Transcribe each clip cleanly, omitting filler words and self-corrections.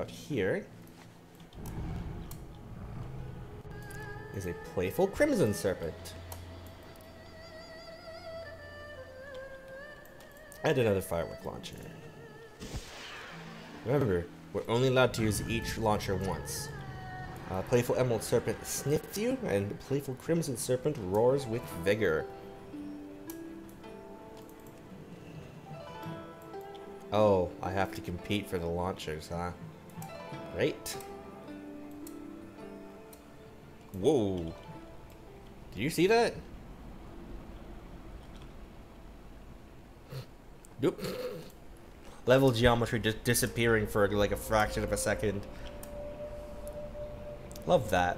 out here is a playful crimson serpent. And another firework launcher. Remember, we're only allowed to use each launcher once. Playful emerald serpent sniffed you, and playful crimson serpent roars with vigor. Oh, I have to compete for the launchers, huh? Right. Whoa. Did you see that? Nope. Level geometry just disappearing for like a fraction of a second. Love that.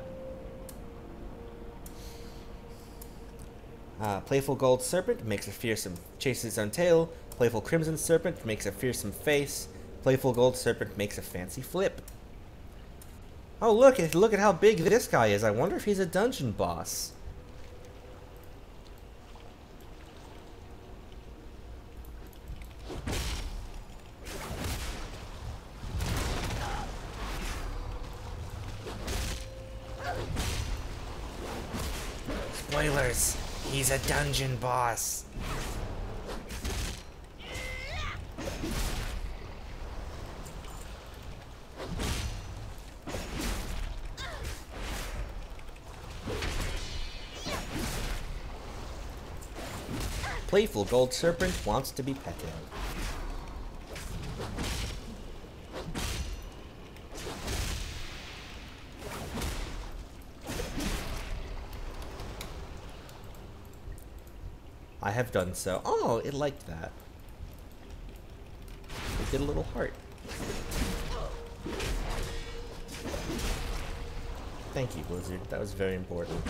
Playful gold serpent makes a fearsome chases its own tail. Playful crimson serpent makes a fearsome face. Playful gold serpent makes a fancy flip. Oh look at how big this guy is. I wonder if he's a dungeon boss. Spoilers, he's a dungeon boss. Playful gold serpent wants to be petted. I have done so. Oh, it liked that. It did a little heart. Thank you, Blizzard. That was very important.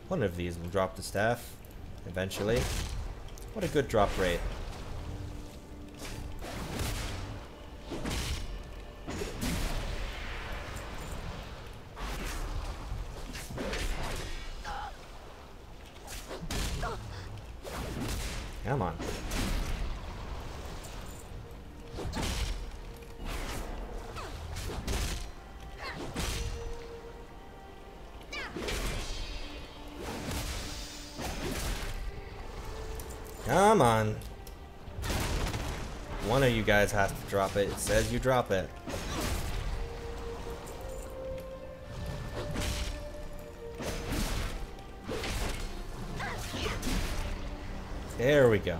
One of these will drop the staff, eventually. What a good drop rate. Come on. Come on. One of you guys has to drop it. It says you drop it. There we go.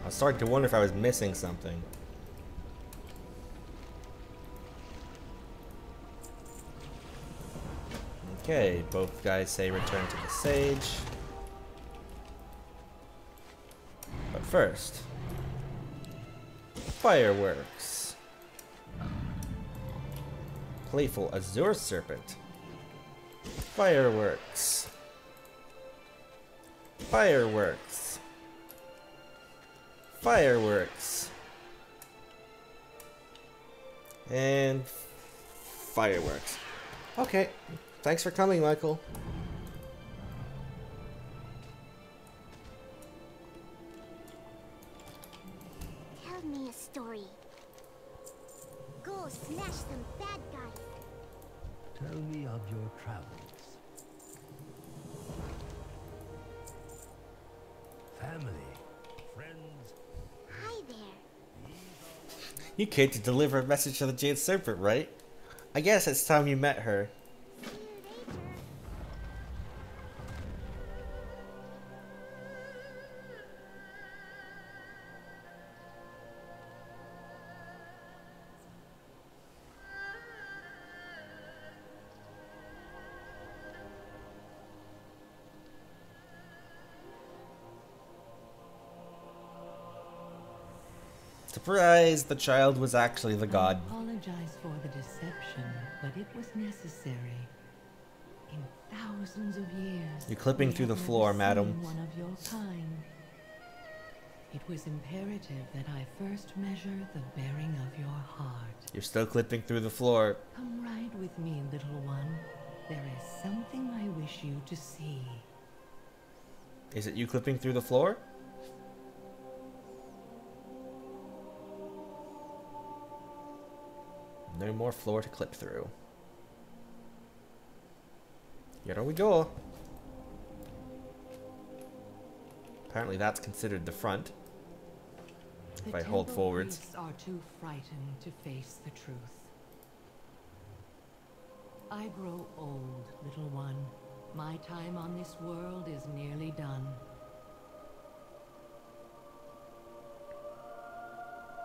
I was starting to wonder if I was missing something. Okay, both guys say return to the sage. But first, fireworks. Playful azure serpent. Fireworks. Fireworks. Fireworks. And fireworks. Okay, thanks for coming, Michael. Tell me a story. Go smash some bad guys. Tell me of your travels. Family, friends. Hi there. You came to deliver a message to the Jade Serpent, right? I guess it's time you met her. See you later. Surprise! The child was actually the god. I apologize for the deception, but it was necessary. In thousands of years, You're clipping we through the have floor, never madam. seen one of your kind. It was imperative that I first measure the bearing of your heart. You're still clipping through the floor. Come ride with me, little one. There is something I wish you to see. Is it you clipping through the floor? No more floor to clip through. Here we go. Apparently that's considered the front. If I hold forwards. The temple priests are too frightened to face the truth. I grow old, little one. My time on this world is nearly done.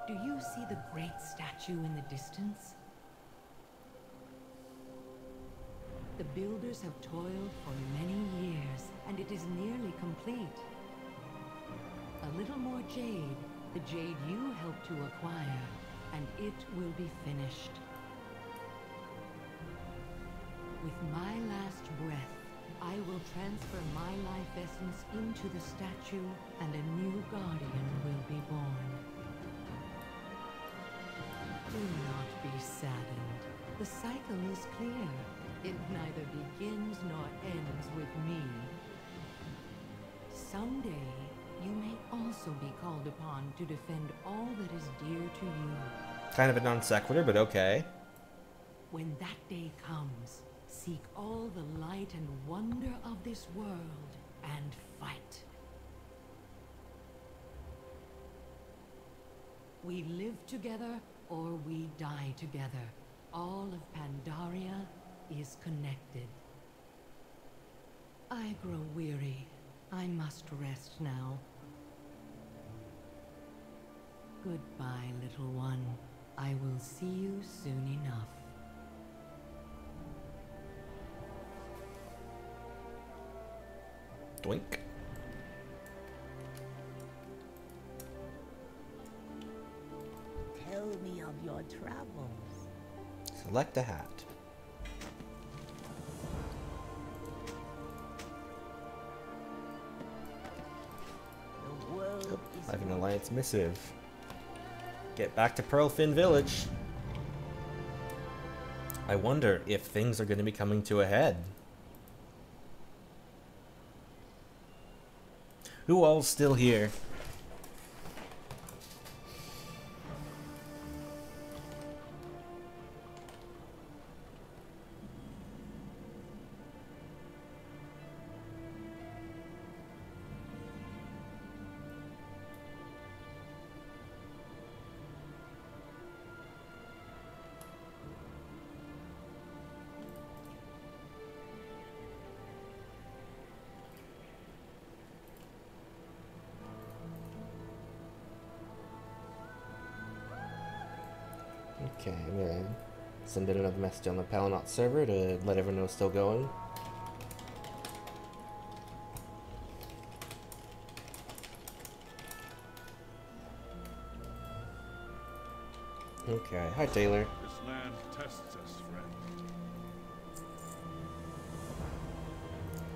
Do you see the great statue in the distance? The builders have toiled for many years, and it is nearly complete. A little more jade, the jade you helped to acquire, and it will be finished. With my last breath, I will transfer my life essence into the statue, and a new guardian will be born. Do not be saddened. The cycle is clear. It neither begins nor ends with me. Someday, you may also be called upon to defend all that is dear to you. Kind of a non sequitur, but okay. When that day comes, seek all the light and wonder of this world and fight. We live together or we die together. All of Pandaria is connected. I grow weary. I must rest now. Goodbye, little one. I will see you soon enough. Doink. Tell me of your travels. Select a hat. The world is I have an alliance missive. Get back to Pearlfin Village. I wonder if things are going to be coming to a head. Who all's still here? Okay, I'm gonna send in another message on the Palinot server to let everyone know it's still going. Okay, hi Taylor. This land tests us, friend.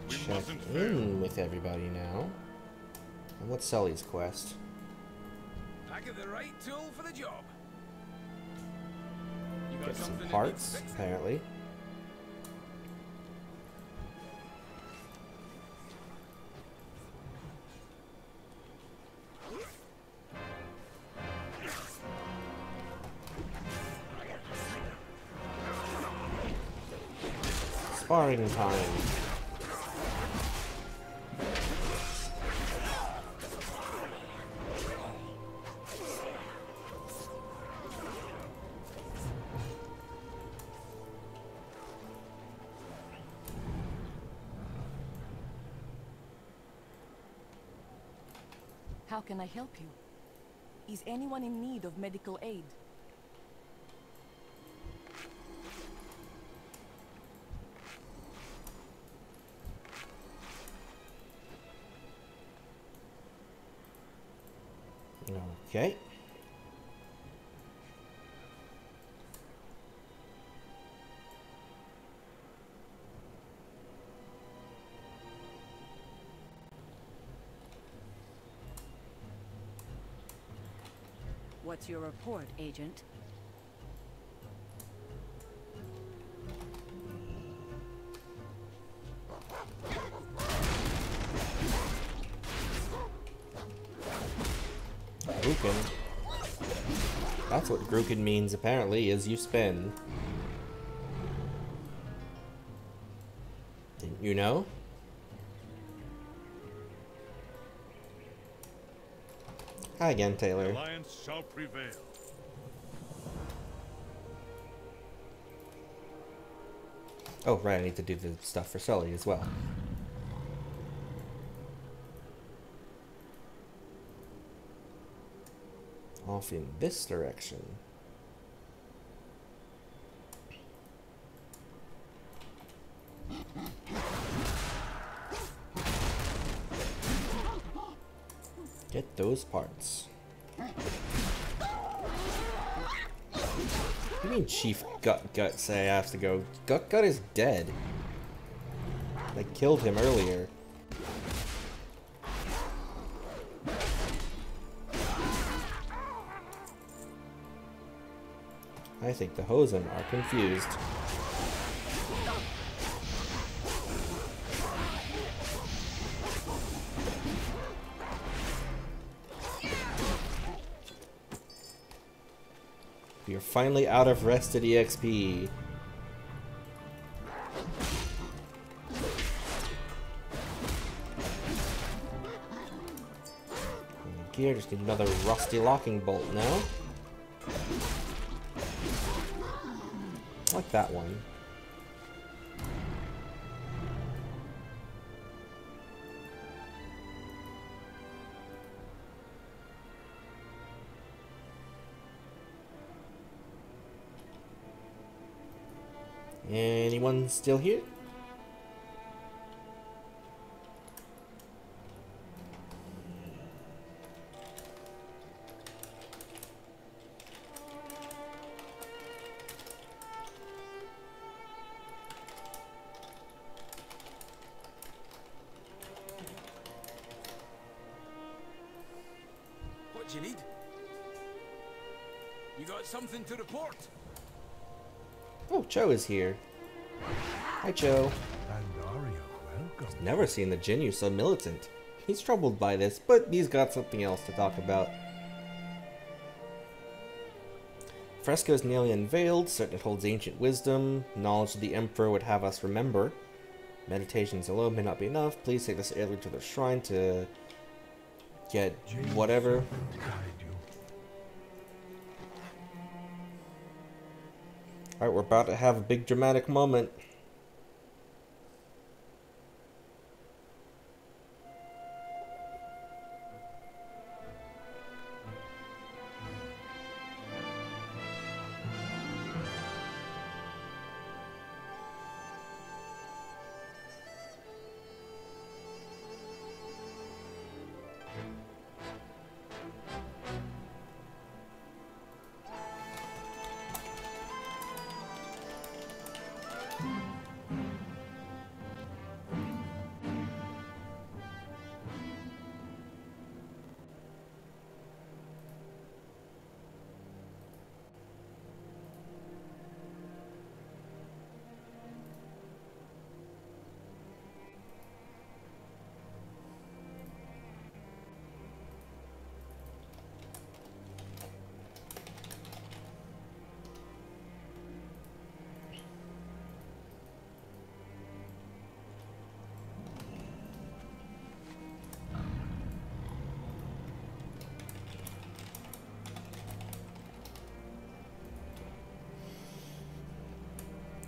We Check mustn't fail. in with everybody now. And what's Sully's quest? Packing the right tool for the job. You got Get some something that parts, needs fixing? apparently. Sparring time. How can I help you? Is anyone in need of medical aid? Okay. What's your report, Agent? Gruken. That's what Gruken means, apparently, is you spin. Didn't you know? Hi again, Taylor. Alliance shall prevail. Oh, right, I need to do the stuff for Sully as well. Off in this direction. Get those parts. What do you mean Chief Gut say I have to go? Gut is dead. They killed him earlier. I think the Hosen are confused. We are finally out of rested EXP. Gear, just need another rusty locking bolt now. I like that one. Anyone still here? What do you need? You got something to report? Oh, Cho is here. Hi, Cho. Pandaria, welcome. Never seen the Jinyu so militant. He's troubled by this, but he's got something else to talk about. Fresco is nearly unveiled, certain it holds ancient wisdom. Knowledge of the Emperor would have us remember. Meditations alone may not be enough. Please take this early to the shrine to get whatever. Alright, we're about to have a big dramatic moment.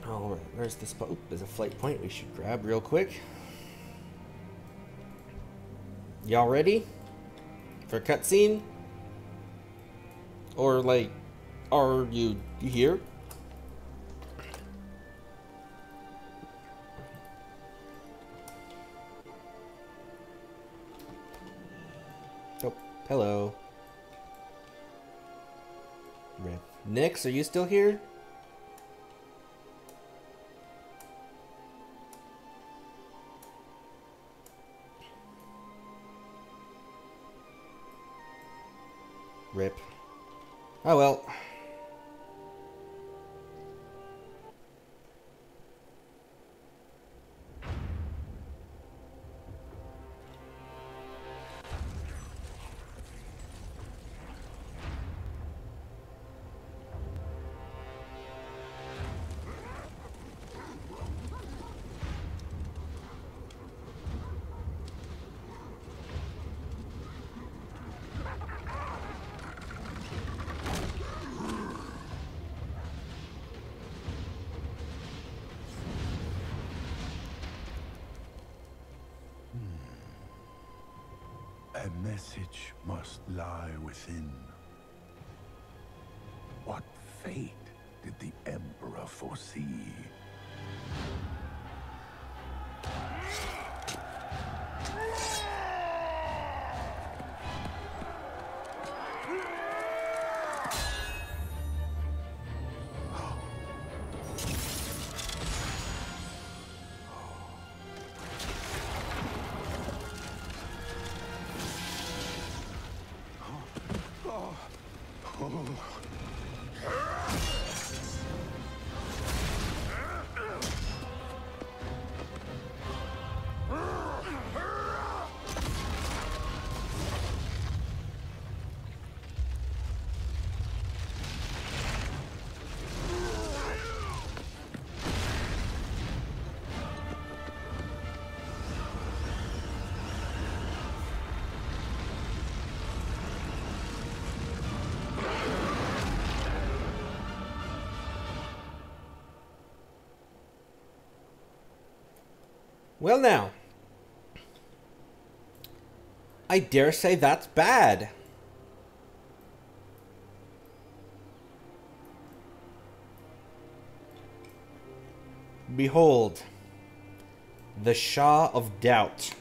Alright, where's this? Oh, there's a flight point we should grab real quick. Y'all ready for a cutscene? Or like, are you here? Oh, hello. Rip. Nix, are you still here? Rip. Oh well. A message must lie within. What fate did the Emperor foresee? Well now, I dare say that's bad. Behold, the Shah of Doubt.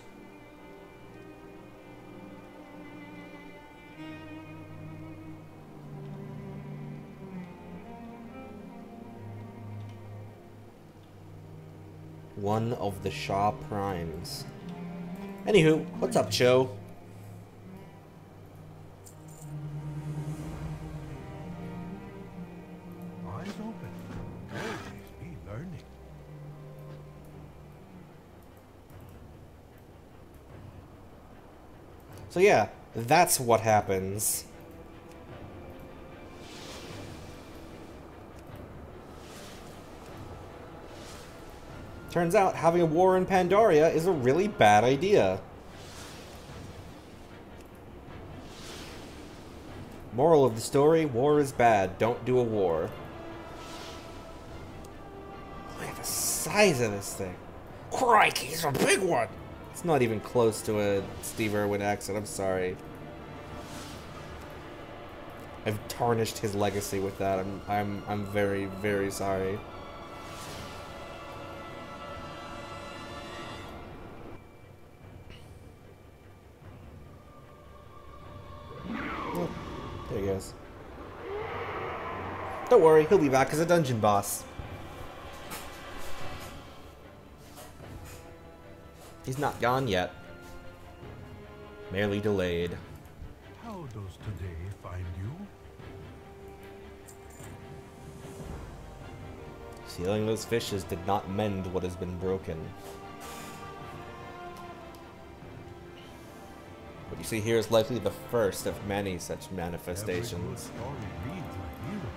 One of the Shah Primes. Anywho, what's up, Cho? Eyes open. Always be learning. So yeah, that's what happens. Turns out having a war in Pandaria is a really bad idea. Moral of the story, war is bad. Don't do a war. Look at the size of this thing. Crikey, he's a big one! It's not even close to a Steve Irwin accent, I'm sorry. I've tarnished his legacy with that. I'm very, very sorry. Oh, there he goes. Don't worry, he'll be back as a dungeon boss. He's not gone yet. Merely delayed. How does today find you? Sealing those fishes did not mend what has been broken. What you see here is likely the first of many such manifestations. Every good story needs a hero.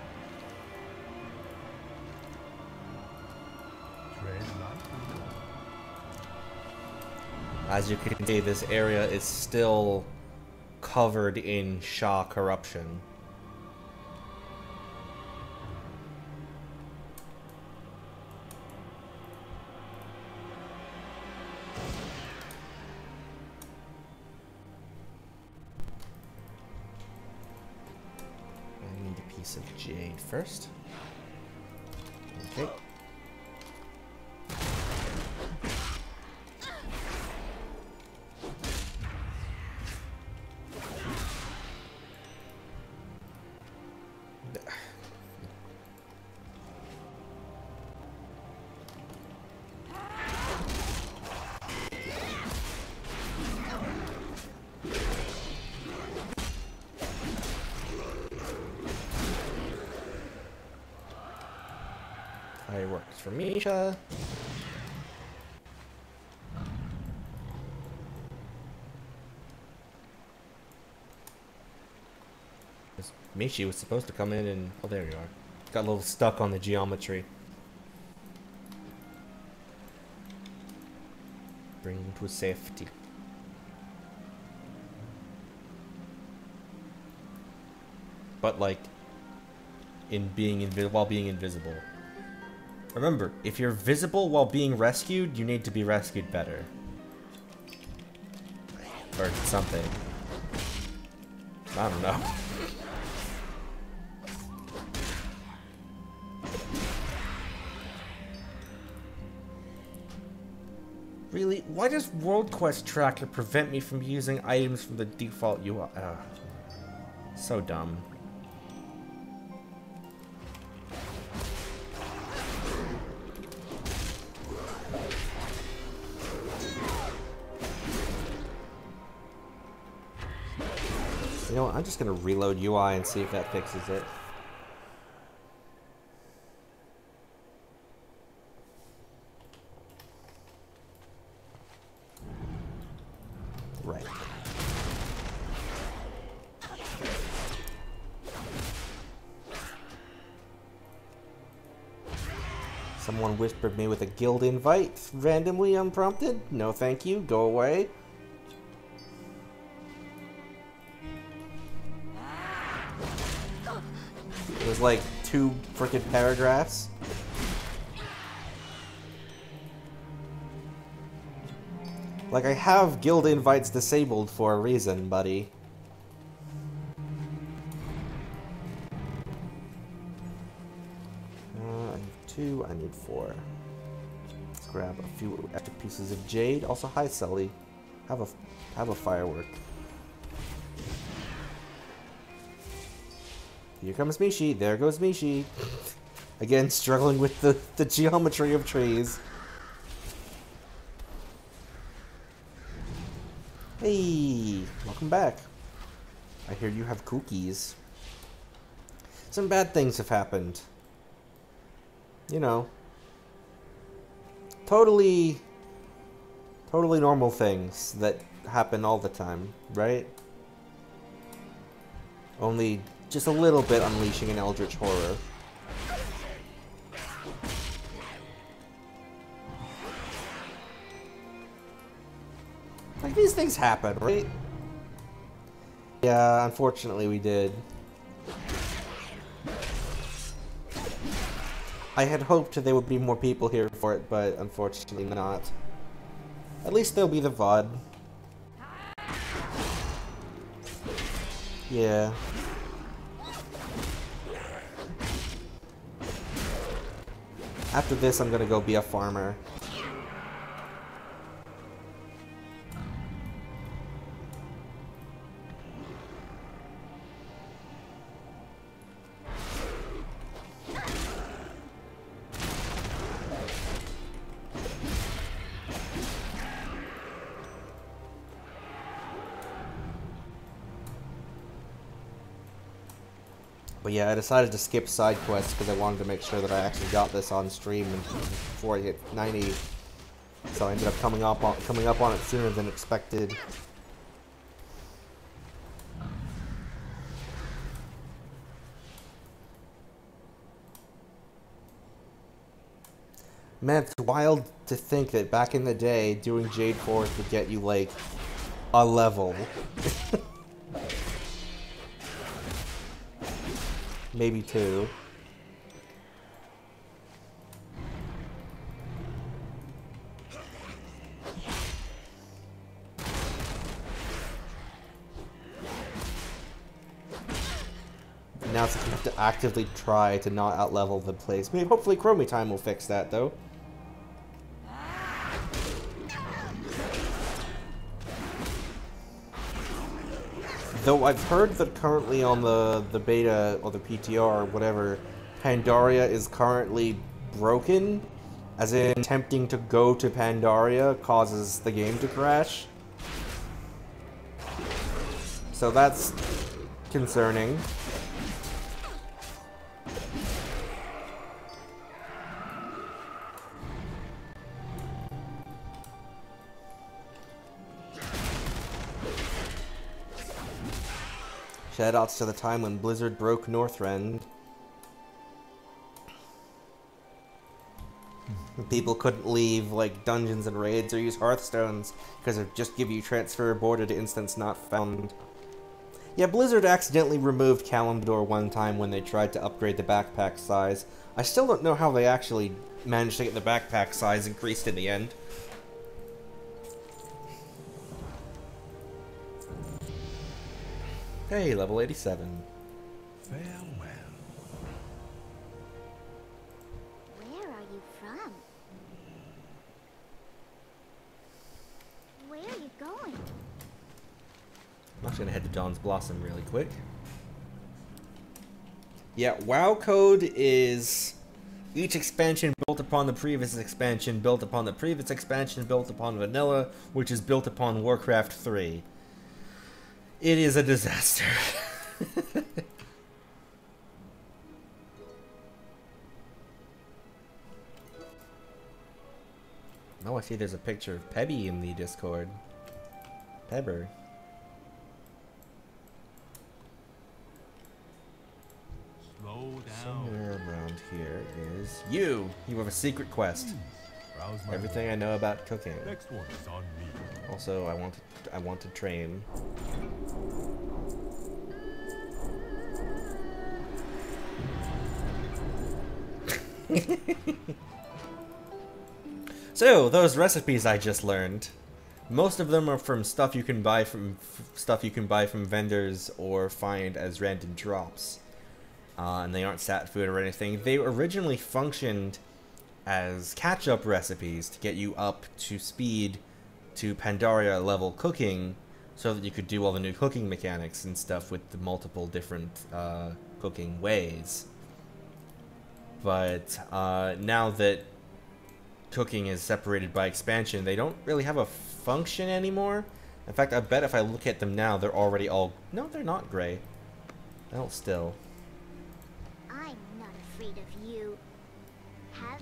Tread lightly. As you can see, this area is still covered in Shah corruption. I need a piece of jade first. Okay. Fireworks for Misha. Mishi was supposed to come in and... Oh, there you are. Got a little stuck on the geometry. Bring him to safety. But, like, while being invisible. Remember, if you're visible while being rescued, you need to be rescued better. Or something. I don't know. Really? Why does World Quest Tracker prevent me from using items from the default UI? So dumb. You know what? I'm just gonna reload UI and see if that fixes it. Right. Someone whispered me with a guild invite, randomly unprompted. No thank you, go away. It was like 2 frickin' paragraphs. Like, I have guild invites disabled for a reason, buddy. I need 2, I need 4. Let's grab a few extra pieces of jade. Also, hi, Sully. Have a firework. Here comes Mishi. There goes Mishi. Again, struggling with the geometry of trees. Hey, welcome back. I hear you have cookies. Some bad things have happened. You know. Totally normal things that happen all the time, right? Only just a little bit unleashing an eldritch horror. Like, these things happen, right? Yeah, unfortunately we did. I had hoped there would be more people here for it, but unfortunately not. At least there'll be the VOD. Yeah. After this, I'm gonna go be a farmer. But yeah, I decided to skip side quests because I wanted to make sure that I actually got this on stream before I hit 90. So I ended up coming up on it sooner than expected. Man, it's wild to think that back in the day, doing Jade Forest would get you like a level. Maybe 2. Now it's like you have to actively try to not outlevel the place. Maybe hopefully Chromie Time will fix that though. Though I've heard that currently on the beta, or the PTR, or whatever, Pandaria is currently broken, as in attempting to go to Pandaria causes the game to crash. So that's concerning. Shoutouts to the time when Blizzard broke Northrend. People couldn't leave, like, dungeons and raids or use Hearthstones because it just give you transfer aborted instance not found. Yeah, Blizzard accidentally removed Kalimdor one time when they tried to upgrade the backpack size. I still don't know how they actually managed to get the backpack size increased in the end. Hey, level 87. Farewell. Where are you from? Where are you going? I'm actually gonna head to Dawn's Blossom really quick. Yeah, WoW code is each expansion built upon the previous expansion, built upon the previous expansion, built upon vanilla, which is built upon Warcraft 3. It is a disaster. Oh, I see there's a picture of Pebby in the Discord. Pebber. Slow down. Somewhere around here is you. You have a secret quest. Browse my Everything I know about cooking. Next one is on me. Also, I want to train. So, those recipes I just learned, most of them are from stuff you can buy from vendors or find as random drops. And they aren't stat food or anything. They originally functioned as catch-up recipes to get you up to speed to Pandaria level cooking so that you could do all the new cooking mechanics and stuff with the multiple different cooking ways. But now that cooking is separated by expansion, they don't really have a function anymore. In fact, I bet if I look at them now, they're already all... No, they're not gray. Well, still. I'm not afraid of you. Have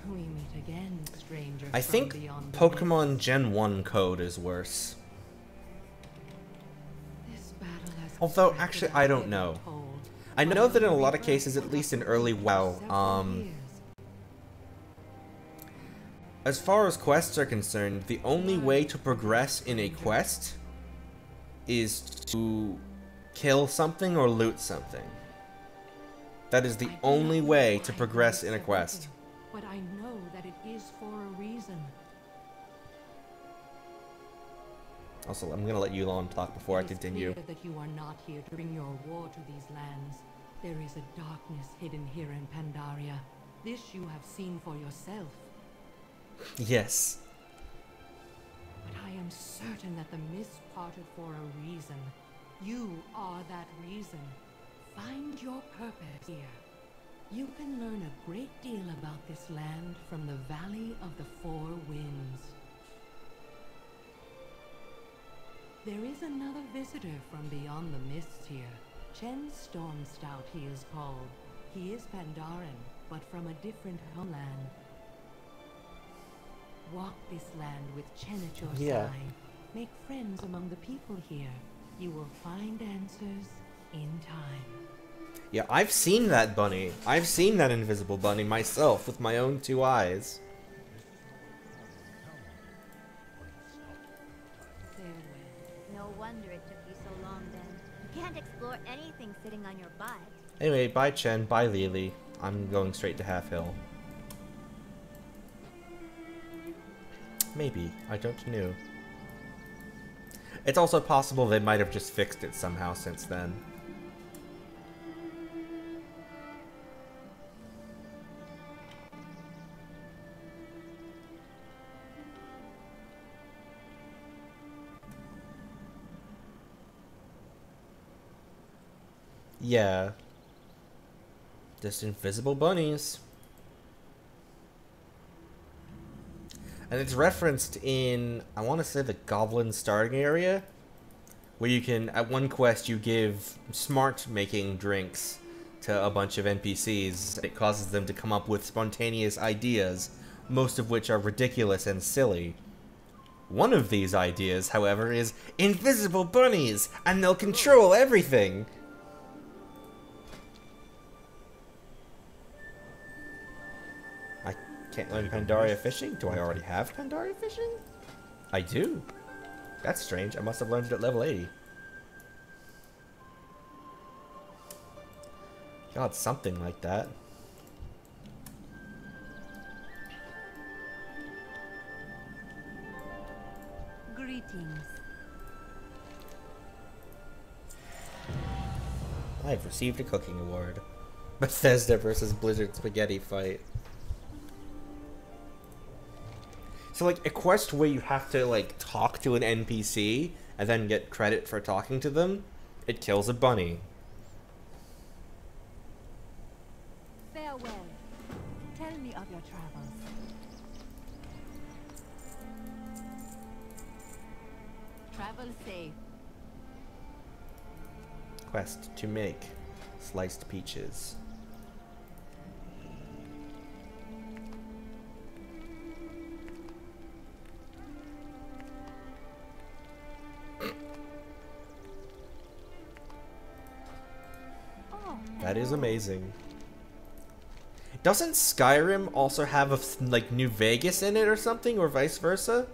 We meet again, stranger. I from think beyond the Pokemon mist. Gen 1 code is worse. This battle has Although, exacted actually, a I don't heavy know. toll. I know that in a lot of cases, at least in early WoW, Several years. as far as quests are concerned, the only way to progress in a quest is to kill something or loot something. That is the I do only not know way why to you progress in a accept quest. it, but I know that it is for a reason. Also, I'm gonna let Yulon talk before I It is continue. clear that you are not here to bring your war to these lands. There is a darkness hidden here in Pandaria. This you have seen for yourself. Yes. But I am certain that the mist parted for a reason. You are that reason. Find your purpose here. You can learn a great deal about this land from the Valley of the Four Winds. There is another visitor from beyond the mists here. Chen Stormstout he is called. He is Pandaren, but from a different homeland. Walk this land with Chen at your Yeah. side. Make friends among the people here. You will find answers in time. Yeah, I've seen that bunny. I've seen that invisible bunny myself with my own 2 eyes. Farewell. no wonder it took you so long then. You can't explore anything sitting on your butt. Anyway, bye Chen, bye Lily. I'm going straight to Half Hill. Maybe. I don't know. It's also possible they might have just fixed it somehow since then. Yeah. Just invisible bunnies. And it's referenced in, I want to say, the Goblin starting area, where you can, at one quest, you give smart making drinks to a bunch of NPCs. It causes them to come up with spontaneous ideas, most of which are ridiculous and silly. One of these ideas, however, is invisible bunnies, and they'll control everything. I can't learn Pandaria fishing? Do I already have Pandaria fishing? I do. That's strange. I must have learned it at level 80. God, something like that. Greetings. I've received a cooking award. Bethesda versus Blizzard spaghetti fight. So, like, a quest where you have to, like, talk to an NPC and then get credit for talking to them, it kills a bunny. Farewell. Tell me of your travels. Travel safe. Quest to make sliced peaches. That is amazing. Doesn't Skyrim also have a, like, New Vegas in it or something, or vice versa?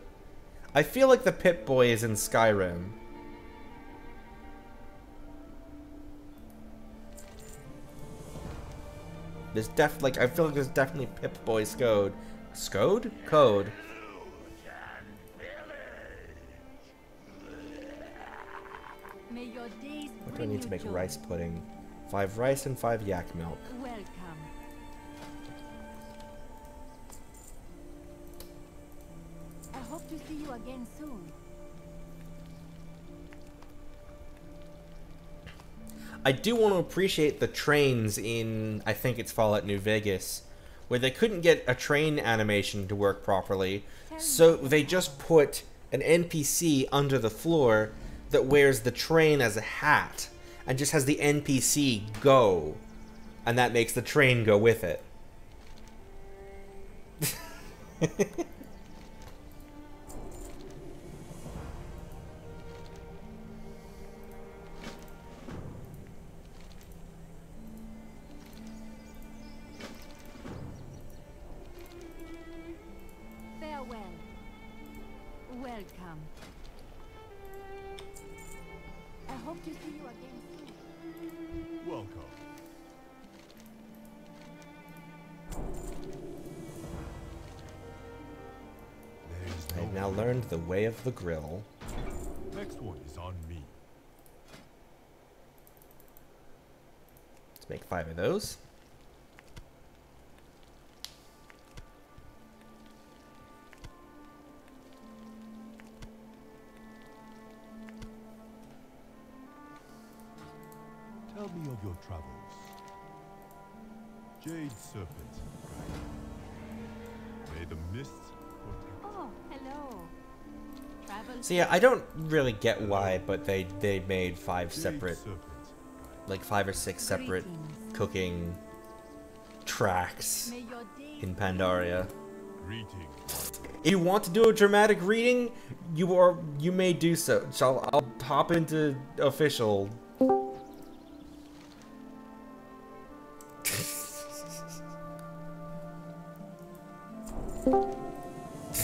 I feel like the Pip-Boy is in Skyrim. There's I feel like there's definitely Pip-Boy Scode. Scode? Code. May your days What do I bring need to you make joy. rice pudding? 5 rice and 5 yak milk. Welcome. I hope to see you again soon. I do want to appreciate the trains in, I think it's Fallout New Vegas, where they couldn't get a train animation to work properly, so they just put an NPC under the floor that wears the train as a hat, and just has the NPC go, and that makes the train go with it. Farewell. Welcome. I hope to see you again soon. Welcome. I've now learned the way of the grill. Next one is on me. Let's make 5 of those. Tell me of your travels. Jade Serpent. May the mists protect. Oh, hello. Travel So yeah, I don't really get why, but they made 5 Jade separate, Serpent. like 5 or 6 separate Greetings. cooking tracks May your days in Pandaria. Greetings. If you want to do a dramatic reading, you may do so. So I'll hop into official.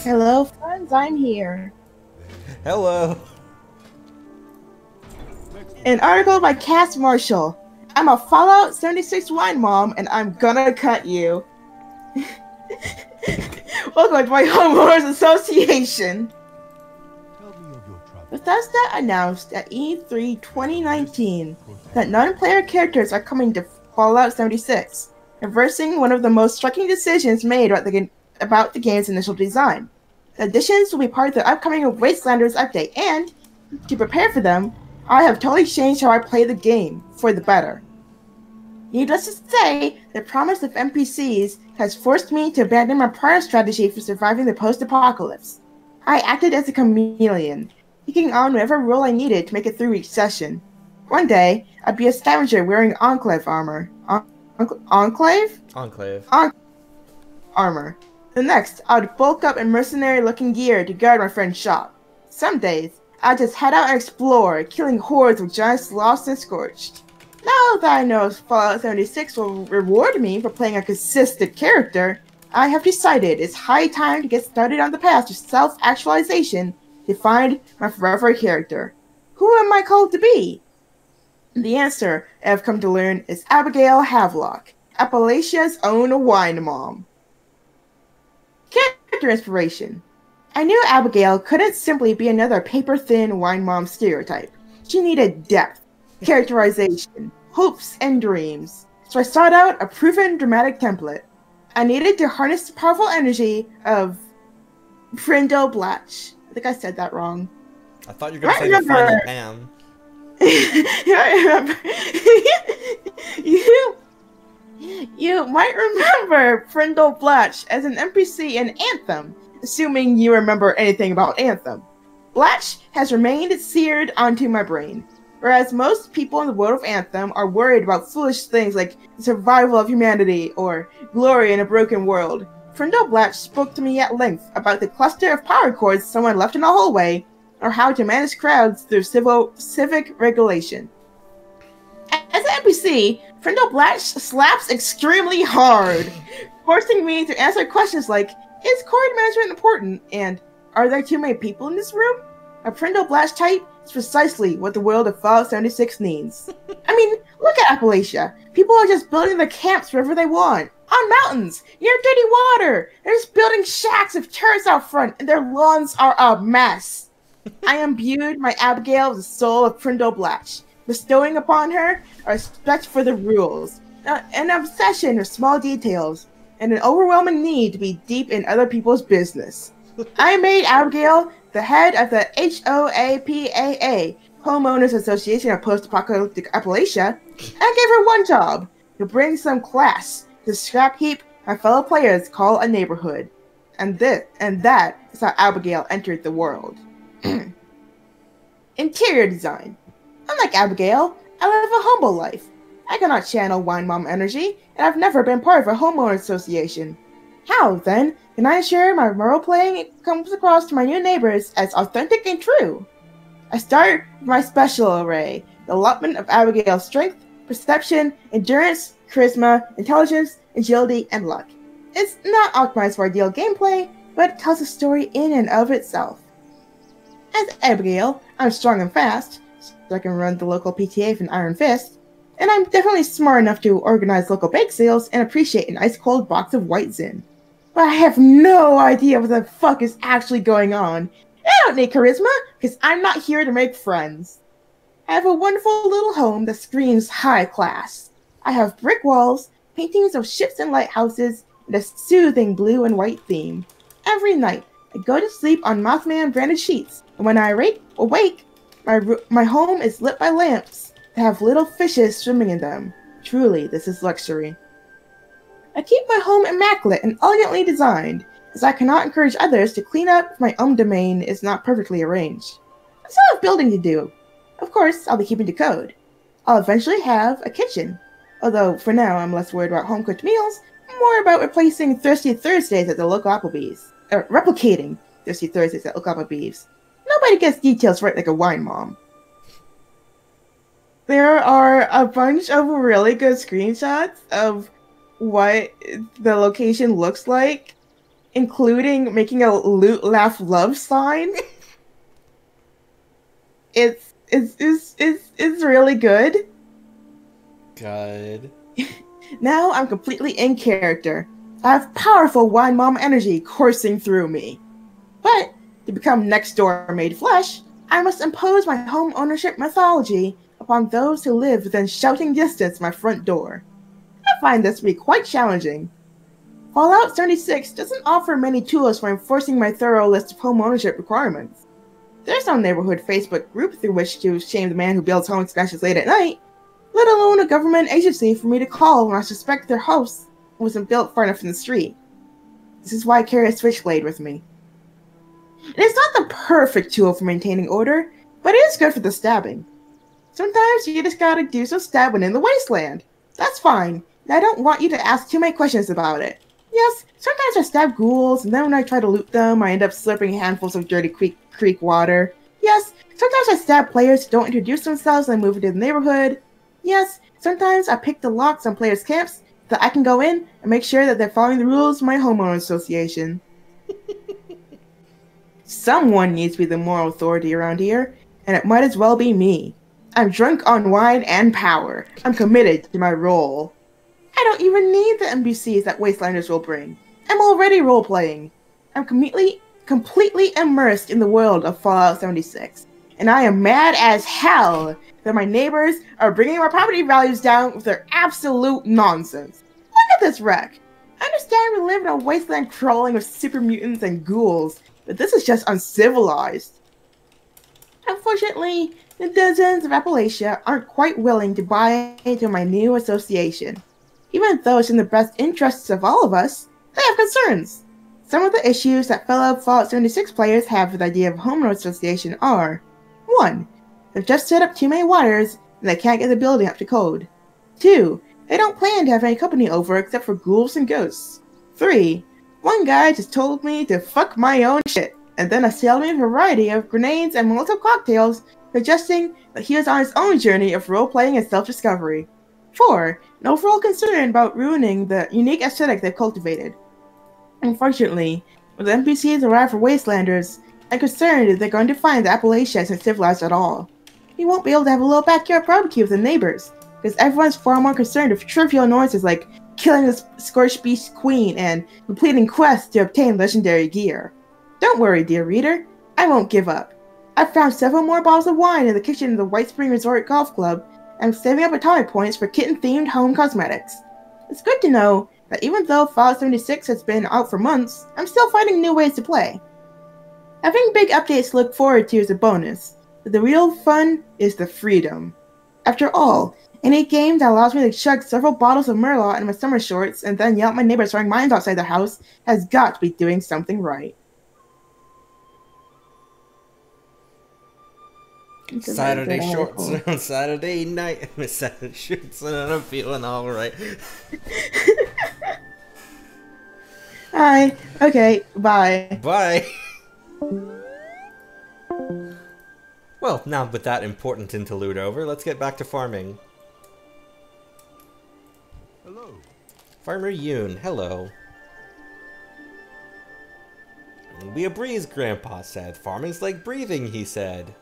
Hello, friends. I'm here. Hello. An article by Cass Marshall. I'm a Fallout 76 wine mom, and I'm gonna cut you. Welcome to my homeowners association. Tell me of your travels. Bethesda announced at E3 2019 that non-player characters are coming to Fallout 76, reversing one of the most striking decisions made about the game's initial design. The additions will be part of the upcoming Wastelanders update, and to prepare for them, I have totally changed how I play the game for the better. Needless to say, the promise of NPCs has forced me to abandon my prior strategy for surviving the post-apocalypse. I acted as a chameleon, taking on whatever role I needed to make it through each session. One day, I'd be a scavenger wearing Enclave armor. Enclave? Enclave. Armor. The next, I'd bulk up in mercenary-looking gear to guard my friend's shop. Some days, I'd just head out and explore, killing hordes of giants lost and scorched. Now that I know Fallout 76 will reward me for playing a consistent character, I have decided it's high time to get started on the path to self-actualization to find my forever character. Who am I called to be? The answer, I have come to learn, is Abigail Havelock, Appalachia's own wine mom. Character inspiration. I knew Abigail couldn't simply be another paper-thin wine mom stereotype. She needed depth, characterization, hopes, and dreams. So I sought out a proven dramatic template. I needed to harness the powerful energy of Brindle Blatch. I think I said that wrong. I thought you were going to say the final Pam. I remember. You might remember Brindle Blatch as an NPC in Anthem, assuming you remember anything about Anthem. Blatch has remained seared onto my brain. Whereas most people in the world of Anthem are worried about foolish things like the survival of humanity or glory in a broken world, Brindle Blatch spoke to me at length about the cluster of power cords someone left in a hallway, or how to manage crowds through civic regulation. As an NPC, Brindle Blatch slaps extremely hard, forcing me to answer questions like, is cord management important? And are there too many people in this room? A Brindle Blatch type is precisely what the world of Fallout 76 needs. I mean, look at Appalachia. People are just building their camps wherever they want. On mountains, near dirty water. They're just building shacks with turrets out front, and their lawns are a mess. I imbued my Abigail with the soul of Brindle Blatch, bestowing upon her a respect for the rules, an obsession with small details, and an overwhelming need to be deep in other people's business. I made Abigail the head of the HOAPAA, Homeowners Association of Post-Apocalyptic Appalachia, and gave her one job, to bring some class to the scrap heap my fellow players call a neighborhood. And that is how Abigail entered the world. Interior design. Unlike Abigail, I live a humble life. I cannot channel wine mom energy, and I've never been part of a homeowner association. How, then, can I ensure my role playing comes across to my new neighbors as authentic and true? I start with my special array, the allotment of Abigail's strength, perception, endurance, charisma, intelligence, agility, and luck. It's not optimized for ideal gameplay, but it tells a story in and of itself. As Abigail, I'm strong and fast, so I can run the local PTA with an iron fist, and I'm definitely smart enough to organize local bake sales and appreciate an ice-cold box of White Zin. But I have no idea what the fuck is actually going on. I don't need charisma, because I'm not here to make friends. I have a wonderful little home that screams high class. I have brick walls, paintings of ships and lighthouses, and a soothing blue and white theme. Every night, I go to sleep on Mothman-branded sheets, and when I awake, my home is lit by lamps that have little fishes swimming in them. Truly, this is luxury. I keep my home immaculate and elegantly designed, as I cannot encourage others to clean up if my own domain is not perfectly arranged. I still have building to do. Of course, I'll be keeping to code. I'll eventually have a kitchen, although for now I'm less worried about home-cooked meals, more about replacing Thirsty Thursdays at the local Applebee's, or replicating Thirsty Thursdays at local Applebee's. Nobody gets details right like a wine mom. There are a bunch of really good screenshots of what the location looks like, including making a loot laugh love sign. It's really good. God. Now I'm completely in character. I have powerful wine mom energy coursing through me. But to become next door made flesh, I must impose my home ownership mythology upon those who live within shouting distance of my front door. I find this to be quite challenging. Fallout 76 doesn't offer many tools for enforcing my thorough list of home ownership requirements. There's no neighborhood Facebook group through which to shame the man who builds home expansions late at night, let alone a government agency for me to call when I suspect their house wasn't built far enough from the street. This is why I carry a switchblade with me. It is not the perfect tool for maintaining order, but it is good for the stabbing. Sometimes you just gotta do some stabbing in the wasteland. That's fine. I don't want you to ask too many questions about it. Yes, sometimes I stab ghouls, and then when I try to loot them, I end up slurping handfuls of dirty creek water. Yes, sometimes I stab players who don't introduce themselves and move into the neighborhood. Yes, sometimes I pick the locks on players' camps so that I can go in and make sure that they're following the rules of my homeowner association. Someone needs to be the moral authority around here, and it might as well be me. I'm drunk on wine and power. I'm committed to my role. I don't even need the NPCs that Wastelanders will bring. I'm already role-playing. I'm completely immersed in the world of Fallout 76. And I am mad as hell that my neighbors are bringing my property values down with their absolute nonsense. Look at this wreck. I understand we live in a wasteland crawling with super mutants and ghouls, but this is just uncivilized. Unfortunately, the dozens of Appalachia aren't quite willing to buy into my new association. Even though it's in the best interests of all of us, they have concerns. Some of the issues that fellow Fallout 76 players have with the idea of homeowner association are: 1. They've just set up too many wires and they can't get the building up to code. 2. They don't plan to have any company over except for ghouls and ghosts. 3. One guy just told me to fuck my own shit, and then assailed me with a variety of grenades and Molotov cocktails, suggesting that he was on his own journey of role-playing and self-discovery. 4. An overall concern about ruining the unique aesthetic they've cultivated. Unfortunately, when the NPCs arrive for Wastelanders, I'm concerned that they're going to find that Appalachia isn't civilized at all. We won't be able to have a little backyard barbecue with the neighbors, because everyone's far more concerned with trivial noises like killing the Scorched Beast Queen and completing quests to obtain legendary gear. Don't worry, dear reader, I won't give up. I've found several more bottles of wine in the kitchen of the White Spring Resort Golf Club, and I'm saving up atomic points for kitten-themed home cosmetics. It's good to know that even though Fallout 76 has been out for months, I'm still finding new ways to play. Having big updates to look forward to is a bonus, but the real fun is the freedom. After all, any game that allows me to chug several bottles of Merlot in my summer shorts and then yell at my neighbors throwing mines outside their house has got to be doing something right. Saturday shorts on Saturday night. Saturday shorts and I'm feeling alright. Hi. Okay, bye. Bye. Well, now with that important interlude over, let's get back to farming. Hello. Farmer Yoon, hello. Be a breeze, Grandpa said. Farming's like breathing, he said.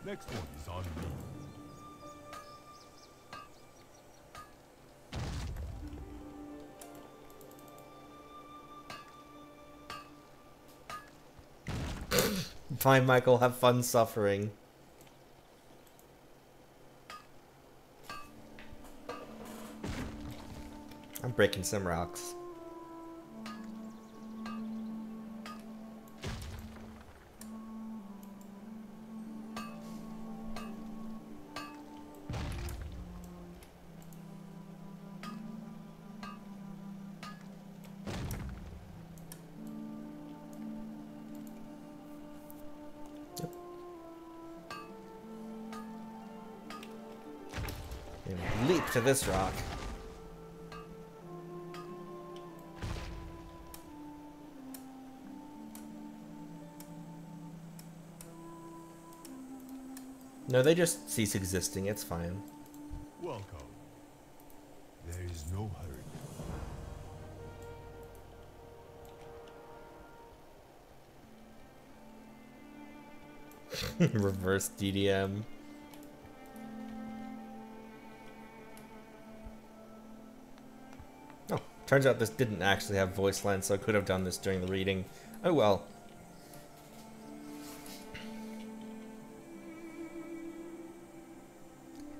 Next one is on me. Fine, Michael, have fun suffering. I'm breaking some rocks. Leap to this rock. No, they just cease existing. It's fine. Welcome. There is no hurry. Reverse DDM. Oh, turns out this didn't actually have voice lines, so I could have done this during the reading. Oh well.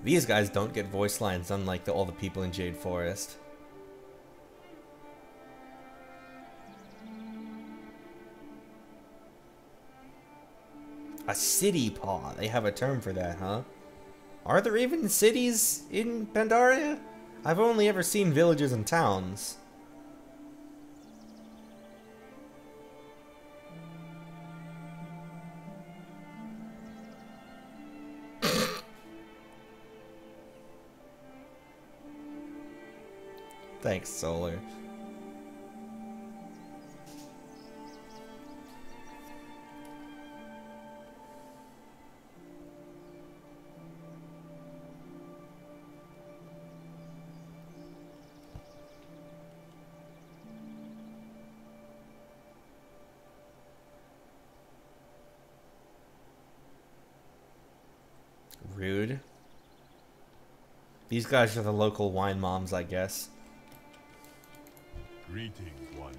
These guys don't get voice lines, unlike all the people in Jade Forest. A city paw. They have a term for that, huh? Are there even cities in Pandaria? I've only ever seen villages and towns. Thanks, Solar. Rude. These guys are the local wine moms, I guess. Greetings, wanderer.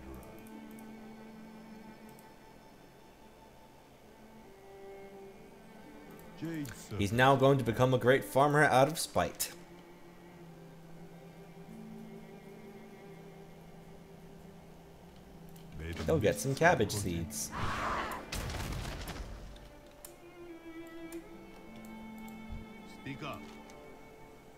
Jade serpent. He's now going to become a great farmer out of spite. May the Go get mist some cabbage protect- seeds. Speak up.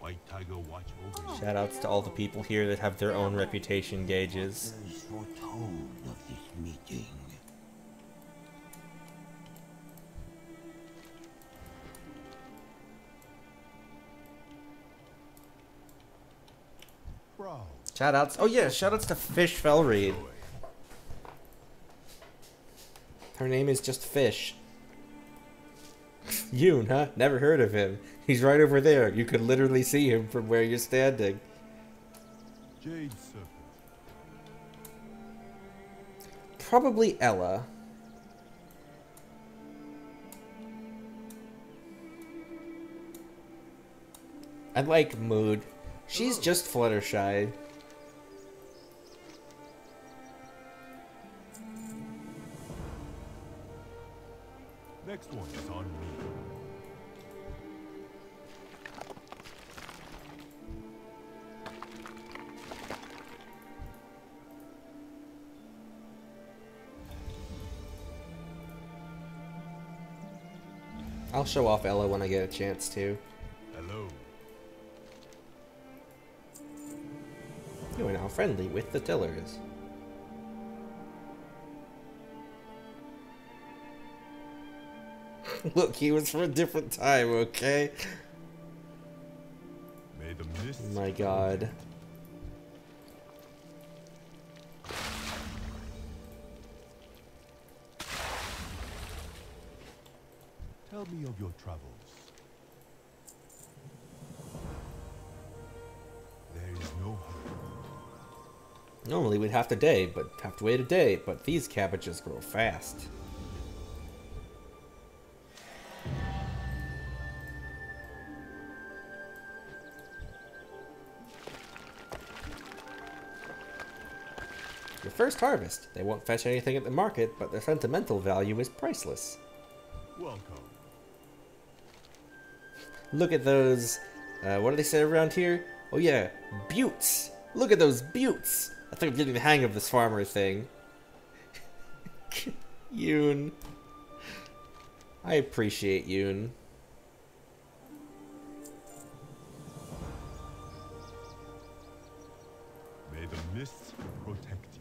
White Tiger watch over you. Shoutouts to all the people here that have their own reputation gauges. Others foretold of this meeting. Proud. Shoutouts. Oh yeah, shoutouts to Fish Felreed. Her name is just Fish. Yoon, huh? Never heard of him. He's right over there. You could literally see him from where you're standing. Jade serpent. Probably Ella. I like Mood. She's just Fluttershy. Next one is on me. I'll show off Ella when I get a chance to. Hello. You are now friendly with the Tillers. Look, he was for a different time, okay? May the mist Oh my god. tell me of your travels. There is no hurry. Normally we'd have to wait a day, but these cabbages grow fast. Your first harvest. They won't fetch anything at the market, but their sentimental value is priceless. Welcome. Look at those, what do they say around here? Oh yeah, buttes. Look at those buttes. I think I'm getting the hang of this farmer thing. Yoon. I appreciate Yoon. May the mists protect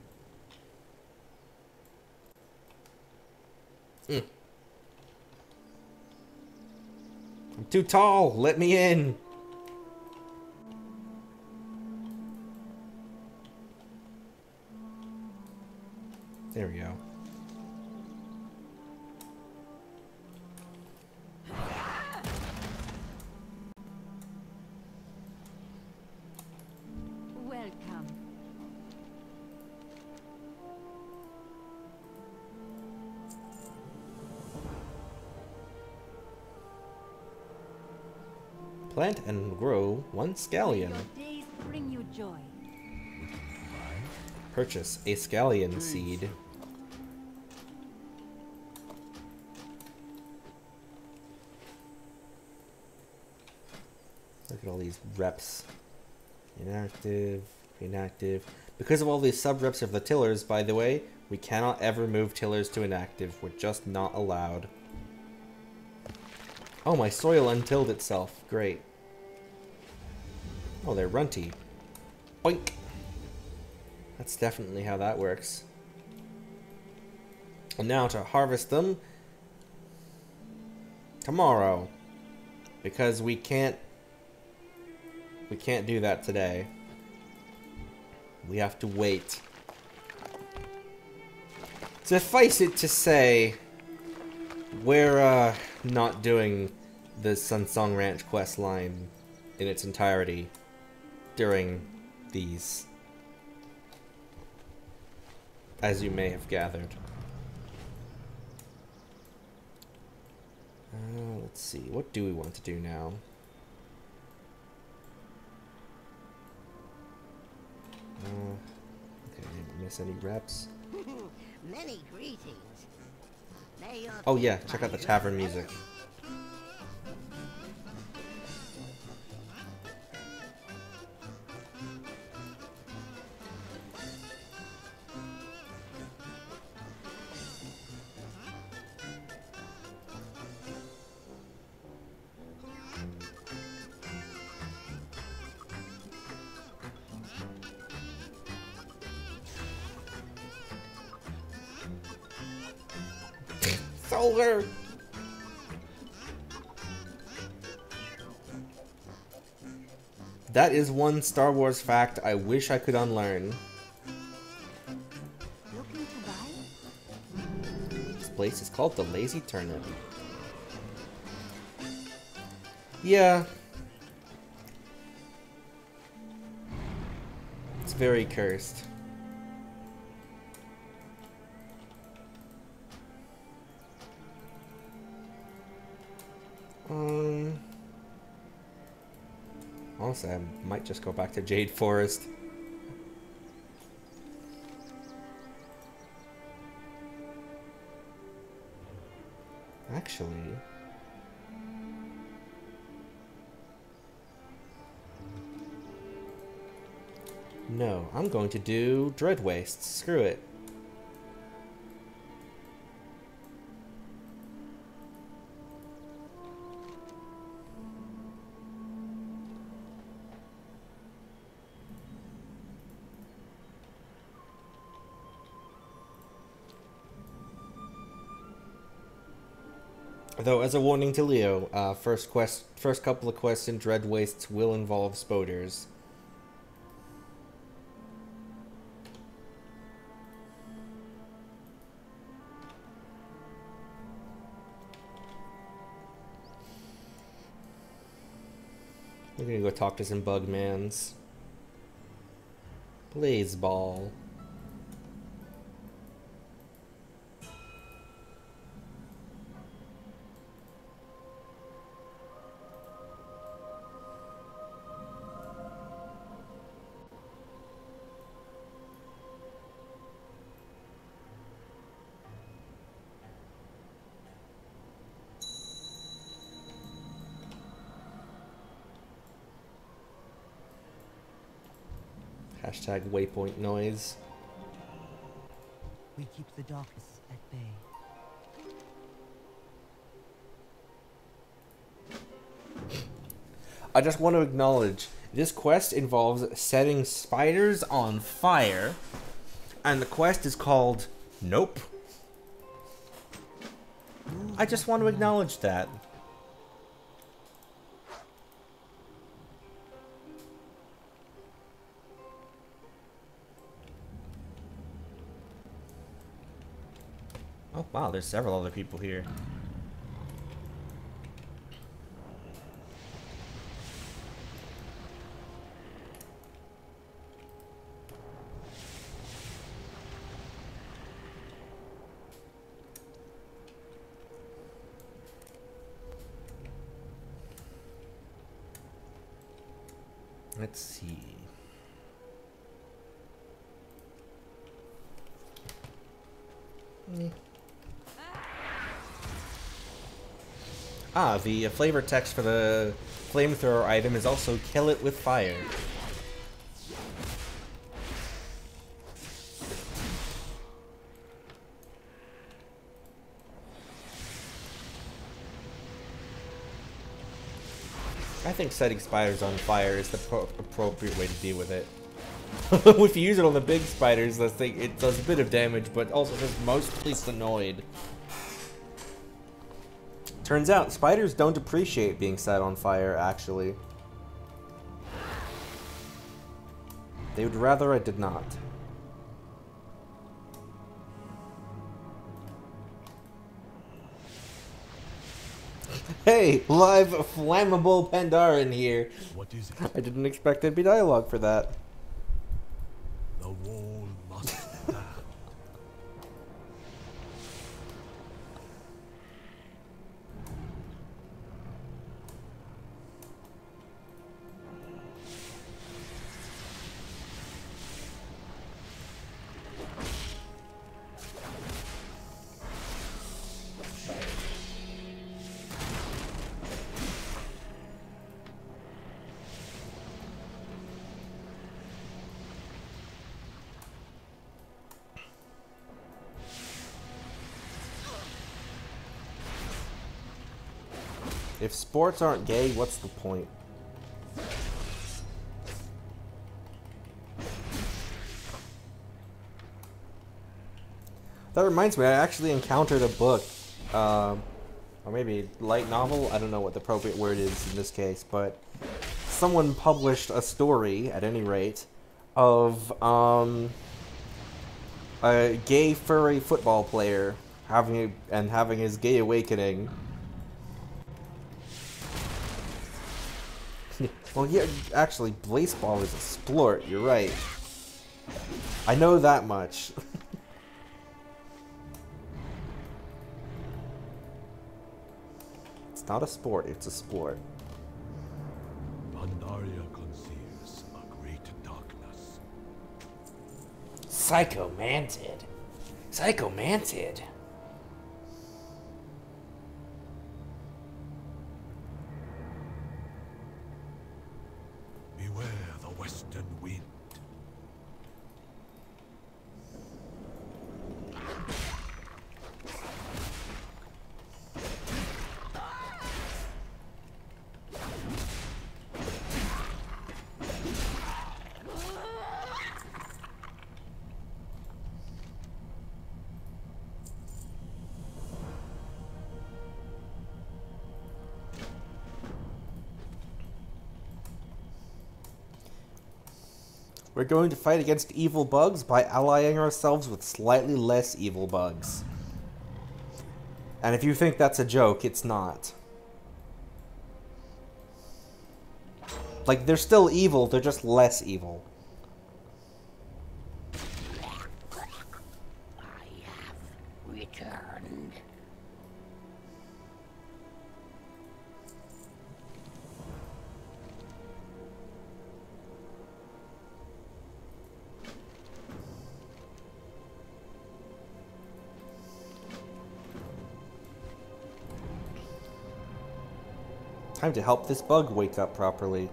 you. I'm too tall. Let me in. There we go. Welcome. Plant and grow one scallion. Your days bring you joy. Purchase a scallion seed. Look at all these reps. Inactive, inactive. Because of all these sub-reps of the tillers, by the way, we cannot ever move tillers to inactive. We're just not allowed. Oh, my soil untilled itself. Great. Oh, they're runty. Boink! That's definitely how that works. And now to harvest them tomorrow. Because we can't do that today. We have to wait. Suffice it to say, we're not doing the Sunsong Ranch quest line in its entirety during these, as you may have gathered. Let's see, what do we want to do now? Okay, didn't miss any reps. Many greetings. May your Oh yeah, feet check out the find tavern your music. Solar! That is one Star Wars fact I wish I could unlearn. Looking to buy? This place is called the Lazy Turnip. Yeah. It's very cursed. Honestly, I might just go back to Jade Forest. Actually... no, I'm going to do Dread Wastes. Screw it. Though, as a warning to Leo, first couple of quests in Dread Wastes will involve spoders. We're gonna go talk to some bugmans. Blaze Ball. Hashtag waypoint noise. We keep the darkness at bay. I just want to acknowledge, this quest involves setting spiders on fire, and the quest is called Nope. I just want to acknowledge that. Oh wow, there's several other people here. Let's see. Ah, the flavor text for the flamethrower item is also kill it with fire. I think setting spiders on fire is the appropriate way to deal with it. If you use it on the big spiders, it does a bit of damage, but also just mostly annoyed. Turns out, spiders don't appreciate being set on fire, actually. They would rather I did not. Hey, live flammable Pandaren here. What is it? I didn't expect there'd be dialogue for that. The wall must stand. If sports aren't gay, what's the point? That reminds me, I actually encountered a book, or maybe light novel, I don't know what the appropriate word is in this case, but someone published a story, at any rate, of a gay furry football player having his gay awakening. Well, yeah, actually, baseball is a splort, you're right. I know that much. It's not a sport, it's a splort. Pandaria conceals a great darkness. Psychomanted. Psychomanted. Beware the western wind. We're going to fight against evil bugs by allying ourselves with slightly less evil bugs. And if you think that's a joke, it's not. Like, they're still evil, they're just less evil. I have returned. Time to help this bug wake up properly.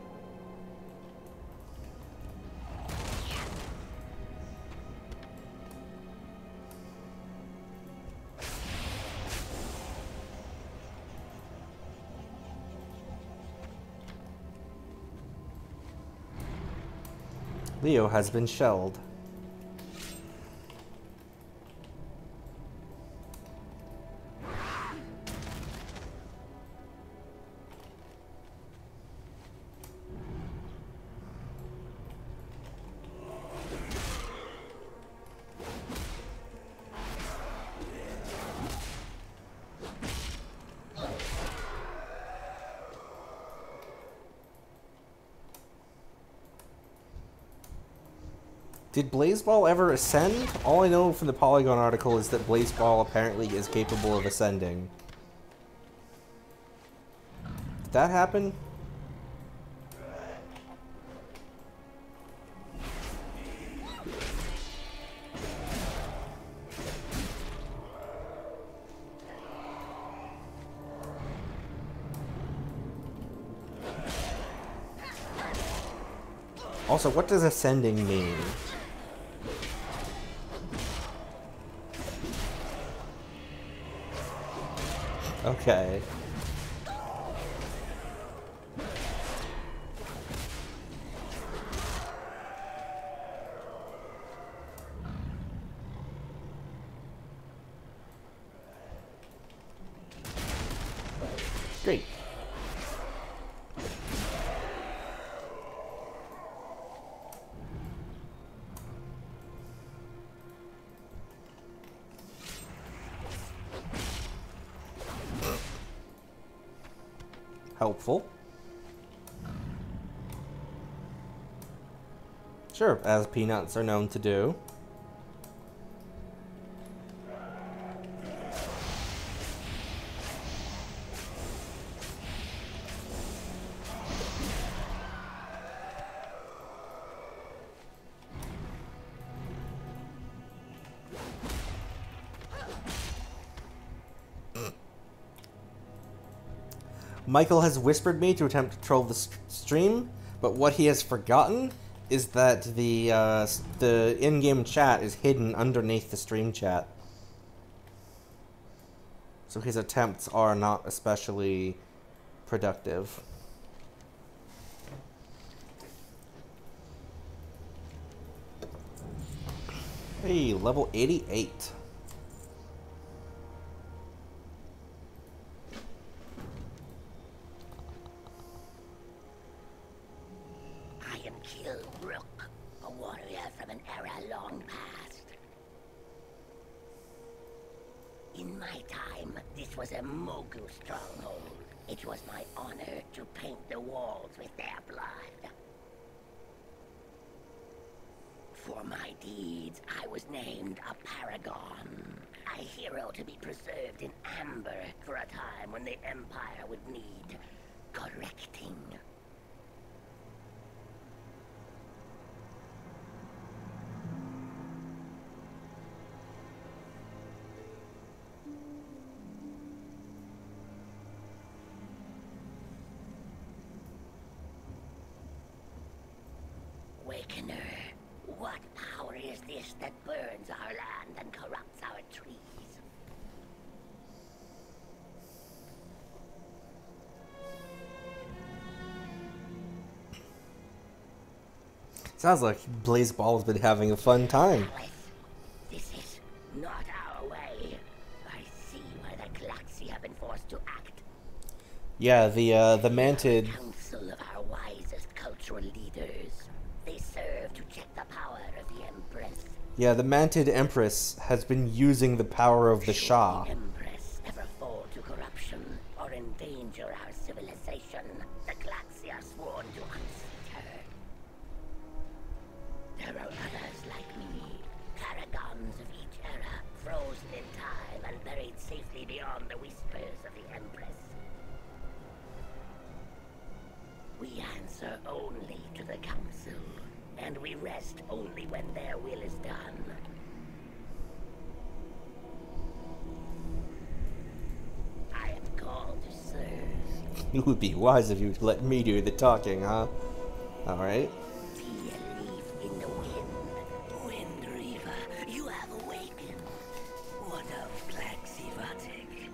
Leo has been shelled. Did Blazeball ever ascend? All I know from the Polygon article is that Blazeball apparently is capable of ascending. Did that happen? Also, what does ascending mean? Okay. Great. helpful. Sure, as peanuts are known to do. Michael has whispered me to attempt to troll the stream, but what he has forgotten is that the in-game chat is hidden underneath the stream chat. So his attempts are not especially productive. Hey, level 88. In my time, this was a Mogu stronghold. It was my honor to paint the walls with their blood. For my deeds, I was named a paragon. A hero to be preserved in amber for a time when the Empire would need correcting. Awakener, what power is this that burns our land and corrupts our trees? Sounds like Blazeball's been having a fun time. Alice, this is not our way. I see why the Klaxi have been forced to act. Yeah, the Mantid. Council of our wisest cultural leaders. They serve to check the power of the Empress. Yeah, the Mantid Empress has been using the power of the Shah. Should the Empress ever fall to corruption or endanger our civilization, the Klaxi are sworn to unseat her. There are others like me, paragons of each era, frozen in time and buried safely beyond the whispers of the Empress. We answer only to the Council, and we rest only when their will is done. I am called to serve. It would be wise of you to let me do the talking, huh? Alright. Be a leaf in the wind. Wind Reaver, you have awakened. What of Klaxi Vatic?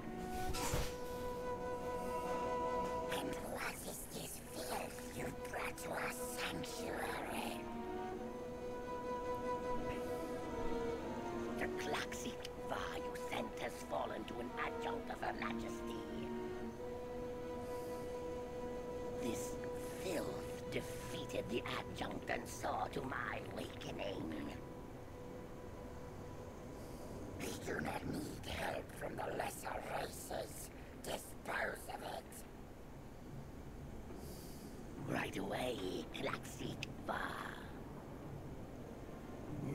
And what is this filth you brought to our sanctuary? The Klaxi Va you sent has fallen to an adjunct of Her Majesty. This filth defeated the adjunct and saw to my awakening. We do not need help from the lesser races. Dispose of it. Right away, Klaxi Va.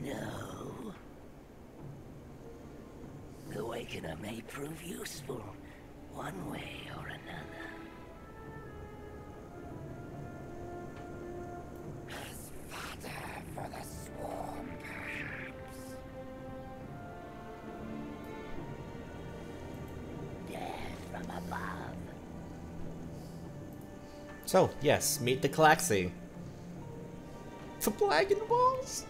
No. The Awakener may prove useful, one way or another. As fodder for the swarm, perhaps. Death from above. So, yes, meet the Klaxi. The Dragon Balls?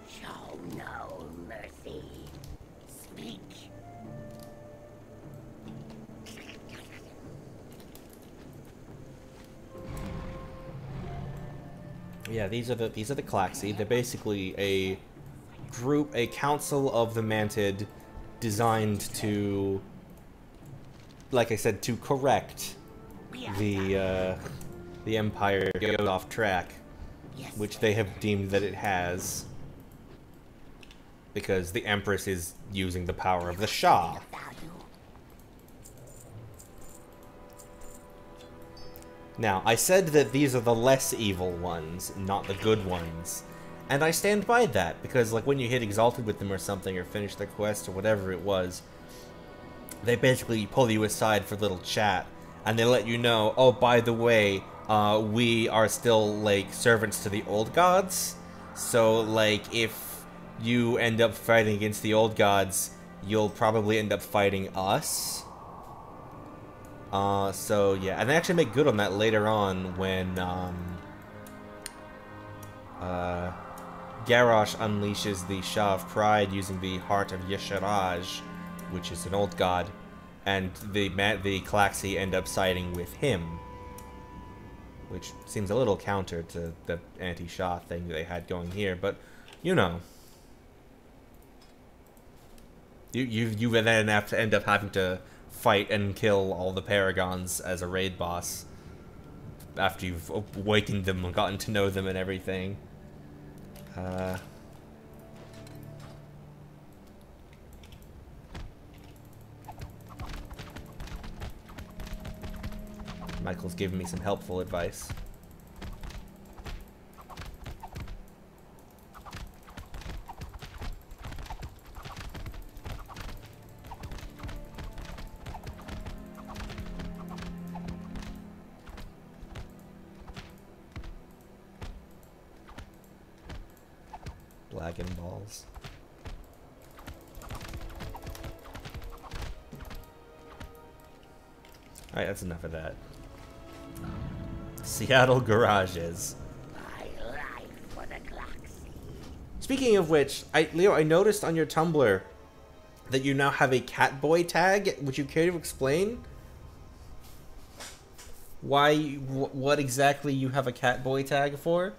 Show no mercy. Speak. Yeah, these are the Klaxi. They're basically a group, a council of the Mantid designed to, like I said, to correct the Empire goes off track, which they have deemed that it has. because the Empress is using the power of the Shah. Now, I said that these are the less evil ones, not the good ones. And I stand by that, because like when you hit Exalted with them or something, or finish the quest or whatever it was, they basically pull you aside for a little chat, and they let you know, oh, by the way, we are still, like, servants to the old gods, so, like, if you end up fighting against the old gods, you'll probably end up fighting us. So, yeah, and they actually make good on that later on when, Garrosh unleashes the Shah of Pride using the Heart of Yesharaj, which is an old god, and the Klaxi end up siding with him, which seems a little counter to the anti-Shah thing that they had going here, but, you know. You then have to end up having to fight and kill all the Paragons as a raid boss after you've awakened them and gotten to know them and everything. Michael's giving me some helpful advice. Dragon balls. Alright, that's enough of that. Seattle garages. My life for the Klaxi. Speaking of which, Leo, I noticed on your Tumblr that you now have a Catboy tag. Would you care to explain why, what exactly you have a Catboy tag for?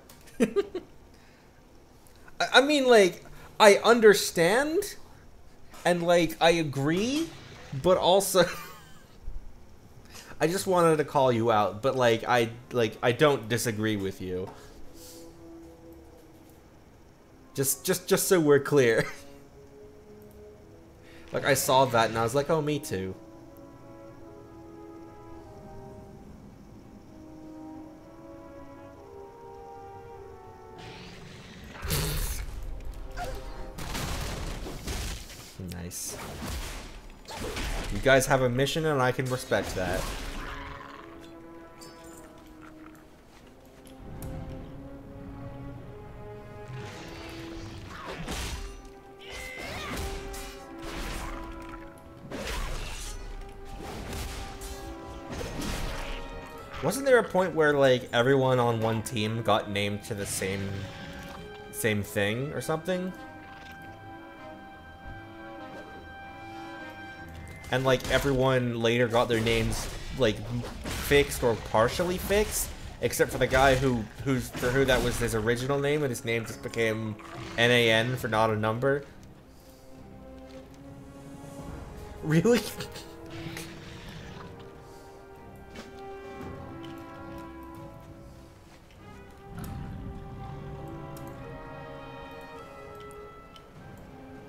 I mean, like, I understand, and, like, I agree, but also, I just wanted to call you out, but, like, I don't disagree with you. Just so we're clear. Like, I saw that, and I was like, oh, me too. Nice. You guys have a mission and I can respect that. Wasn't there a point where, like, everyone on one team got named to the same thing or something? And, like, everyone later got their names, like, fixed or partially fixed, except for the guy for who that was his original name, and his name just became NAN for not a number. Really?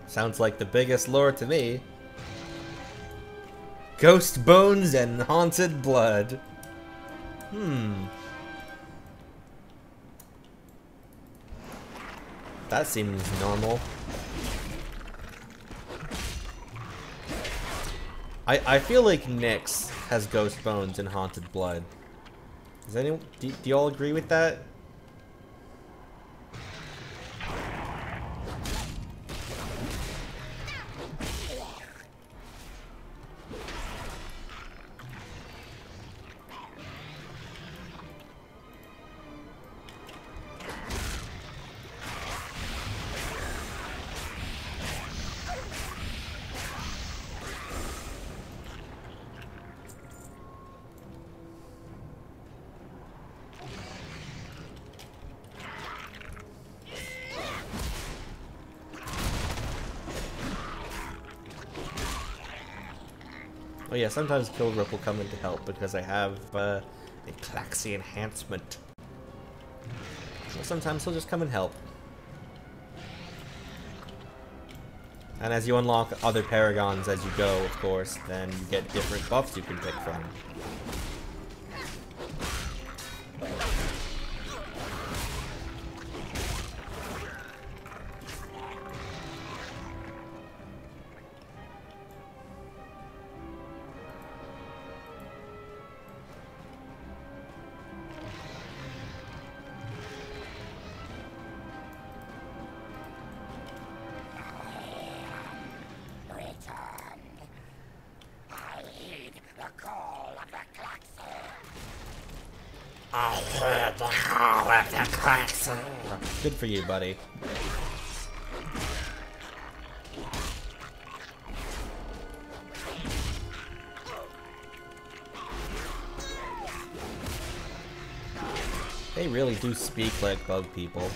Sounds like the biggest lore to me. Ghost bones and haunted blood. That seems normal. I feel like Nyx has ghost bones and haunted blood. Does anyone do y'all agree with that? Oh yeah, sometimes Kill Rip will come in to help because I have a Klaxi enhancement. So sometimes he'll just come and help. And as you unlock other paragons as you go, of course, then you get different buffs you can pick from. Good for you, buddy. They really do speak like bug people.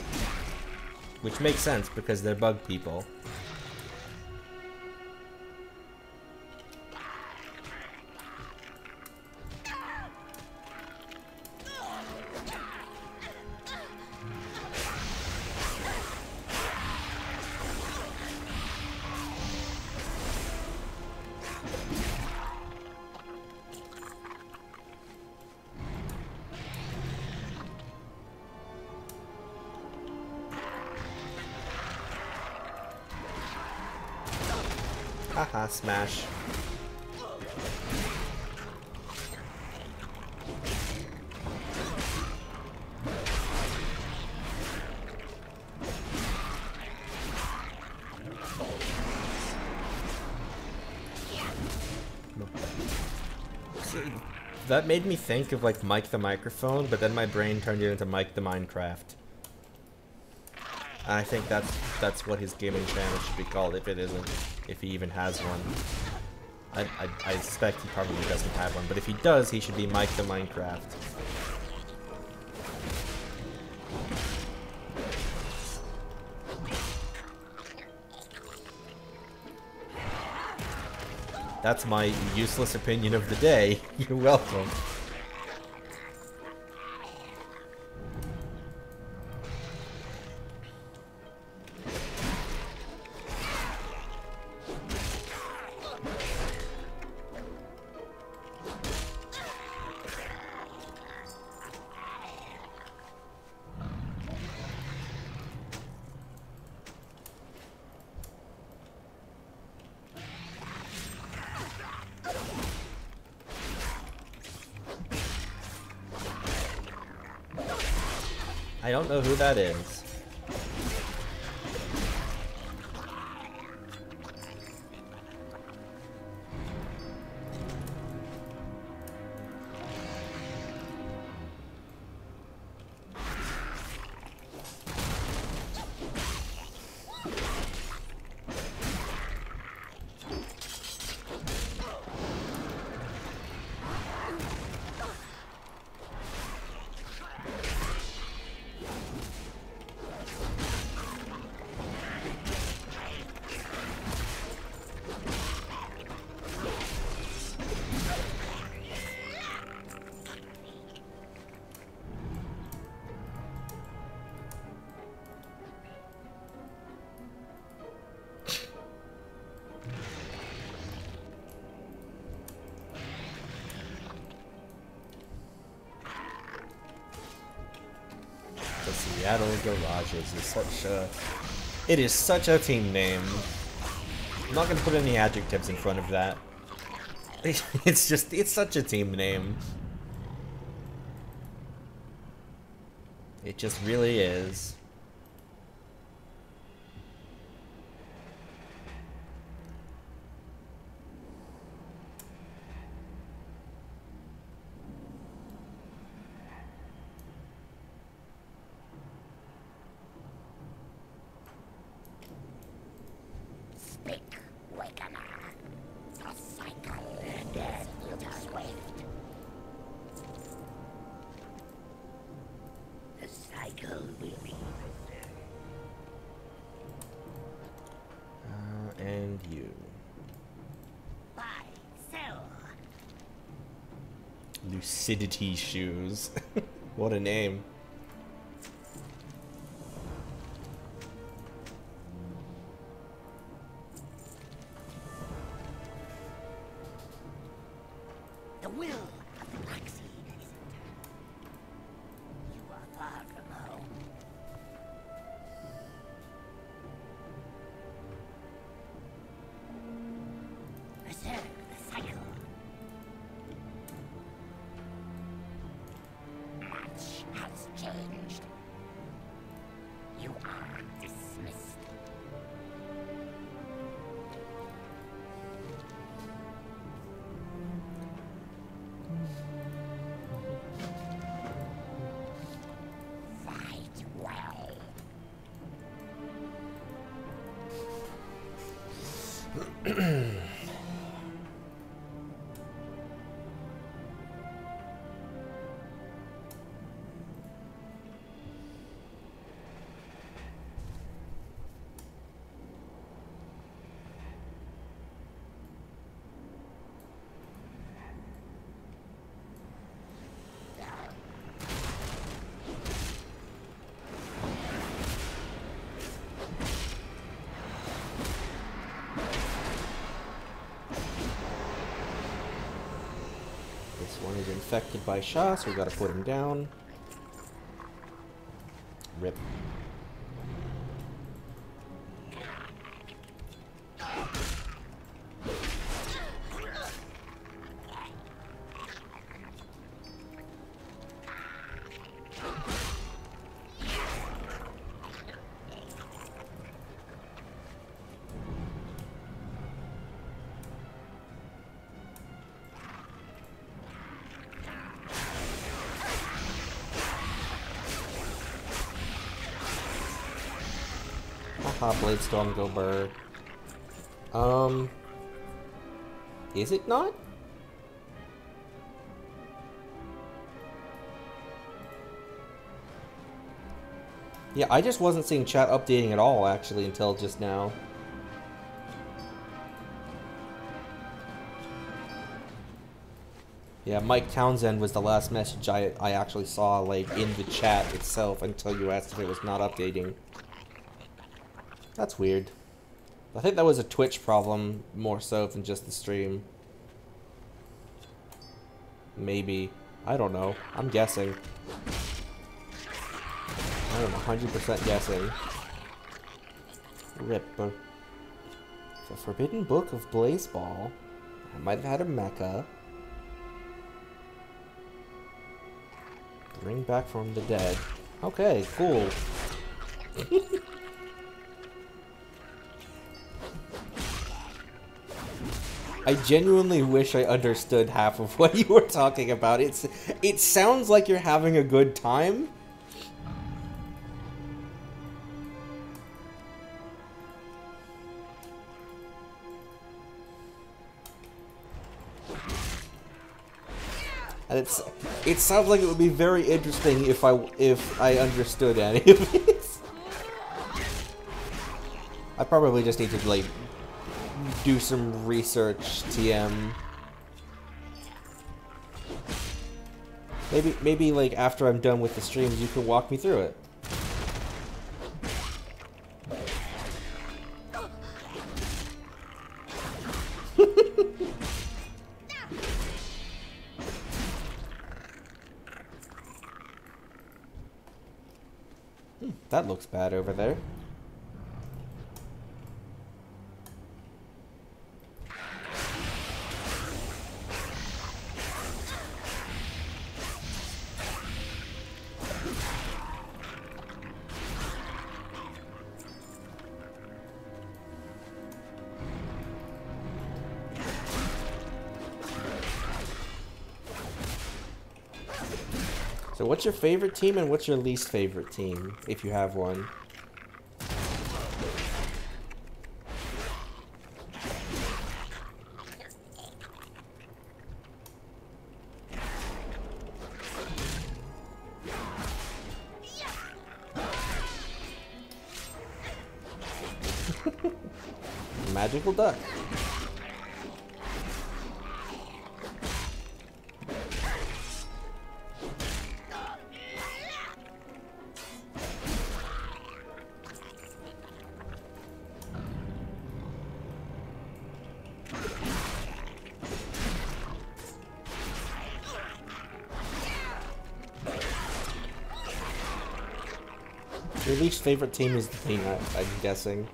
Which makes sense because they're bug people. Haha, smash. That made me think of like Mike the Microphone, but then my brain turned it into Mike the Minecraft. I think that's what his gaming channel should be called, if it isn't, if he even has one. I suspect he probably doesn't have one, but if he does, he should be Mike the Minecraft. That's my useless opinion of the day. You're welcome. I don't know who that is. The Seattle Garages is such a... It is such a team name. I'm not gonna put any adjectives in front of that. It's just, it's such a team name. It just really is. And you. Buy, sell. Lucidity Shoes. What a name. changed. You are dismissed. Fight well. This one is infected by Sha, so we gotta put him down. Rip. Haha, Blade Storm, go burr. Is it not? Yeah, I just wasn't seeing chat updating at all, actually, until just now. Yeah, Mike Townsend was the last message I actually saw, like, in the chat itself until you asked if it was not updating. That's weird. I think that was a Twitch problem more so than just the stream. Maybe. I don't know. I'm guessing. I'm 100% guessing. Rip. The Forbidden Book of Blazeball. I might have had a mecha. Bring back from the dead. Okay, cool. I genuinely wish I understood half of what you were talking about. It sounds like you're having a good time. And it sounds like it would be very interesting if I understood any of it. I probably just need to like do some research, TM. Maybe like after I'm done with the streams, you can walk me through it. That looks bad over there. So what's your favorite team and what's your least favorite team, if you have one? Magical duck. Your least favorite team is the Peanut, I'm guessing.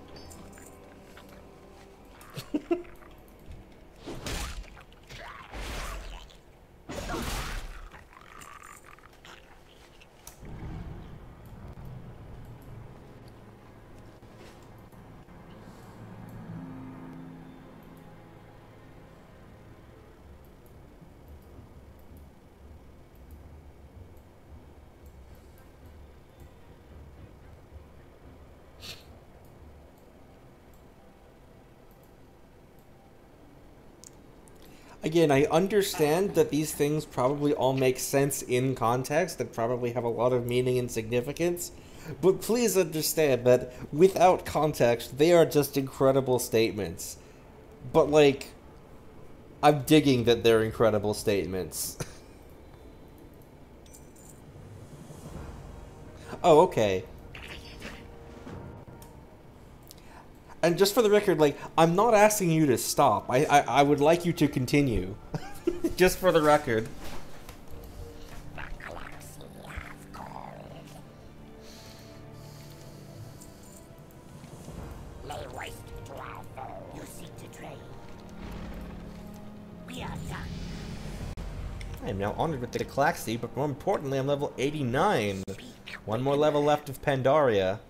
Again, I understand that these things probably all make sense in context and probably have a lot of meaning and significance, but please understand that without context, they are just incredible statements. But, like, I'm digging that they're incredible statements. Oh, okay. And just for the record, like, I'm not asking you to stop. I would like you to continue. Just for the record. Lay waste to our foe. You seek to trade. We are done. I am now honored with the Declaxi, but more importantly, I'm level 89. One more level left of Pandaria.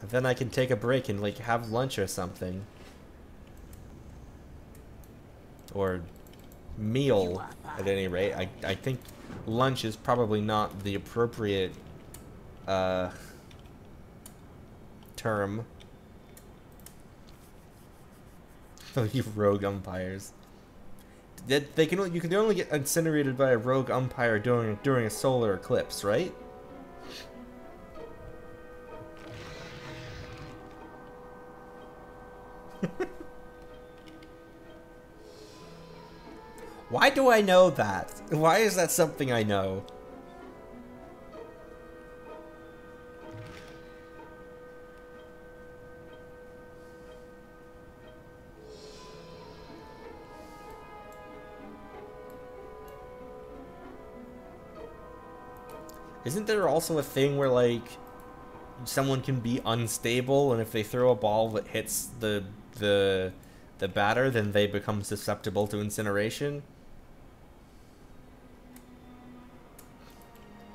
And then I can take a break and, like, have lunch or something. Or meal, at any rate. I think lunch is probably not the appropriate term. Oh, you rogue umpires. You can only get incinerated by a rogue umpire during a solar eclipse, right? Why do I know that? Why is that something I know? Isn't there also a thing where, like, someone can be unstable, and if they throw a ball that hits the batter, then they become susceptible to incineration?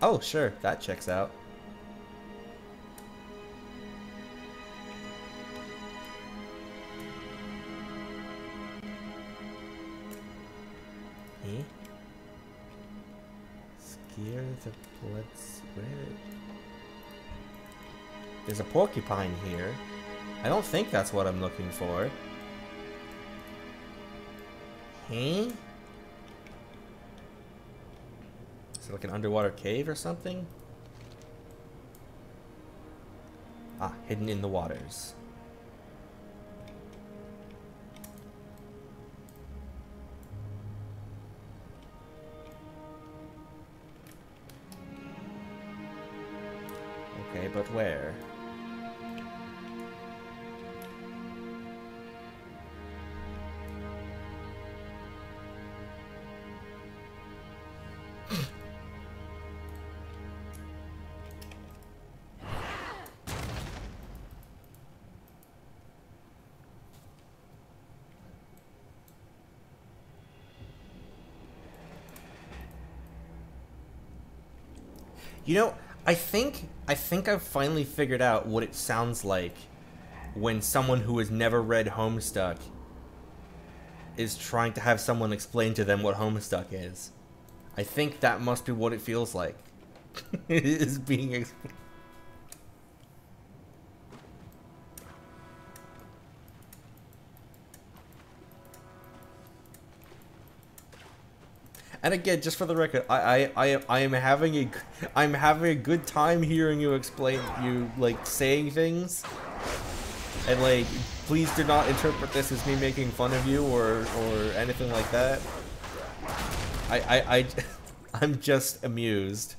Oh, sure, that checks out. Eh? Scare the blood spread. There's a porcupine here. I don't think that's what I'm looking for. Huh? Is it like an underwater cave or something? Ah, hidden in the waters. Okay, but where? You know, I think I've finally figured out what it sounds like when someone who has never read Homestuck is trying to have someone explain to them what Homestuck is. I think that must be what it feels like. It is being explained. And again, just for the record, I'm having a good time hearing you explain, like, saying things, and, like, please do not interpret this as me making fun of you or anything like that. I'm just amused.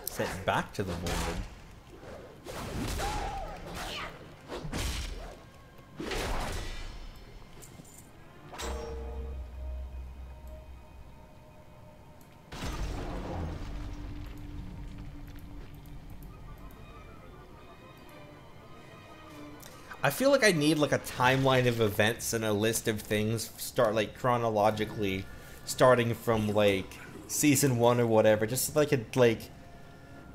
Set back to the wounded. I feel like I need, like, a timeline of events and a list of things start, like, chronologically starting from, like, season 1 or whatever, just so that I could, like,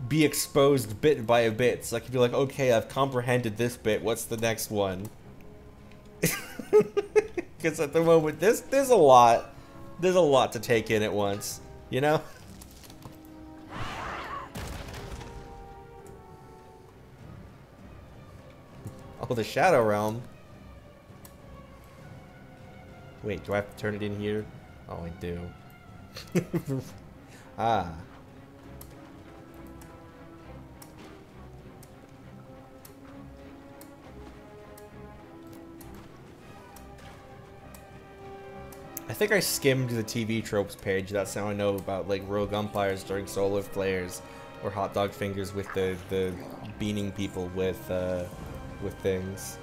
be exposed bit by bit, so I can be like, okay, I've comprehended this bit, what's the next one? Because at the moment, there's a lot to take in at once, you know? Oh, the Shadow Realm. Wait, do I have to turn it in here? Oh, I do. Ah. I think I skimmed the TV tropes page. That's how I know about like rogue umpires during solo players, or hot dog fingers with the beaning people with things.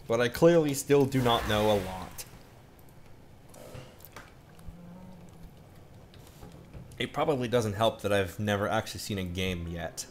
But I clearly still do not know a lot. It probably doesn't help that I've never actually seen a game yet.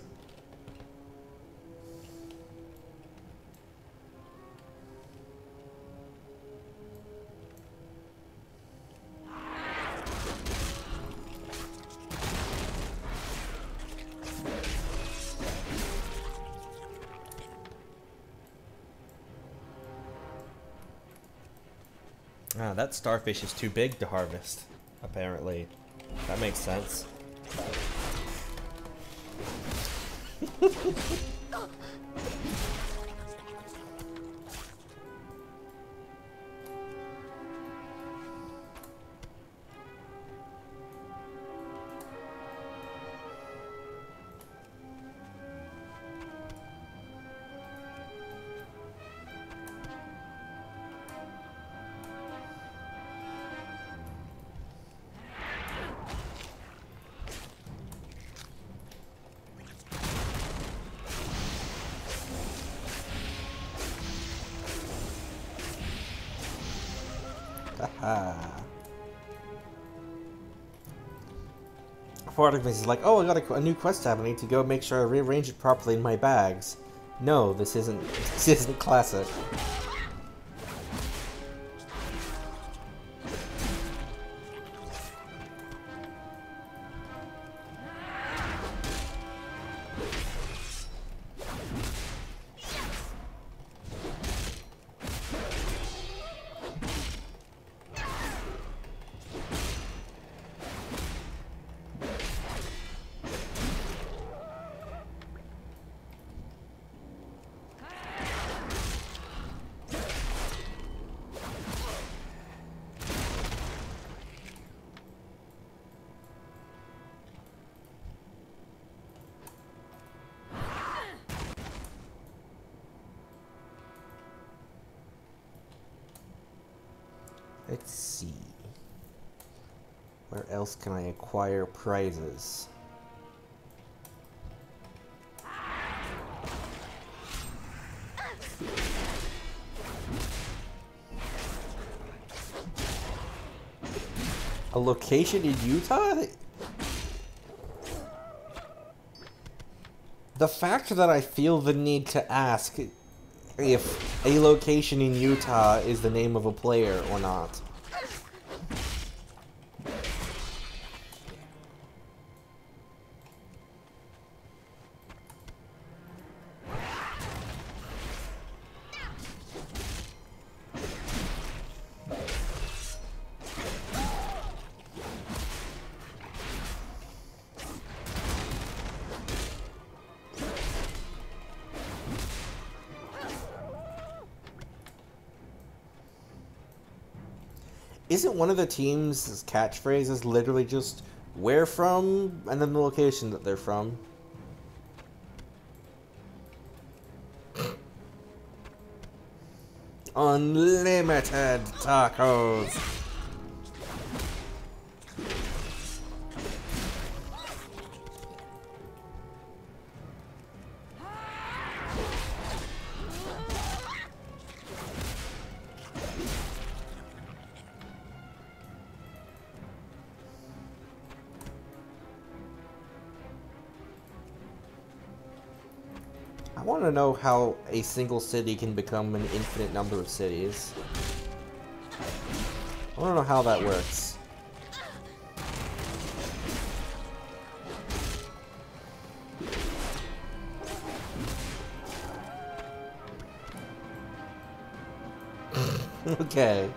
Ah, that starfish is too big to harvest, apparently. That makes sense. Part of me is like, oh, I got a new quest tab. I need to go make sure I rearrange it properly in my bags. No, this isn't classic. Let's see. Where else can I acquire prizes? A location in Utah? The fact that I feel the need to ask if a location in Utah is the name of a player or not. Isn't one of the team's catchphrases literally just where from and then the location that they're from? Unlimited tacos. I want to know how a single city can become an infinite number of cities. I want to know how that works. Okay.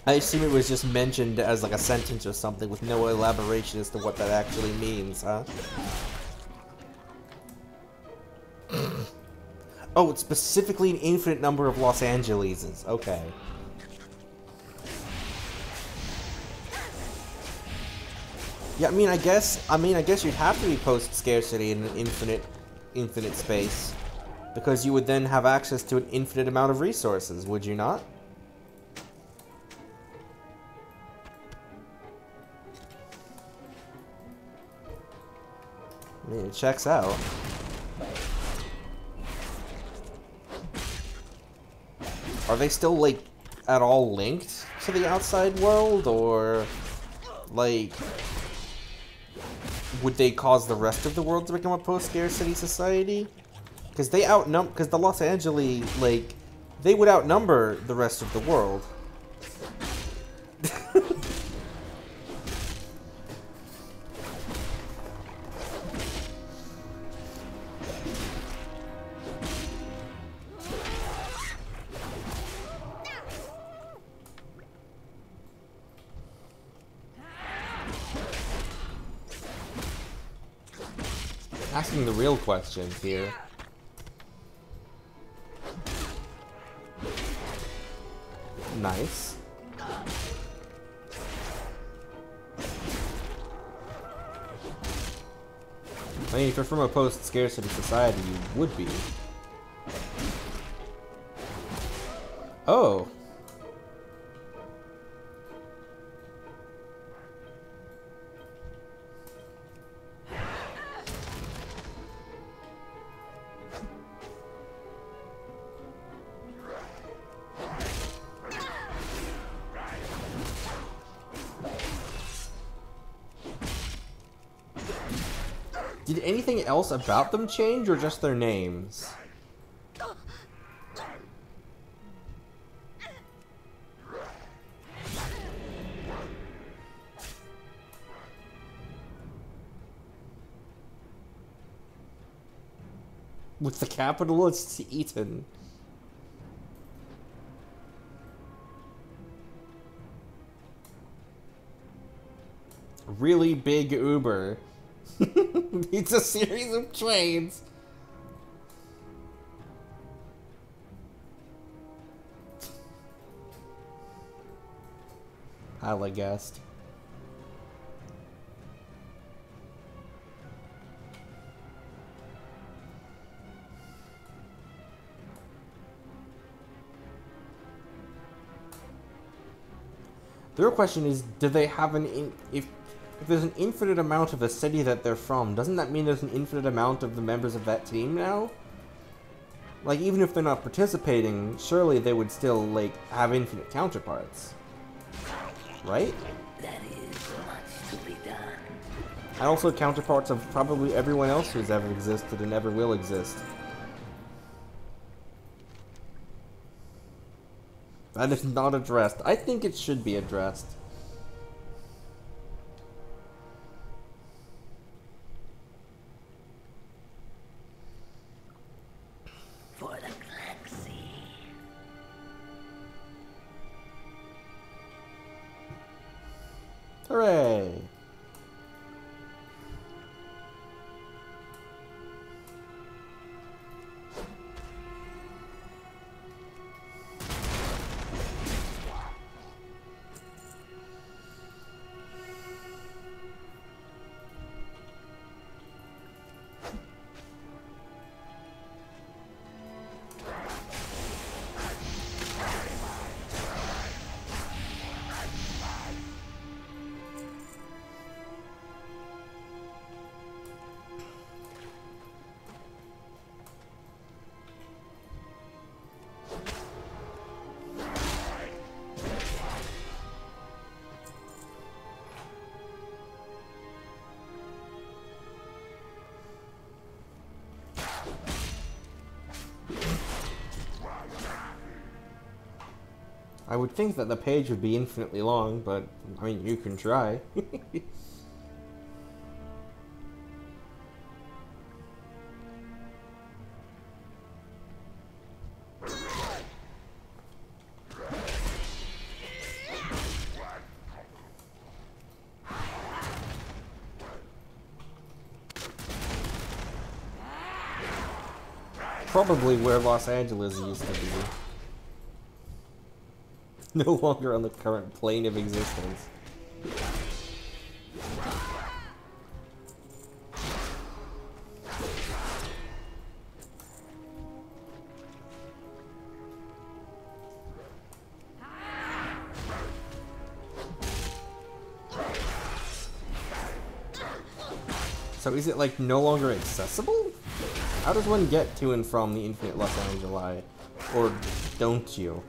I assume it was just mentioned as like a sentence or something with no elaboration as to what that actually means, huh? Oh, it's specifically an infinite number of Los Angeleses. Okay. Yeah, I mean, I guess you'd have to be post-scarcity in an infinite space, because you would then have access to an infinite amount of resources, would you not? I mean, it checks out. Are they still, like, at all linked to the outside world, or, like, would they cause the rest of the world to become a post-scarcity society? Because they because the Los Angeles, like, they would outnumber the rest of the world. Asking the real questions here. Nice. I mean, if you're from a post-scarcity society, you would be. Oh. Did anything else about them change, or just their names? With the capital, it's Eaton. Really big Uber. It's a series of trains. Highly guessed. The real question is, do they have if there's an infinite amount of a city that they're from, doesn't that mean there's an infinite amount of the members of that team now? Like, even if they're not participating, surely they would still, like, have infinite counterparts. Right? That is much to be done. And also counterparts of probably everyone else who's ever existed and ever will exist. That is not addressed. I think it should be addressed. For the galaxy. Hooray! I would think that the page would be infinitely long, but, I mean, you can try. Probably where Los Angeles used to be. No longer on the current plane of existence. So is it like no longer accessible? How does one get to and from the infinite Los Angeles? Or don't you?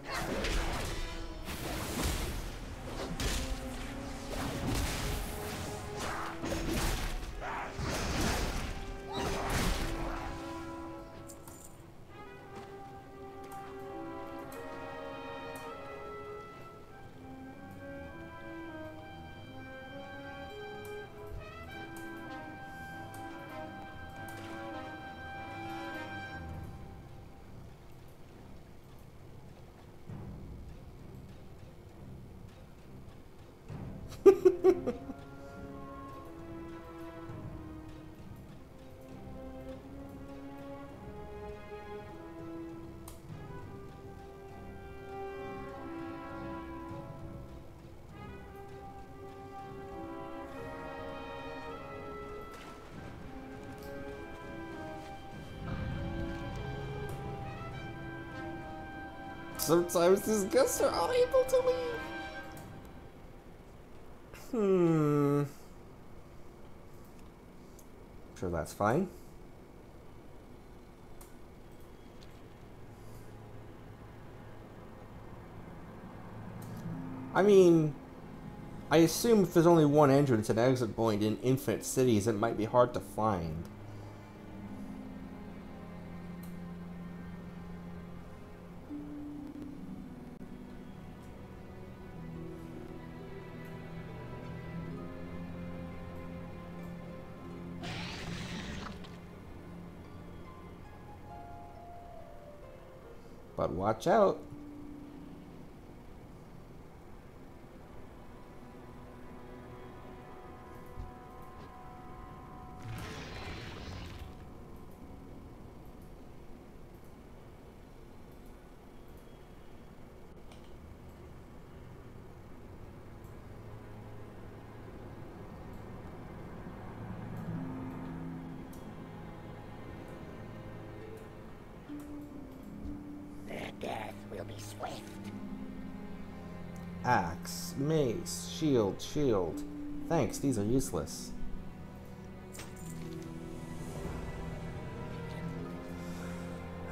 Sometimes these guests are unable to leave. Sure, that's fine. I mean, I assume if there's only one entrance and exit point in infinite cities, it might be hard to find. But watch out. Their death will be swift. Axe, mace, shield, shield. Thanks, these are useless.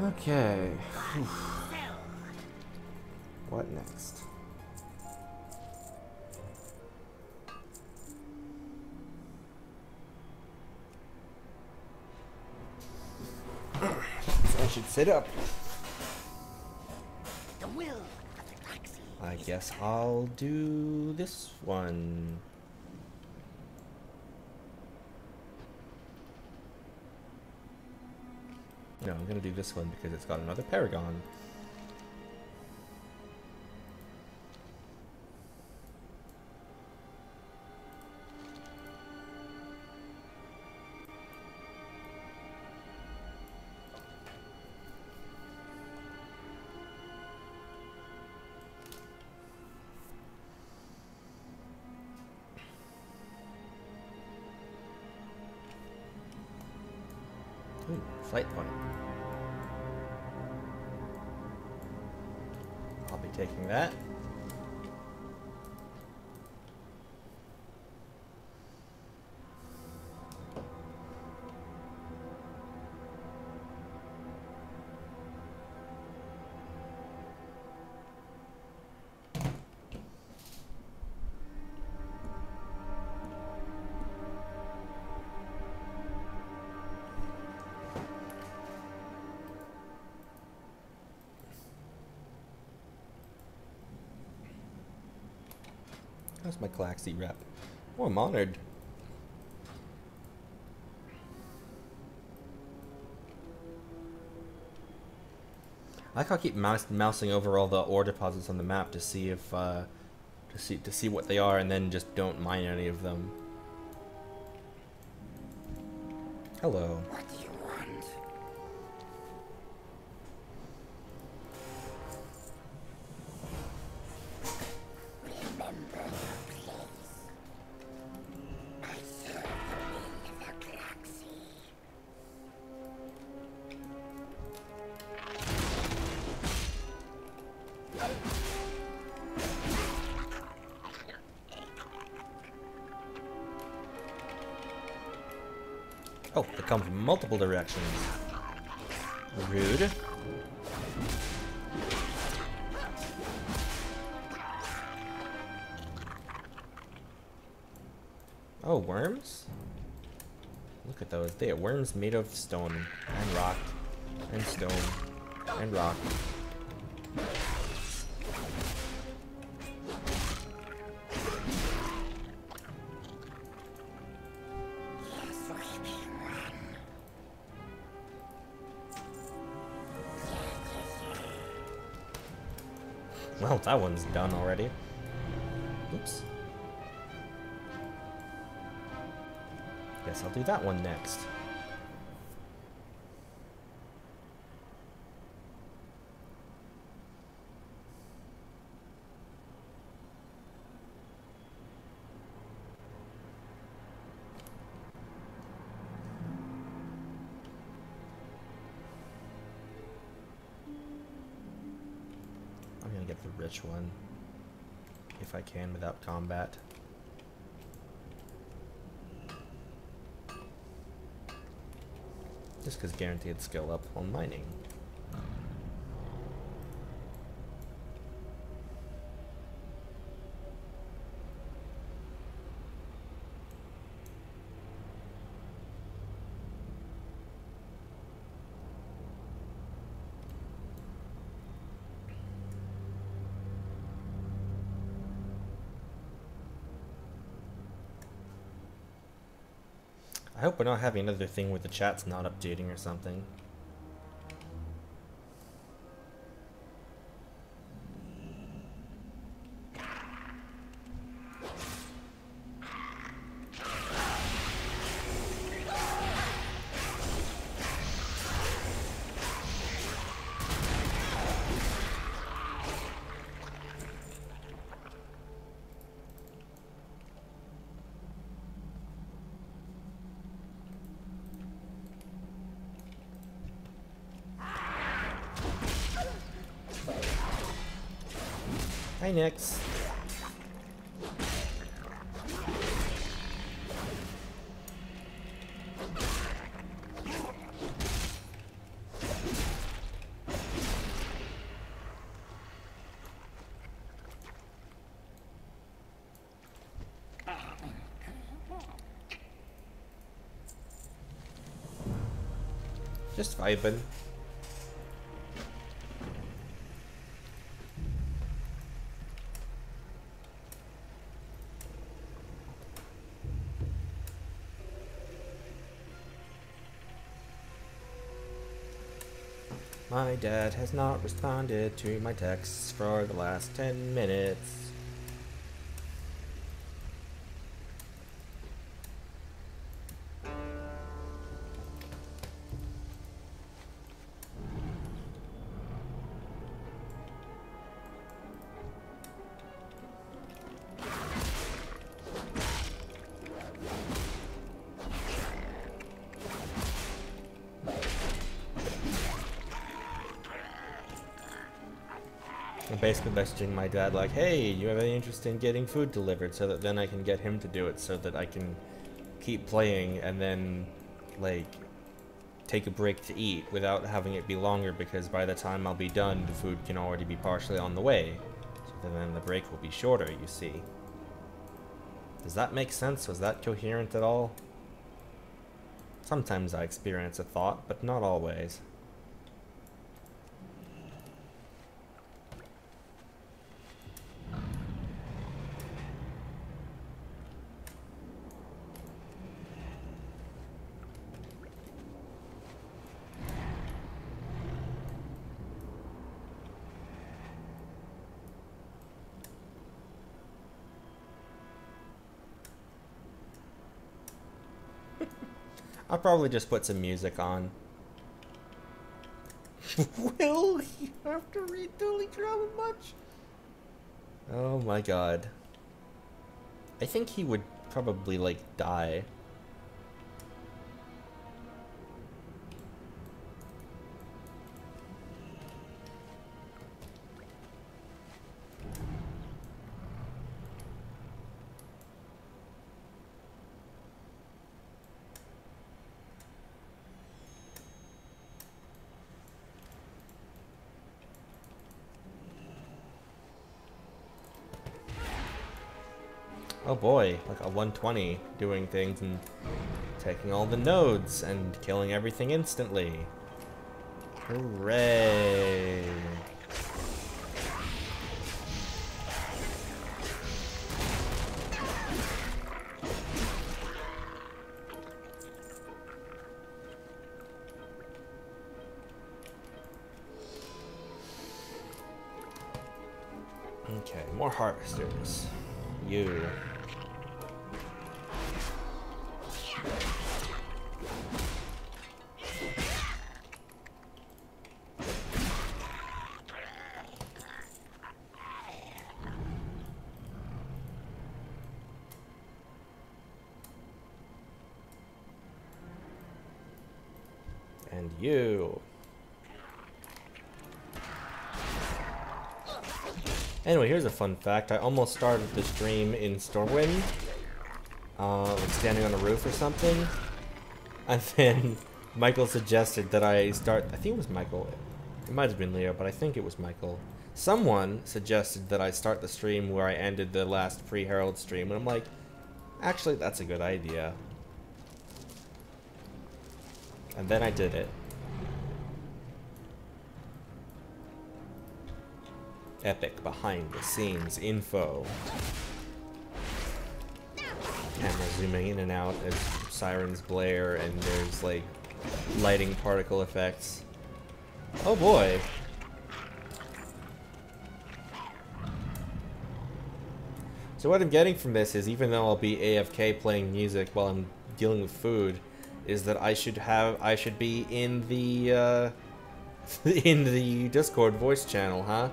Okay. What next? I should sit up. The will of the galaxy. I guess I'll do this one. No, I'm gonna do this one because it's got another paragon. Ooh, flight point. I'll be taking that. That's my Claxy rep. Oh, I'm honored. I like how I keep mousing over all the ore deposits on the map to see if to see what they are, and then just don't mine any of them. Hello. What do you want? Remember your place. I serve the will of the galaxy. Oh, they come from multiple directions. Rude. Oh, worms? Look at those. They are worms made of stone and rock and stone and rock. Well, that one's done already. Oops. Guess I'll do that one next. I'm gonna get the rich one, if I can, without combat. Just because guaranteed skill up on mining. I hope we're not having another thing where the chat's not updating or something. Hi, Nix. Just vibing. My dad has not responded to my texts for the last 10 minutes. I'm basically messaging my dad like, hey, you have any interest in getting food delivered, so that then I can get him to do it, so that I can keep playing and then, like, take a break to eat without having it be longer, because by the time I'll be done, the food can already be partially on the way. So then the break will be shorter, you see. Does that make sense? Was that coherent at all? Sometimes I experience a thought, but not always. I'll probably just put some music on. Will you have to read Dueling Drama much? Oh my god. I think he would probably, like, die. Oh boy, like a 120 doing things and taking all the nodes and killing everything instantly. Hooray! Okay, more harvesters. You. And you. Anyway, here's a fun fact. I almost started the stream in Stormwind, like standing on a roof or something. And then Michael suggested that I start, I think it was Michael. It might have been Leo, but I think it was Michael. Someone suggested that I start the stream where I ended the last pre-Herald stream, and I'm like, actually, that's a good idea. And then I did it. Epic behind the scenes info. Camera zooming in and out as sirens blare and there's like lighting particle effects. Oh boy. So what I'm getting from this is, even though I'll be AFK playing music while I'm dealing with food, is that I should be in the in the Discord voice channel, huh?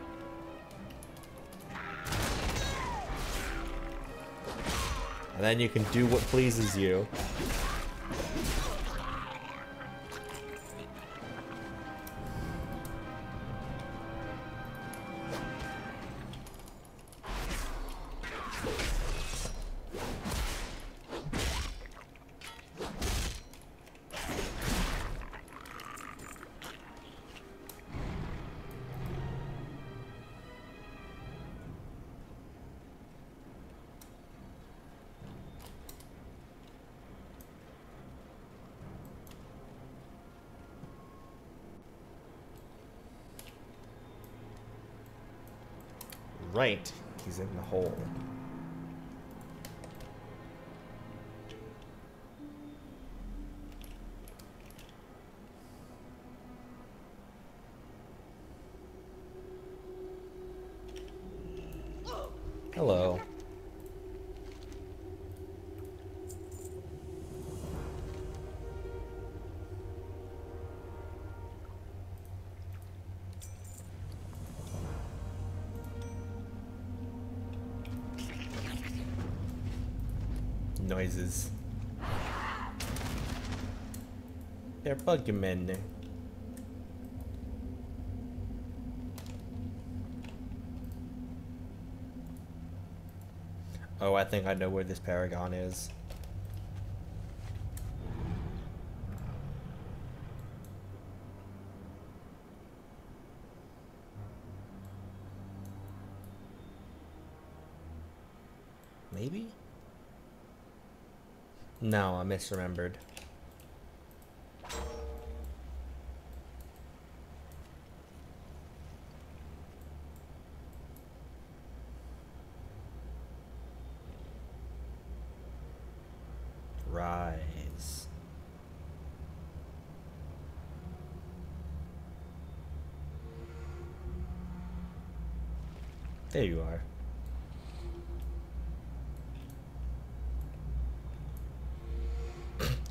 And then you can do what pleases you. Right, he's in the hole. Hello. Noises. They're bugmen. Oh, I think I know where this Paragon is. Maybe? No, I misremembered. Rise. There you are.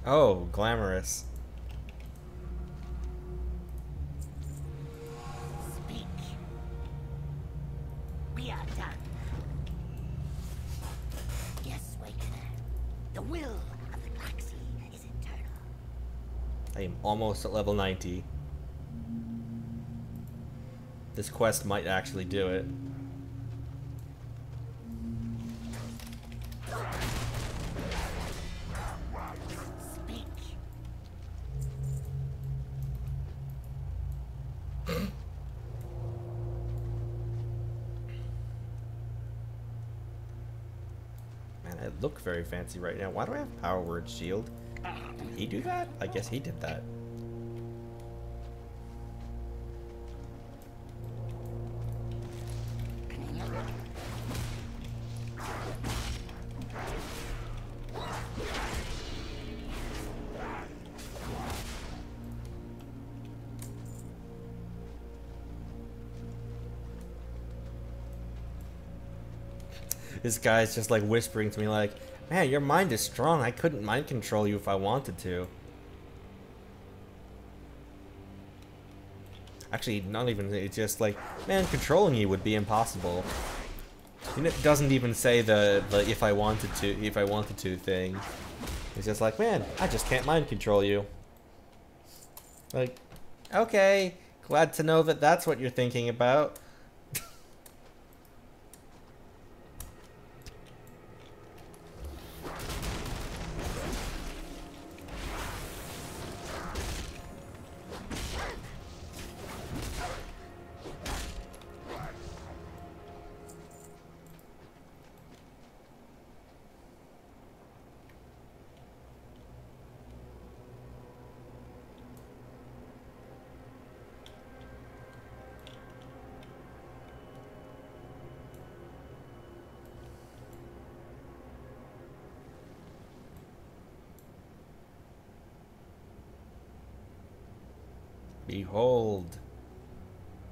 Oh, glamorous. Speak. We are done. Yes, Wakener. The will of the galaxy is eternal. I am almost at level 90. This quest might actually do it. Speak. Man, I look very fancy right now. Why do I have power word shield? Did he do that? I guess he did that. This guy's just like whispering to me like, man, your mind is strong. I couldn't mind control you if I wanted to. Actually, not even, it's just like, man, controlling you would be impossible. And it doesn't even say the if I wanted to thing. It's just like, man, I just can't mind control you. Like, okay, glad to know that that's what you're thinking about. Behold,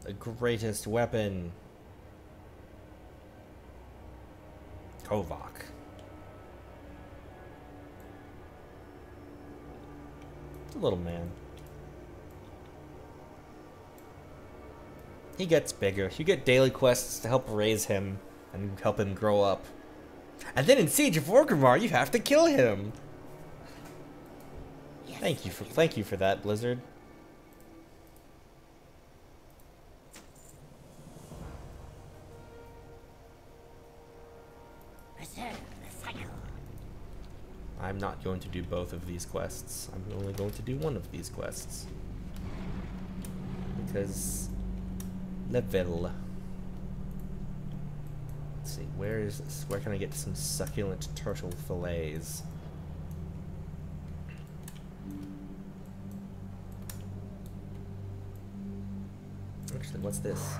the greatest weapon. Kovak. It's a little man. He gets bigger. You get daily quests to help raise him and help him grow up. And then in Siege of Orgrimmar, you have to kill him. Yes, Thank you for that, Blizzard. Preserve the cycle. I'm not going to do both of these quests. I'm only going to do one of these quests. Because level. Let's see, where can I get some succulent turtle fillets? Actually, what's this?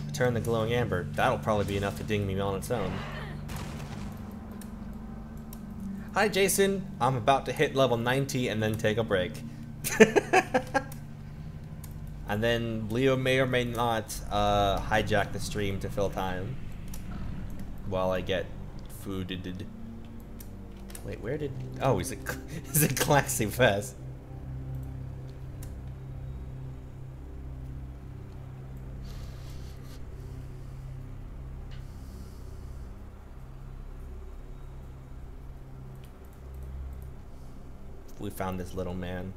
Return the glowing amber. That'll probably be enough to ding me on its own. Hi Jason, I'm about to hit level 90 and then take a break. And then Leo may or may not hijack the stream to fill time while I get fooded. Wait, where did... Oh, he's a Classy Fest. We found this little man.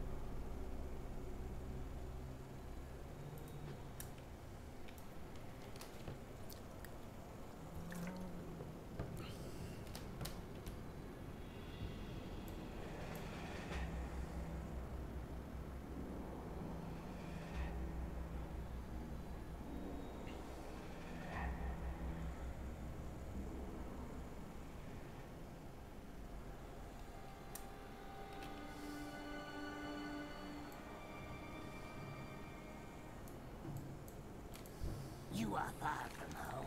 You are far from home.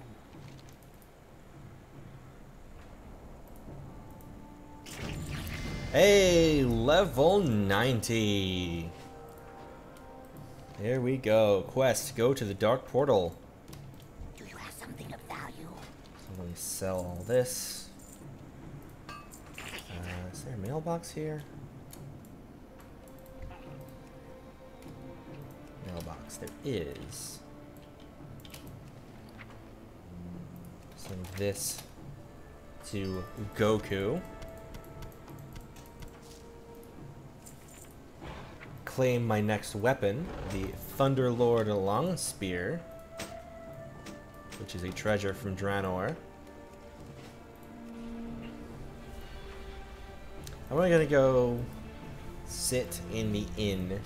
Hey, level 90. There we go. Quest, go to the dark portal. Do you have something of value? So let me sell all this. there a mailbox here? Mailbox. There is. Send this to Goku. Claim my next weapon, the Thunderlord Long Spear, which is a treasure from Draenor. I'm gonna go sit in the inn.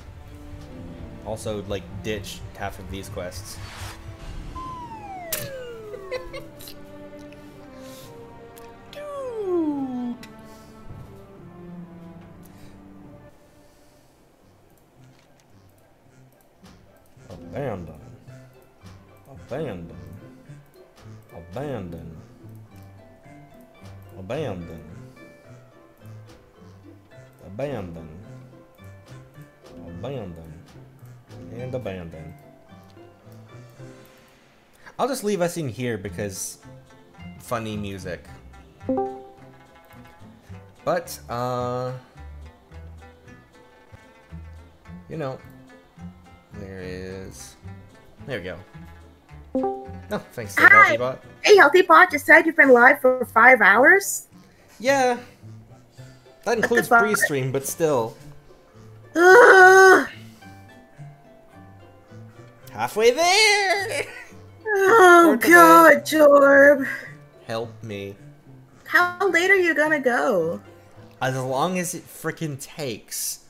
Also, like, ditch half of these quests. Dude. Abandon. Abandon. Abandon. Abandon. Abandon. Abandon. And abandon. I'll just leave us in here because funny music. But, you know, there we go. No, thanks to Healthy Bot. Hey, Healthy Bot just said you've been live for 5 hours? Yeah. That includes pre-stream, but still. Halfway there! Oh god, Jorb. Help me. How late are you gonna go? As long as it frickin' takes.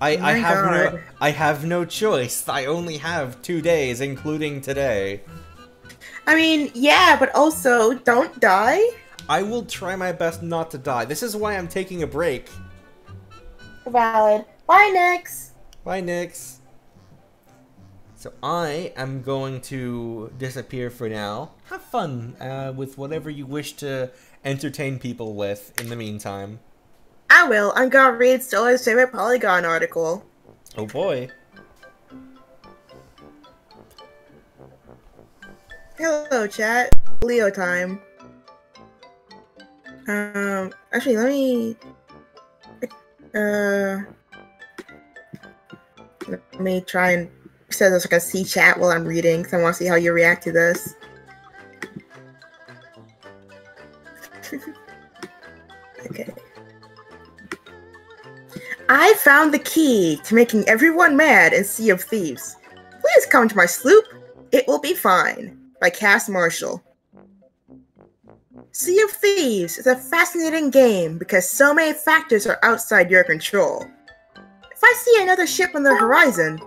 I have no choice. I only have 2 days, including today. I mean, yeah, but also, don't die. I will try my best not to die. This is why I'm taking a break. Valid. Bye, Nyx. Bye, Nyx. So I am going to disappear for now. Have fun with whatever you wish to entertain people with in the meantime. I will. I'm gonna read Stolar's favorite Polygon article. Oh boy. Hello, chat. Leo time. Actually, let me try and set this like a C chat while I'm reading, because I want to see how you react to this. Okay. I found the key to making everyone mad in Sea of Thieves. Please come to my sloop. It will be fine. By Cass Marshall. Sea of Thieves is a fascinating game because so many factors are outside your control. If I see another ship on the horizon,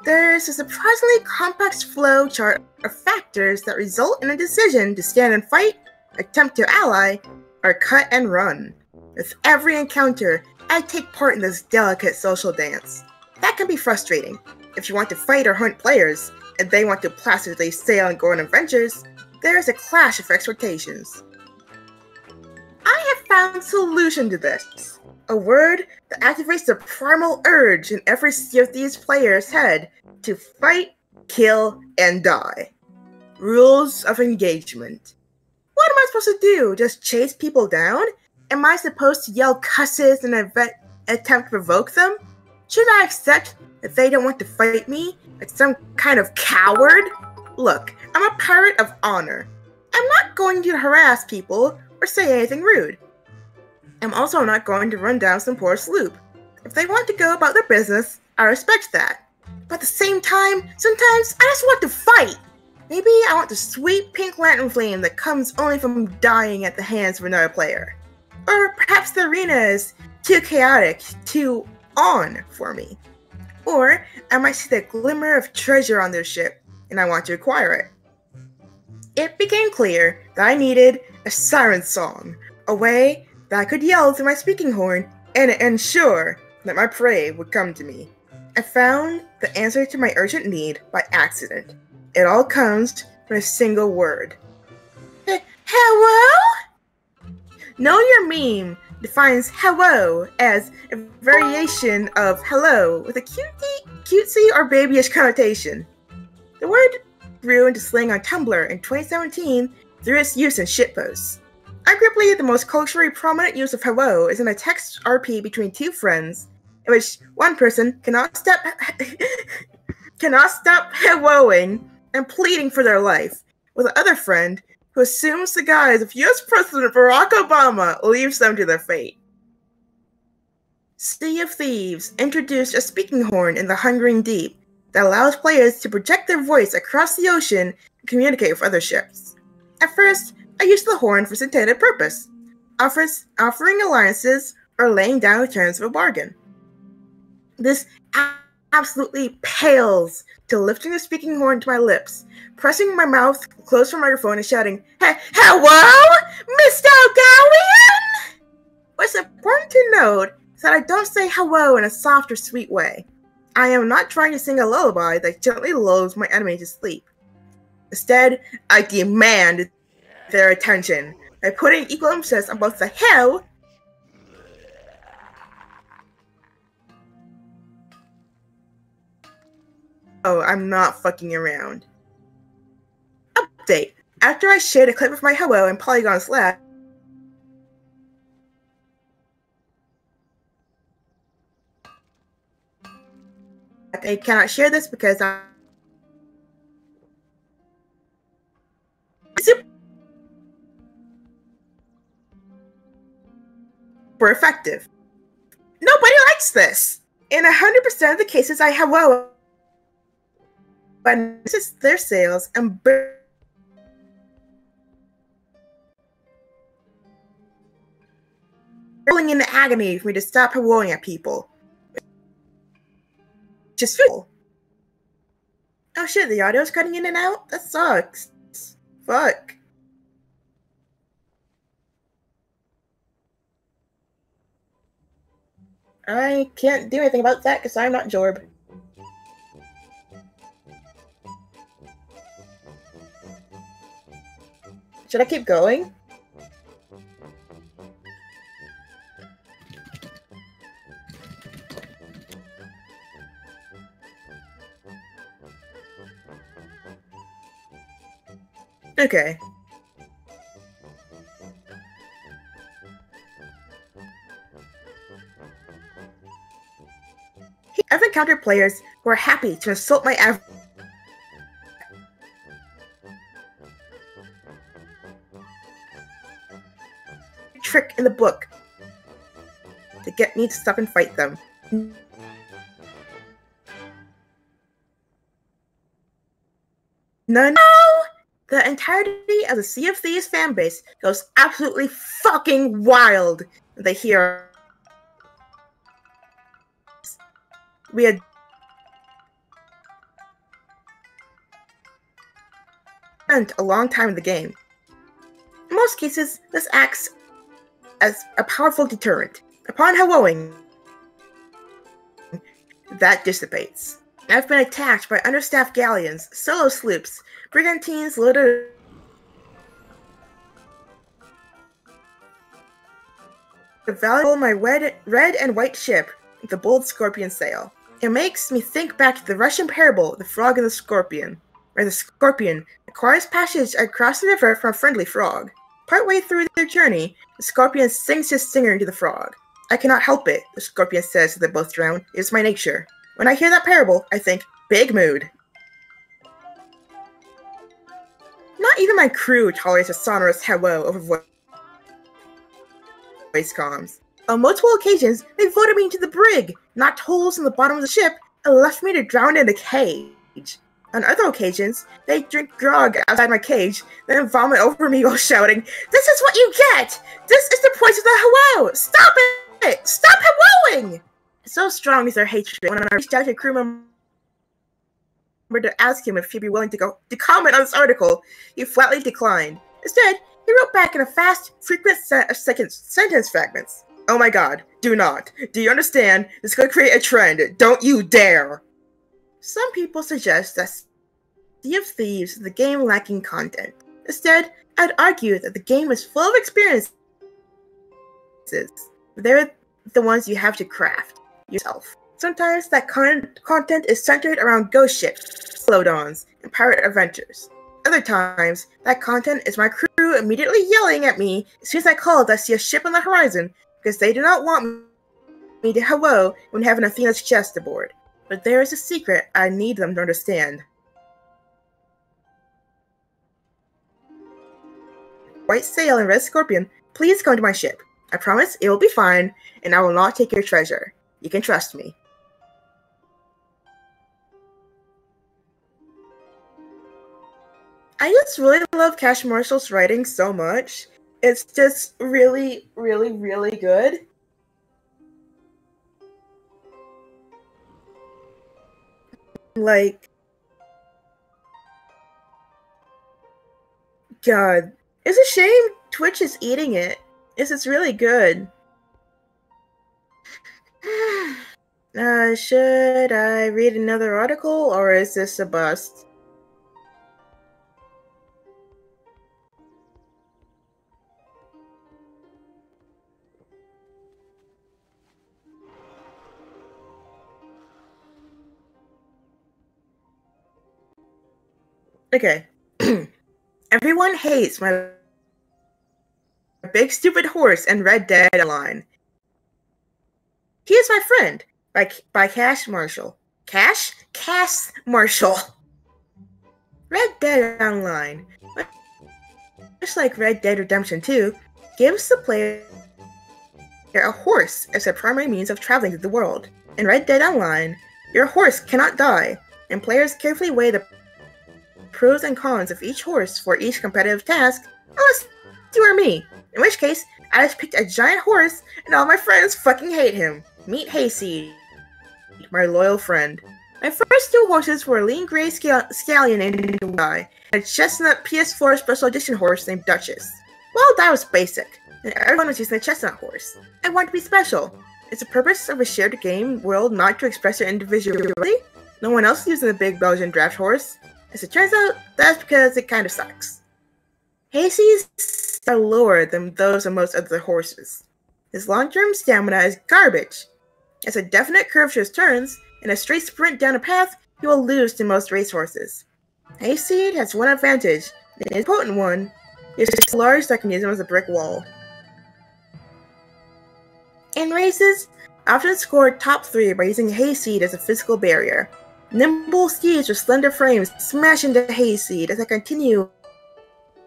there's a surprisingly complex flow chart of factors that result in a decision to stand and fight, attempt to ally, or cut and run. With every encounter, I take part in this delicate social dance. That can be frustrating. If you want to fight or hunt players, and they want to placidly sail and go on adventures, there is a clash of expectations. I have found a solution to this. A word that activates the primal urge in every Sea of Thieves player's head to fight, kill, and die. Rules of engagement. What am I supposed to do? Just chase people down? Am I supposed to yell cusses in an attempt to provoke them? Should I accept that they don't want to fight me like some kind of coward? Look, I'm a pirate of honor. I'm not going to harass people or say anything rude. I'm also not going to run down some poor sloop. If they want to go about their business, I respect that. But at the same time, sometimes I just want to fight. Maybe I want the sweet pink lantern flame that comes only from dying at the hands of another player. Or perhaps the arena is too chaotic, too on for me. Or I might see the glimmer of treasure on their ship, and I want to acquire it. It became clear that I needed a siren song, a way that I could yell through my speaking horn and ensure that my prey would come to me. I found the answer to my urgent need by accident. It all comes from a single word. Hello? Know Your Meme defines hello as a variation of hello with a cutesy or babyish connotation. The word grew into slang on Tumblr in 2017 through its use in shitposts. Arguably, the most culturally prominent use of hello is in a text RP between two friends, in which one person cannot stop helloing and pleading for their life, with the other friend who assumes the guise of US President Barack Obama leaves them to their fate. Sea of Thieves introduced a speaking horn in the Hungering Deep that allows players to project their voice across the ocean and communicate with other ships. At first, I used the horn for its intended purpose, offering alliances or laying down the terms of a bargain. This absolutely pales to lifting the speaking horn to my lips, pressing my mouth close to the microphone and shouting, "Hello, Mr. Gowan?" What's important to note is that I don't say hello in a soft or sweet way. I am not trying to sing a lullaby that gently lulls my enemy to sleep. Instead, I demand their attention by putting equal emphasis on both the hell Oh, I'm not fucking around. Update. After I shared a clip of my hello in Polygon's lab, I cannot share this because I'm super effective. Nobody likes this. In 100% of the cases I hello, but this is their sales and hurling in agony for me to stop helloing at people. Just fool. Oh shit, the audio's cutting in and out? That sucks. Fuck. I can't do anything about that because I'm not Jorb. Should I keep going? Okay. I've encountered players who are happy to insult my average trick in the book to get me to stop and fight them. No! The entirety of the Sea of Thieves fanbase goes absolutely fucking wild when they hear we had spent a long time in the game. In most cases, this acts as a powerful deterrent. Upon helloing, that dissipates. I've been attacked by understaffed galleons, solo sloops, brigantines loaded with valuable my red and white ship with the bold scorpion sail. It makes me think back to the Russian parable, The Frog and the Scorpion, where the scorpion acquires passage across the river from a friendly frog. Partway through their journey, the scorpion sings his singer into the frog. I cannot help it, the scorpion says as they both drown. It is my nature. When I hear that parable, I think, big mood. Not even my crew tolerates a sonorous hello over voice comms. On multiple occasions, they voted me into the brig, knocked holes in the bottom of the ship, and left me to drown in a cage. On other occasions, they drink grog outside my cage, then vomit over me while shouting, "This is what you get! This is the point of the hello! Stop it! Stop helloing!" So strong is their hatred, when I reached out to a crew member to ask him if he'd be willing to comment on this article, he flatly declined. Instead, he wrote back in a fast, frequent sentence fragments. "Oh my god, do not. Do you understand? This could create a trend. Don't you dare!" Some people suggest that Sea of Thieves is the game lacking content. Instead, I'd argue that the game is full of experiences. They're the ones you have to craft yourself. Sometimes that content is centered around ghost ships, slowdowns, and pirate adventures. Other times, that content is my crew immediately yelling at me as soon as I call if I see a ship on the horizon, because they do not want me to hello when having Athena's chest aboard. But there is a secret I need them to understand. White Sail and Red Scorpion, please come to my ship. I promise it will be fine, and I will not take your treasure. You can trust me. I just really love Cash Marshall's writing so much. It's just really, really, really good. Like, God, it's a shame Twitch is eating it. It's really good. Should I read another article, or is this a bust? Okay. Everyone hates my big stupid horse and Red Dead Online. He is my friend by Cash Marshall. Cash Marshall. Red Dead Online, just like Red Dead Redemption 2, gives the player a horse as their primary means of traveling through the world. In Red Dead Online, your horse cannot die, and players carefully weigh the pros and cons of each horse for each competitive task, unless you or me, in which case, I just picked a giant horse and all my friends fucking hate him. Meet Hayseed, my loyal friend. My first two horses were a lean gray stallion named Di, and a chestnut PS4 special edition horse named Duchess. Well, that was basic, and everyone was using a chestnut horse. I wanted to be special. It's the purpose of a shared game world not to express your individuality. No one else is using the big Belgian draft horse. As it turns out, that's because it kind of sucks. Hayseeds are lower than those of most other horses. His long-term stamina is garbage. As a definite curve to his turns, and a straight sprint down a path, he will lose to most racehorses. Hayseed has one advantage, and his potent one is so large that I can use him as a brick wall. In races, I often scored top 3 by using Hayseed as a physical barrier. Nimble steeds with slender frames smash into Hayseed as I continue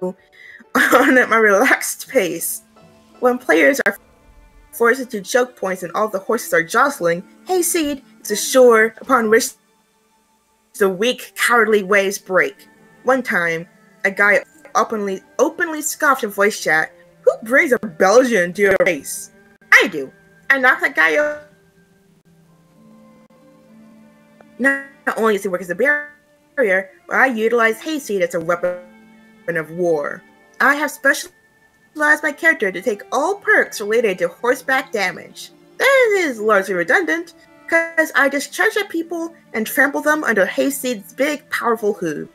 on at my relaxed pace. When players are forced into choke points and all the horses are jostling, Hayseed is a shore upon which the weak, cowardly waves break. One time, a guy openly scoffed in voice chat, "Who brings a Belgian to a race?" I do. I knocked that guy over. Not only does he work as a barrier, but I utilize Hayseed as a weapon of war. I have specialized my character to take all perks related to horseback damage. That is largely redundant, because I just charge at people and trample them under Hayseed's big, powerful hooves.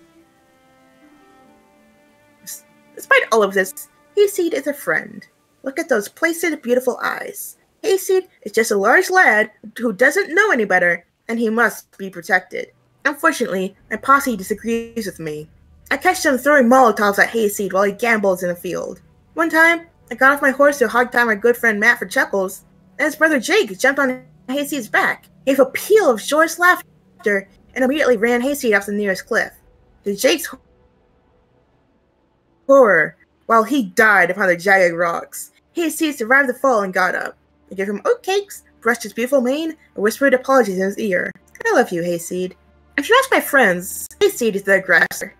Despite all of this, Hayseed is a friend. Look at those placid, beautiful eyes. Hayseed is just a large lad who doesn't know any better, and he must be protected. Unfortunately, my posse disagrees with me. I catch them throwing Molotovs at Hayseed while he gambles in the field. One time, I got off my horse to hog-tie my good friend Matt for chuckles, and his brother Jake jumped on Hayseed's back, gave a peal of joyous laughter, and immediately ran Hayseed off the nearest cliff. To Jake's horror, while he died upon the jagged rocks, Hayseed survived the fall and got up. I gave him oatcakes, brushed his beautiful mane, and whispered apologies in his ear. I love you, Hayseed. And to ask my friends, Hayseed is the aggressor.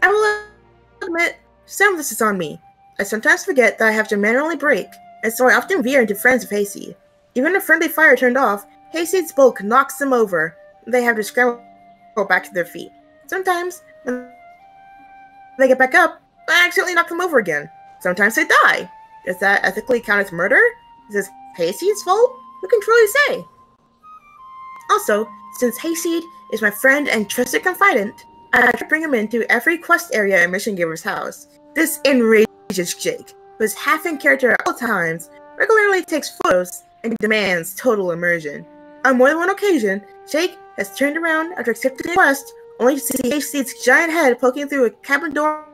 I will admit, some of this is on me. I sometimes forget that I have to manually brake, and so I often veer into friends of Hayseed. Even if friendly fire turned off, Hayseed's bulk knocks them over, and they have to scramble back to their feet. Sometimes, when they get back up, I accidentally knock them over again. Sometimes they die. Does that ethically count as murder? Is this Hayseed's fault? Who can truly say? Also, since Hayseed is my friend and trusted confidant, I have to bring him into every quest area in Mission Giver's house. This enrages Jake, who is half in character at all times, regularly takes photos, and demands total immersion. On more than one occasion, Jake has turned around after accepting the quest, only to see Hayseed's giant head poking through a cabin door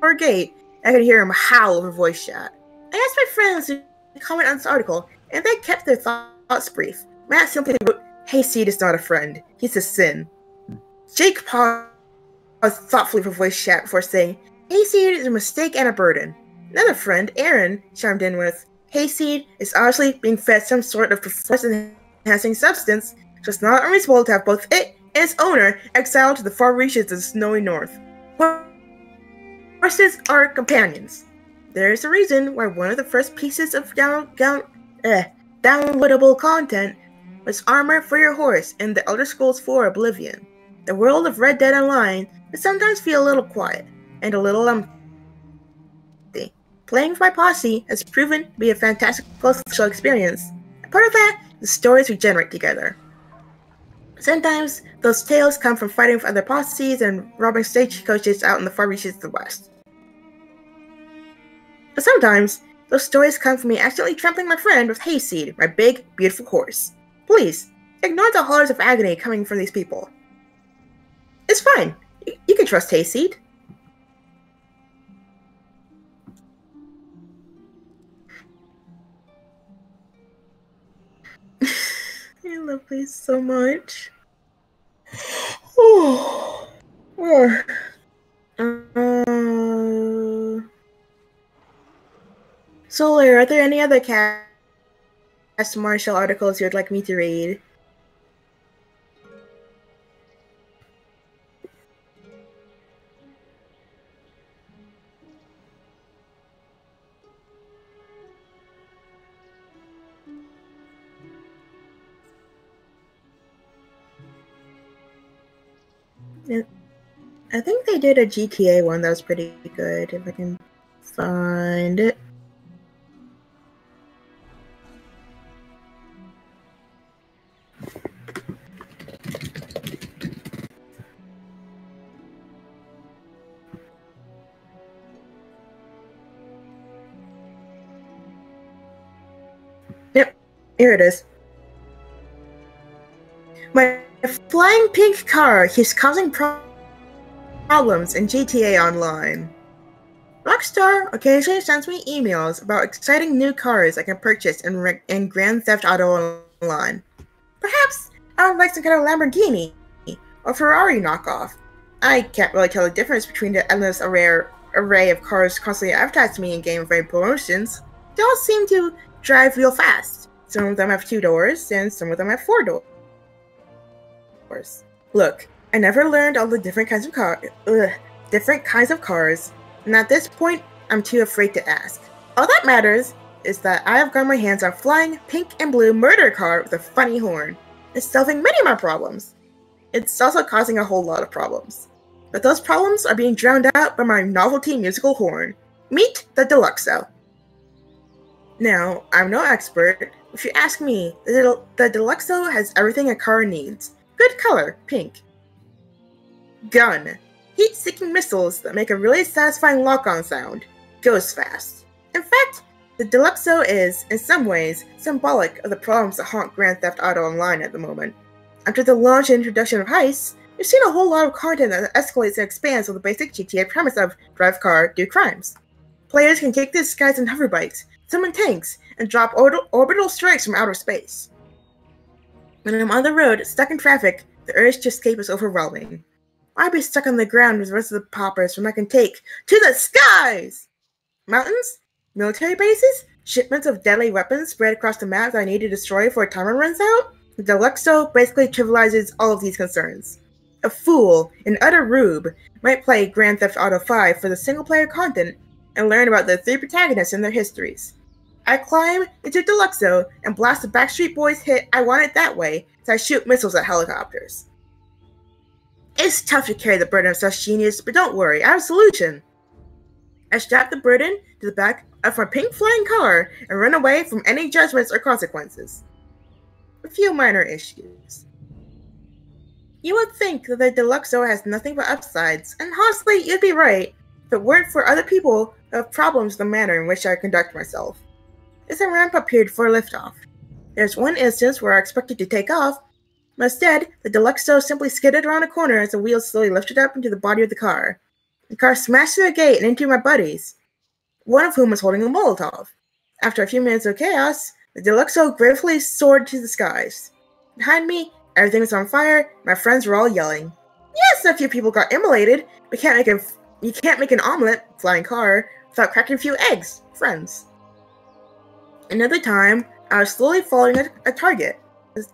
or gate, I could hear him howl over voice chat. I asked my friends to comment on this article, and they kept their thoughts brief. Matt simply wrote, Hayseed is not a friend. He's a sin. Jake paused thoughtfully for voice chat before saying, Hayseed is a mistake and a burden. Another friend, Aaron, chimed in with, Hayseed is honestly being fed some sort of performance-enhancing substance, so it's not unreasonable to have both it and its owner exiled to the far reaches of the snowy north. Horses are companions. There is a reason why one of the first pieces of downloadable content was armor for your horse in the Elder Scrolls IV Oblivion. The world of Red Dead Online can sometimes feel a little quiet and a little empty. Playing with my posse has proven to be a fantastic social experience. And part of that is the stories we generate together. Sometimes those tales come from fighting with other posses and robbing stagecoaches out in the far reaches of the west. But sometimes those stories come from me accidentally trampling my friend with Hayseed, my big, beautiful horse. Please, ignore the hollers of agony coming from these people. It's fine. You can trust Hayseed. I love these so much. Solar, are there any other Cast Marshall articles you'd like me to read? I think they did a GTA one that was pretty good, if I can find it. Yep, here it is. My flying pink car keeps causing problems in GTA Online. Rockstar occasionally sends me emails about exciting new cars I can purchase in Grand Theft Auto Online. Perhaps I would like some kind of Lamborghini or Ferrari knockoff. I can't really tell the difference between the endless array of cars constantly advertised to me in game promotions. They all seem to drive real fast. Some of them have 2 doors, and some of them have 4 doors. Look, I never learned all the different kinds of cars, and at this point, I'm too afraid to ask. All that matters is that I have got my hands on a flying pink and blue murder car with a funny horn. It's solving many of my problems. It's also causing a whole lot of problems. But those problems are being drowned out by my novelty musical horn. Meet the Deluxo. Now, I'm no expert. If you ask me, the Deluxo has everything a car needs. Good color, pink. Gun. Heat-seeking missiles that make a really satisfying lock-on sound. Goes fast. In fact, the Deluxo is, in some ways, symbolic of the problems that haunt Grand Theft Auto Online at the moment. After the launch and introduction of heists, we've seen a whole lot of content that escalates and expands on the basic GTA premise of drive car, do crimes. Players can take the skies in hoverbikes, summon tanks, and drop orbital strikes from outer space. When I'm on the road, stuck in traffic, the urge to escape is overwhelming. Why be stuck on the ground with the rest of the poppers when I can take to the skies? Mountains? Military bases? Shipments of deadly weapons spread across the map that I need to destroy before timer runs out? The Deluxo basically trivializes all of these concerns. A fool, an utter rube, might play Grand Theft Auto 5 for the single-player content and learn about the 3 protagonists and their histories. I climb into Deluxo and blast the Backstreet Boys hit I Want It That Way as I shoot missiles at helicopters. It's tough to carry the burden of such genius, but don't worry, I have a solution. I strap the burden to the back of my pink flying car and run away from any judgments or consequences. A few minor issues. You would think that the Deluxo has nothing but upsides, and honestly, you'd be right, if it weren't for other people who have problems with the manner in which I conduct myself. There's a ramp-up period for liftoff. There's one instance where I expected to take off, but instead, the Deluxo simply skidded around a corner as the wheels slowly lifted up into the body of the car. The car smashed through the gate and into my buddies. one of whom was holding a Molotov. After a few minutes of chaos, the Deluxo gratefully soared to the skies. Behind me, everything was on fire, my friends were all yelling. Yes, a few people got immolated, but you can't make an omelet, flying car, without cracking a few eggs, friends. Another time, I was slowly following a target.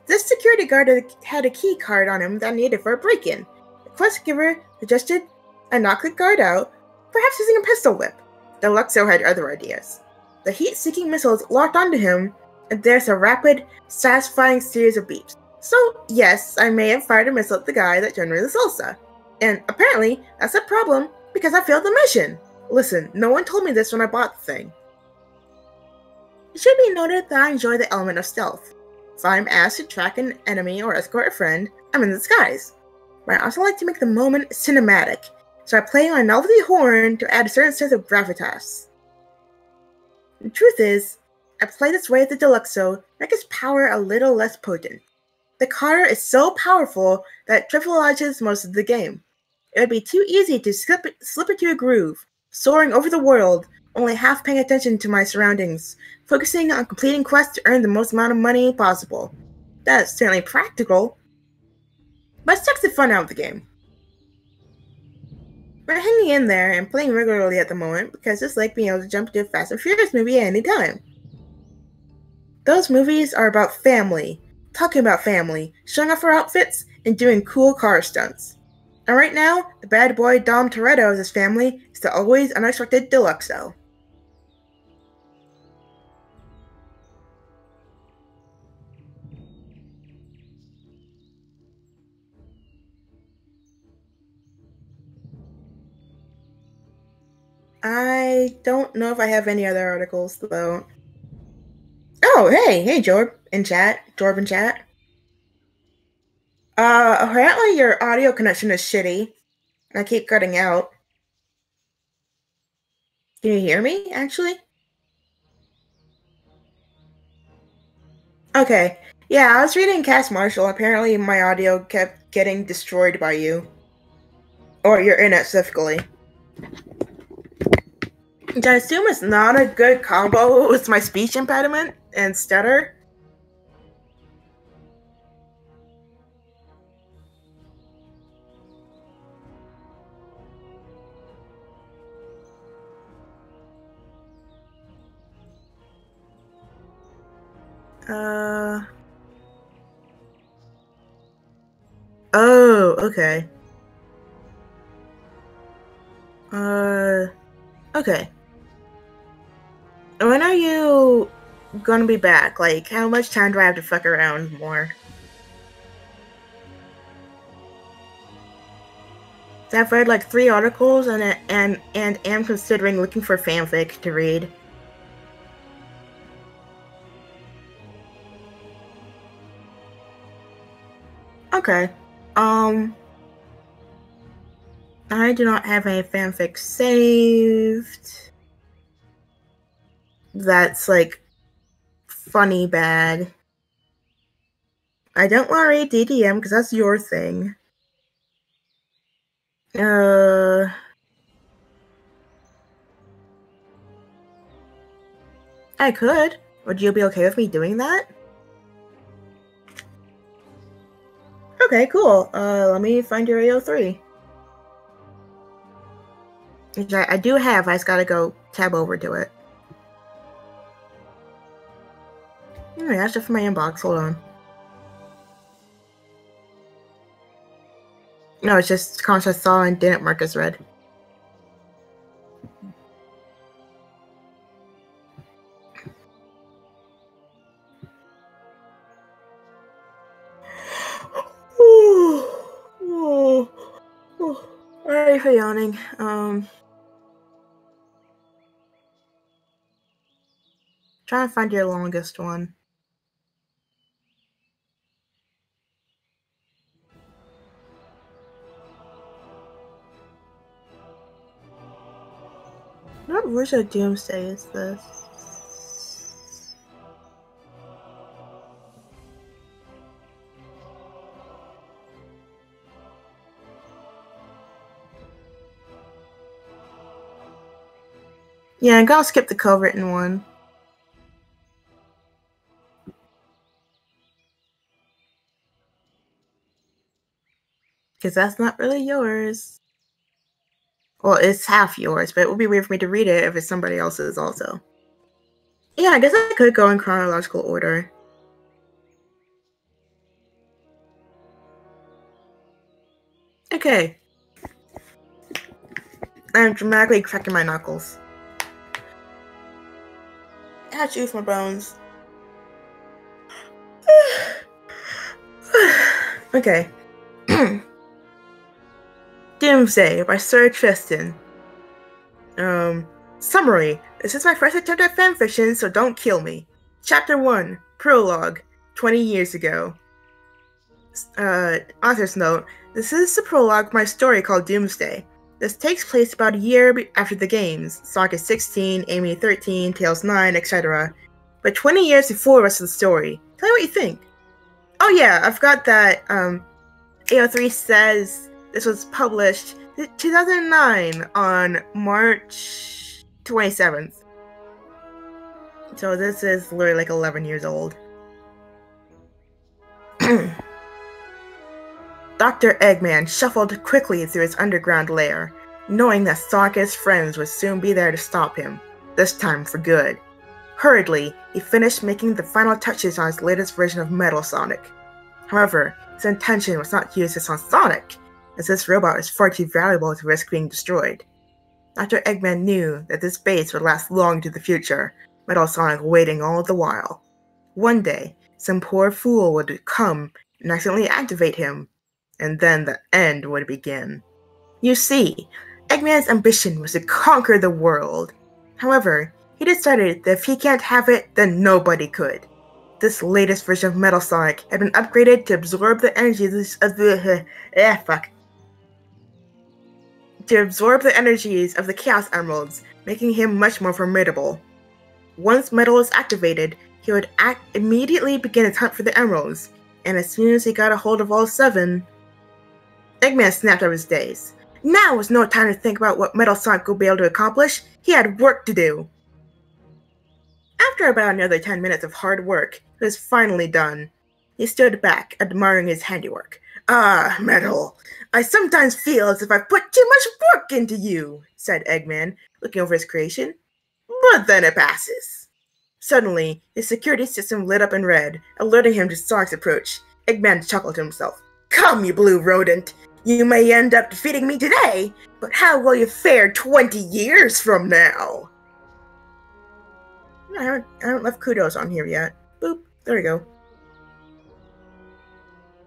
This security guard had a key card on him that I needed for a break-in. The quest giver suggested I knock the guard out, perhaps using a pistol whip. Deluxo had other ideas. The heat-seeking missiles locked onto him, and there's a rapid, satisfying series of beeps. So, yes, I may have fired a missile at the guy that generated the salsa. And apparently, that's a problem, because I failed the mission. Listen, no one told me this when I bought the thing. It should be noted that I enjoy the element of stealth. If I'm asked to track an enemy or escort a friend, I'm in disguise. But I also like to make the moment cinematic, so I play my novelty horn to add a certain sense of gravitas. The truth is, I play this way with the Deluxo to make its power a little less potent. The car is so powerful that it trivializes most of the game. It would be too easy to slip into a groove, soaring over the world, only half paying attention to my surroundings, focusing on completing quests to earn the most amount of money possible. That is certainly practical, but it sucks the fun out of the game. We're hanging in there and playing regularly at the moment because it's like being able to jump into a Fast and Furious movie at any time. Those movies are about family, talking about family, showing off our outfits, and doing cool car stunts. And right now, the bad boy Dom Toretto of this family is the always unexpected Deluxo. I don't know if I have any other articles, though. Oh, hey, Jorb in chat. Jorb in chat. Apparently your audio connection is shitty. I keep cutting out. Can you hear me, actually? Okay. Yeah, I was reading Cast Marshall. Apparently my audio kept getting destroyed by you. Or your internet specifically. Which I assume is not a good combo with my speech impediment and stutter. Oh, okay. Okay. When are you gonna be back? Like, how much time do I have to fuck around more? So I've read like 3 articles and am considering looking for fanfic to read. Okay. I do not have any fanfic saved. That's like funny bad. I don't want to read DDM because that's your thing. I could. Would you be okay with me doing that? Okay, cool. Let me find your AO3. Which I do have, I just gotta go tab over to it. Alright, that's just for my inbox, hold on. No, it's just comments I saw and didn't mark as read. Alright for yawning. Trying to find your longest one. What version of Doomsday is this? Yeah, I'm gonna skip the co-written one. Because that's not really yours. Well, it's half yours, but it would be weird for me to read it if it's somebody else's also. Yeah, I guess I could go in chronological order. Okay. I'm dramatically cracking my knuckles. I had to use my bones. Okay. Doomsday by Sir Tristan. Summary. This is my first attempt at fanfiction, so don't kill me. Chapter 1. Prologue. 20 years ago. Author's note. This is the prologue of my story called Doomsday. This takes place about a year after the games. Sonic is 16, Amy 13, Tails 9, etc. But 20 years before the rest of the story. Tell me what you think. Oh yeah, I forgot that, AO3 says this was published 2009 on March 27th. So this is literally like 11 years old. Dr. Eggman shuffled quickly through his underground lair, knowing that Sonic and his friends would soon be there to stop him, this time for good. Hurriedly, he finished making the final touches on his latest version of Metal Sonic. However, his intention was not to use this on Sonic, as this robot was far too valuable to risk being destroyed. Dr. Eggman knew that this base would last long into the future, Metal Sonic waiting all the while. One day, some poor fool would come and accidentally activate him, and then the end would begin. You see, Eggman's ambition was to conquer the world. However, he decided that if he can't have it, then nobody could. This latest version of Metal Sonic had been upgraded to absorb the energies of the Chaos Emeralds, making him much more formidable. Once Metal was activated, he would immediately begin his hunt for the emeralds, and as soon as he got a hold of all 7, Eggman snapped out of his daze. Now was no time to think about what Metal Sonic would be able to accomplish. He had work to do. After about another 10 minutes of hard work, it was finally done. He stood back, admiring his handiwork. Ah, Metal, I sometimes feel as if I've put too much work into you, said Eggman, looking over his creation. But then it passes. Suddenly, his security system lit up in red, alerting him to Sonic's approach. Eggman chuckled to himself. Come, you blue rodent. You may end up defeating me today, but how will you fare 20 years from now? I haven't left kudos on here yet. Boop. There we go.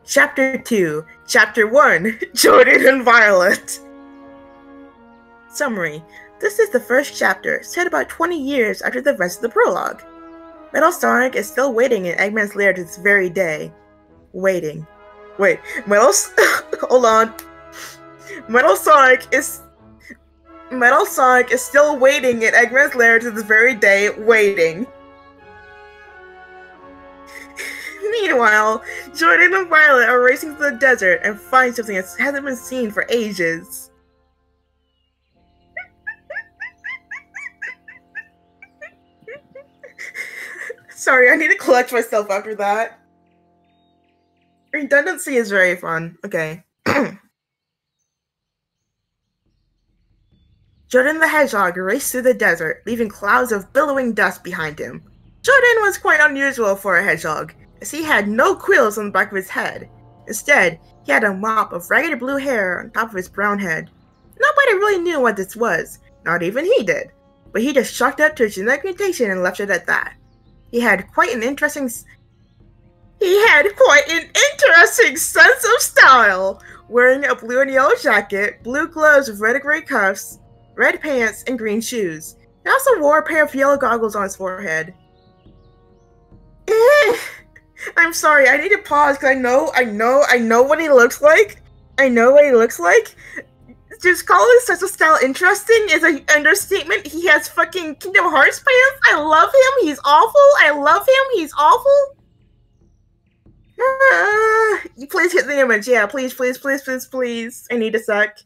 Chapter 2. Chapter 1. Jordan and Violet. Summary. This is the first chapter, set about 20 years after the rest of the prologue. Metal Sonic is still waiting in Eggman's lair to this very day. Waiting. Wait, hold on. Metal Sonic is still waiting in Eggman's lair to this very day, waiting. Meanwhile, Jordan and Violet are racing through the desert and find something that hasn't been seen for ages. Sorry, I need to collect myself after that. Redundancy is very fun. Okay. Jordan the Hedgehog raced through the desert, leaving clouds of billowing dust behind him. Jordan was quite unusual for a hedgehog, as he had no quills on the back of his head. Instead, he had a mop of ragged blue hair on top of his brown head. Nobody really knew what this was, not even he did, but he just chalked up to a genetic mutation and left it at that. He had quite an interesting sense of style, wearing a blue and yellow jacket, blue gloves with red and gray cuffs, red pants, and green shoes. He also wore a pair of yellow goggles on his forehead. I'm sorry, I need to pause because I know what he looks like. I know what he looks like. Just call his sense of style interesting is an understatement. He has fucking Kingdom Hearts pants. I love him. He's awful. I love him. He's awful. Please hit the image. Yeah, please, please, please, please, please. I need a sec.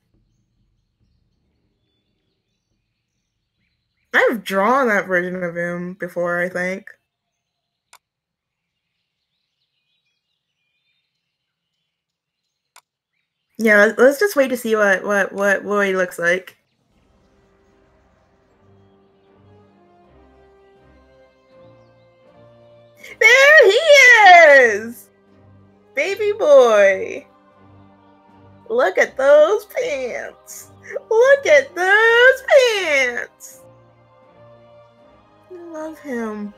I've drawn that version of him before, I think. Yeah, let's just wait to see what he looks like. There he is! Baby boy. Look at those pants. Look at those pants. I love him.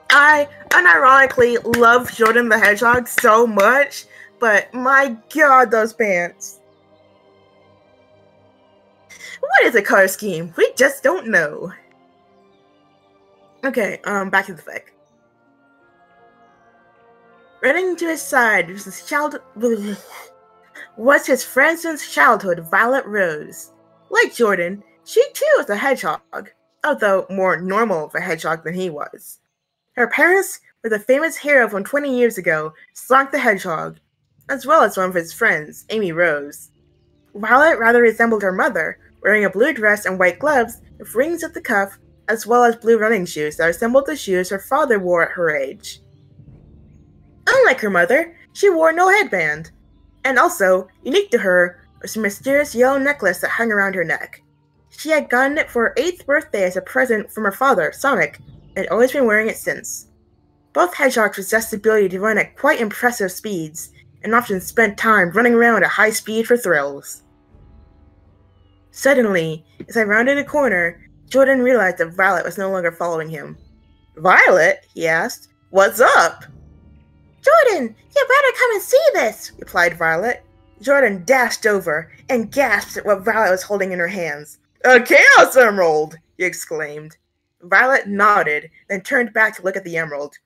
I unironically love Jordan the Hedgehog so much, but my god, those pants. What is a color scheme? We just don't know. Okay, back to the fic. Running to his side was his friend since childhood, Violet Rose. Like Jordan, she too was a hedgehog, although more normal of a hedgehog than he was. Her parents were the famous hero from 20 years ago, Sonic the Hedgehog, as well as one of his friends, Amy Rose. Violet rather resembled her mother, wearing a blue dress and white gloves with rings at the cuff, as well as blue running shoes that resembled the shoes her father wore at her age. Unlike her mother, she wore no headband. And also, unique to her, was a mysterious yellow necklace that hung around her neck. She had gotten it for her 8th birthday as a present from her father, Sonic, and had always been wearing it since. Both hedgehogs possessed the ability to run at quite impressive speeds, and often spent time running around at high speed for thrills. Suddenly, as I rounded a corner, Jordan realized that Violet was no longer following him. "Violet?" he asked. "What's up?" "Jordan, you better come and see this," replied Violet. Jordan dashed over and gasped at what Violet was holding in her hands. "A Chaos Emerald!" he exclaimed. Violet nodded, then turned back to look at the emerald.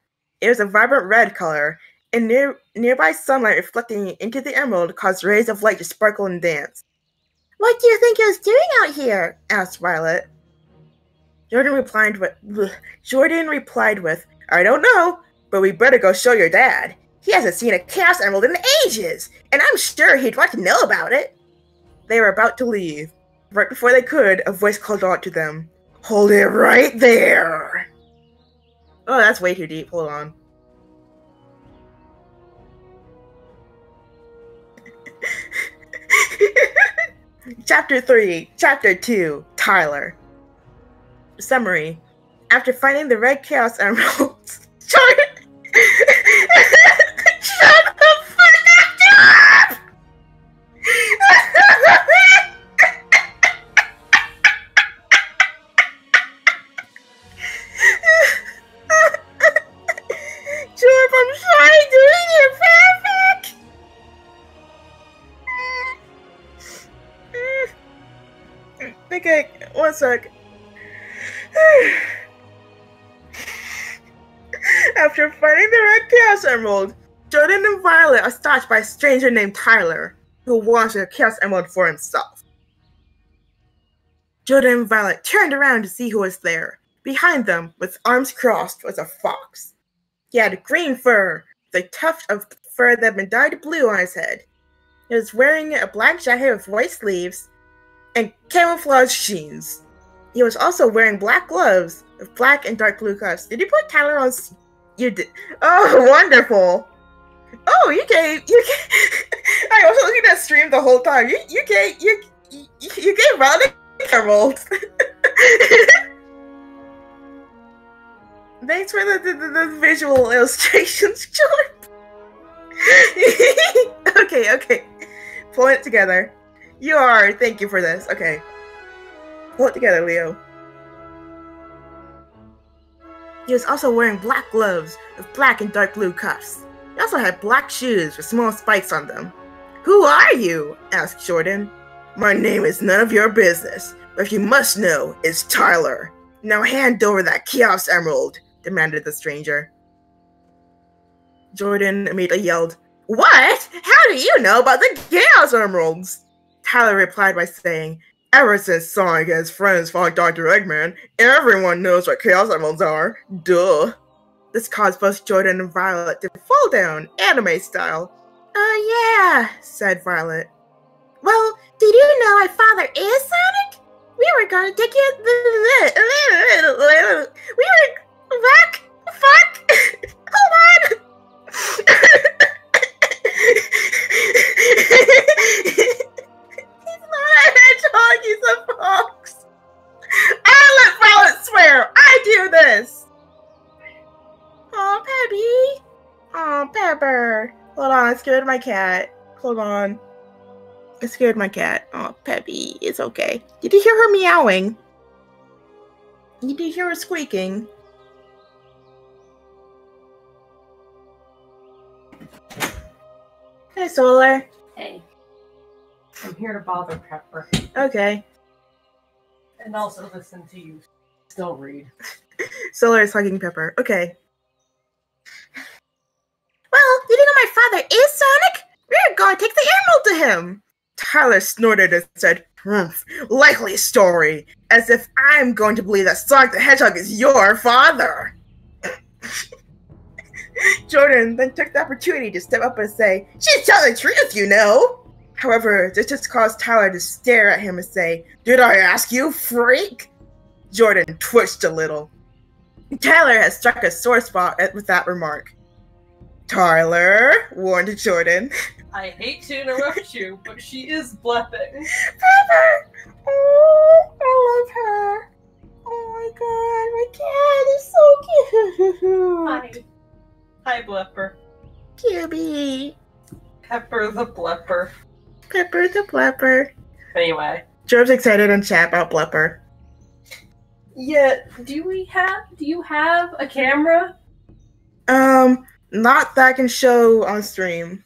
It was a vibrant red color, and nearby sunlight reflecting into the emerald caused rays of light to sparkle and dance. "What do you think he was doing out here?" asked Violet. Jordan replied with, "I don't know, but we better go show your dad. He hasn't seen a Chaos Emerald in ages, and I'm sure he'd want to know about it." They were about to leave. Right before they could, a voice called out to them. "Hold it right there!" Oh, that's way too deep. Hold on. Chapter 3, Chapter 2, Tyler. Summary. After finding the red Chaos Emeralds, Jordan... Shut the fuck up, Jorb, I'm sorry, doing your fanfic! Okay, one sec. After finding the red Chaos Emerald, Jordan and Violet are stopped by a stranger named Tyler, who wants a Chaos Emerald for himself. Jordan and Violet turned around to see who was there. Behind them, with arms crossed, was a fox. He had green fur, with a tuft of fur that had been dyed blue on his head. He was wearing a black jacket with white sleeves and camouflage jeans. He was also wearing black gloves with black and dark blue cuffs. Did you put Tyler on? You did. Oh, wonderful. Oh, you gave. I was looking at stream the whole time. You gave Ronnie emeralds. Thanks for the visual illustrations, Jorb. Okay. Pull it together. You are. Thank you for this. Okay. Pull it together, Leo. He was also wearing black gloves with black and dark blue cuffs. He also had black shoes with small spikes on them. "Who are you?" asked Jordan. "My name is none of your business, but if you must know, it's Tyler. Now hand over that Chaos Emerald," demanded the stranger. Jordan immediately yelled, "What? How do you know about the Chaos Emeralds?" Tyler replied by saying, "Ever since Sonic and his friends fought Dr. Eggman, everyone knows what Chaos Emeralds are. Duh." This caused both Jordan and Violet to fall down, anime style. "Oh yeah," said Violet. "Well, did you know my father is Sonic? We were gonna take you. We were back. Fuck. Hold on. He's not a hedgehog. He's a fox. I let Violet swear. I do this. Oh, Peppy. Oh, Pepper. Hold on. I scared my cat. Hold on. I scared my cat. Oh, Peppy. It's okay. Did you hear her meowing? You did hear her squeaking. Hey, Solar. Hey. I'm here to bother Pepper. Okay. And also listen to you still read. Solar is hugging Pepper. Okay. Well, you know my father is Sonic? We're gonna take the emerald to him. Tyler snorted and said, likely story, as if I'm going to believe that Sonic the Hedgehog is your father. Jordan then took the opportunity to step up and say, she's telling the truth, you know. However, this just caused Tyler to stare at him and say, did I ask you, freak? Jordan twitched a little. Tyler had struck a sore spot with that remark. Tyler, warned Jordan. I hate to interrupt you, but she is blepping. Pepper! Oh, I love her. Oh my god, my cat is so cute. Hi. Hi, Blepper. Cubie. Pepper the Blepper. Pepper the Blepper. Anyway. Jorb's excited in chat about Blepper. Yeah, do you have a camera? Not that I can show on stream.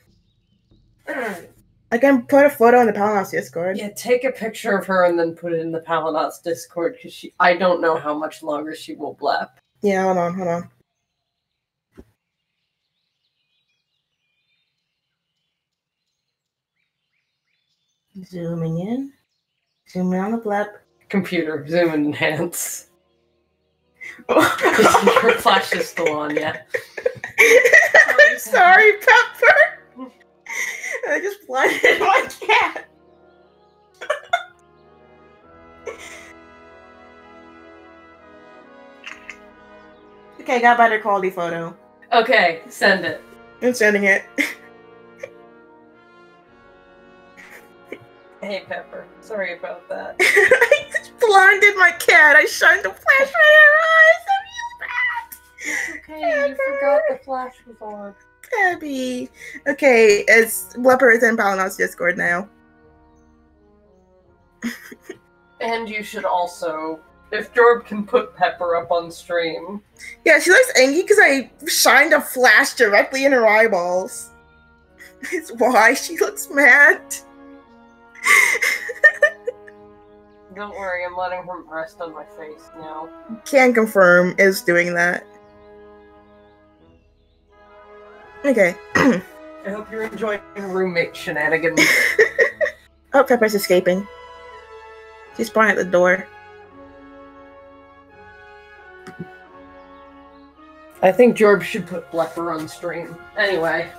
I can put a photo in the Palinauts Discord. Yeah, take a picture of her and then put it in the Palinauts Discord, because I don't know how much longer she will blep. Yeah, hold on. Zooming in. Zooming on the blep. Computer, zoom and enhance. Your flash is still on, yeah. I'm sorry, Pepper. I just blinded my cat. Okay, got better quality photo. Okay, send it. I'm sending it. Hey, Pepper. Sorry about that. I just blinded my cat. I shined the flashlight in her eyes. I'm really bad. It's okay, you forgot the flash was on. Peppy. Okay, it's Blepper is in Palinauts Discord now. And you should also, if Jorb can put Pepper up on stream. Yeah, she looks angry because I shined a flash directly in her eyeballs. It's why she looks mad. Don't worry, I'm letting her rest on my face now. Can confirm is doing that. Okay. I hope you're enjoying roommate shenanigans. Oh, Pepper's escaping. She's spawning at the door. I think Jorb should put Blepper on stream. Anyway.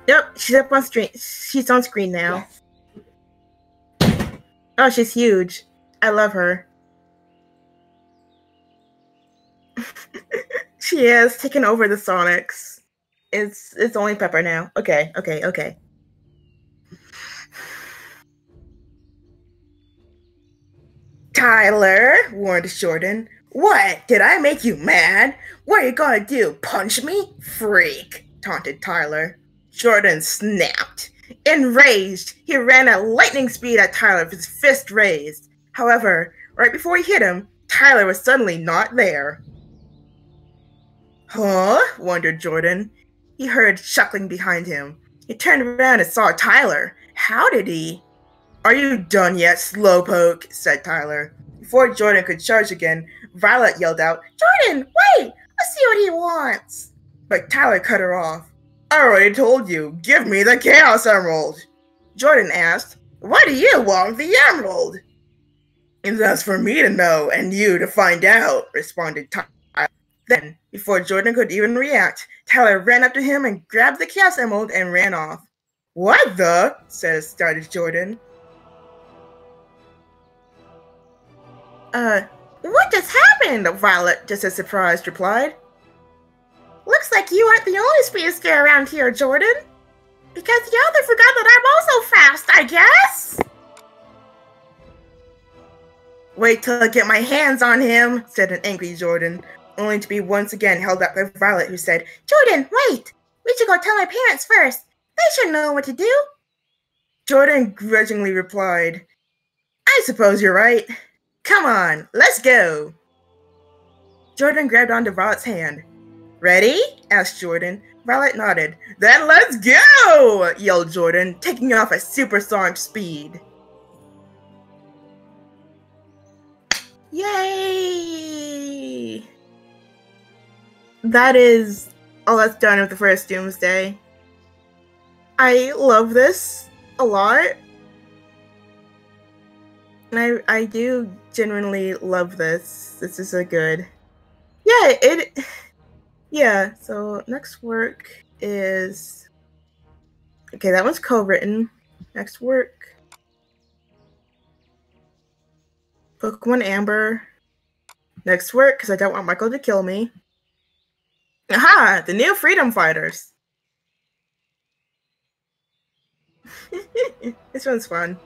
Yep, she's up on screen. She's on screen now. Yes. Oh, she's huge. I love her. She has taken over the Sonics. It's only Pepper now. Okay. Tyler, warned Jordan. What? Did I make you mad? What are you gonna do? Punch me? Freak, taunted Tyler. Jordan snapped. Enraged, he ran at lightning speed at Tyler with his fist raised. However, right before he hit him, Tyler was suddenly not there. Huh? Wondered Jordan. He heard chuckling behind him. He turned around and saw Tyler. How did he? Are you done yet, slowpoke? Said Tyler. Before Jordan could charge again, Violet yelled out, Jordan, wait! Let's see what he wants. But Tyler cut her off. I already told you, give me the Chaos Emerald. Jordan asked, why do you want the emerald? And that's for me to know and you to find out, responded Tyler. Then, before Jordan could even react, Tyler ran up to him and grabbed the Chaos Emerald and ran off. What the? Started Jordan. What just happened? Violet, just as surprised, replied. Looks like you aren't the only speed scare around here, Jordan. Because the other forgot that I'm also fast, I guess? Wait till I get my hands on him, said an angry Jordan, only to be once again held up by Violet, who said, Jordan, wait! We should go tell my parents first. They should know what to do. Jordan grudgingly replied, I suppose you're right. Come on, let's go. Jordan grabbed onto Violet's hand. Ready? Asked Jordan. Violet nodded. Then let's go! Yelled Jordan, taking off at supersonic speed. Yay! That is all that's done with the first Doomsday. I love this a lot. And I do genuinely love this. This is a good... Yeah, so next work is... Okay, that one's co-written. Next work. Pokemon Amber. Next work, because I don't want Michael to kill me. Aha! The new Freedom Fighters. This one's fun.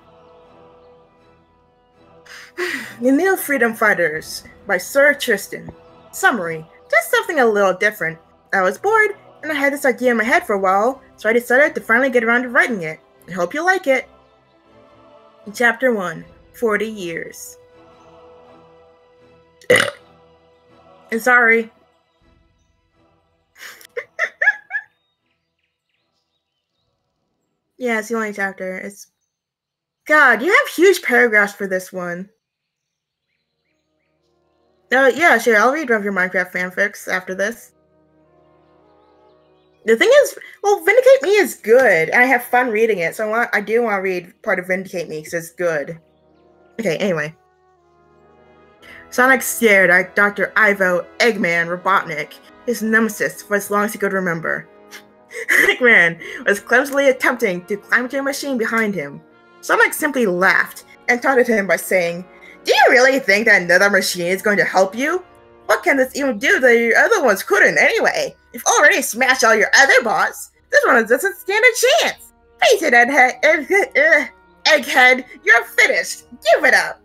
The New Freedom Fighters by Sir Tristan. Summary. Just something a little different. I was bored, and I had this idea in my head for a while, so I decided to finally get around to writing it. I hope you like it. Chapter 1. 40 Years. And sorry. Yeah, it's the only chapter. It's... God, you have huge paragraphs for this one. Yeah, sure, I'll read one of your Minecraft fanfics after this. The thing is, well, Vindicate Me is good, and I have fun reading it, so I do want to read part of Vindicate Me, because it's good. Okay, anyway. Sonic stared at Dr. Ivo Eggman Robotnik, his nemesis for as long as he could remember. Eggman was clumsily attempting to climb into a machine behind him. Sonic simply laughed and taunted him by saying, Do you really think that another machine is going to help you? What can this even do that your other ones couldn't anyway? You've already smashed all your other bots. This one doesn't stand a chance. Face it, Egghead, you're finished. Give it up.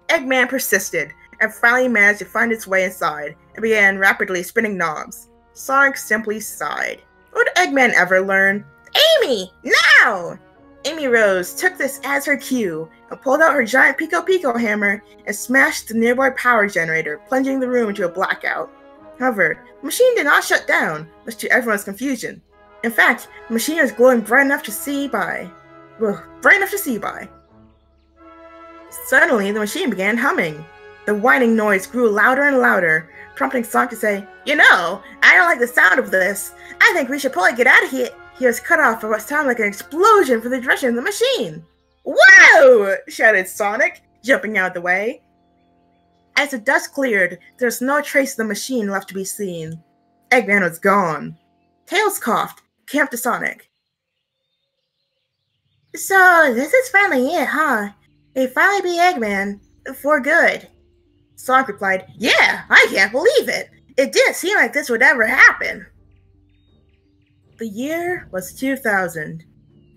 Eggman persisted, and finally managed to find its way inside, and began rapidly spinning knobs. Sonic simply sighed. Would Eggman ever learn? Amy, now! Amy Rose took this as her cue, and pulled out her giant Pico Pico hammer and smashed the nearby power generator, plunging the room into a blackout. However, the machine did not shut down, much to everyone's confusion. In fact, the machine was glowing bright enough to see by. Suddenly, the machine began humming. The whining noise grew louder and louder, prompting Sonic to say, You know, I don't like the sound of this. I think we should probably get out of here. He was cut off by what sounded like an explosion from the direction of the machine. Whoa! Shouted Sonic, jumping out of the way. As the dust cleared, there was no trace of the machine left to be seen. Eggman was gone. Tails coughed, came up to Sonic. So, this is finally it, huh? They finally beat Eggman. For good. Sonic replied, Yeah, I can't believe it. It didn't seem like this would ever happen. The year was 2000.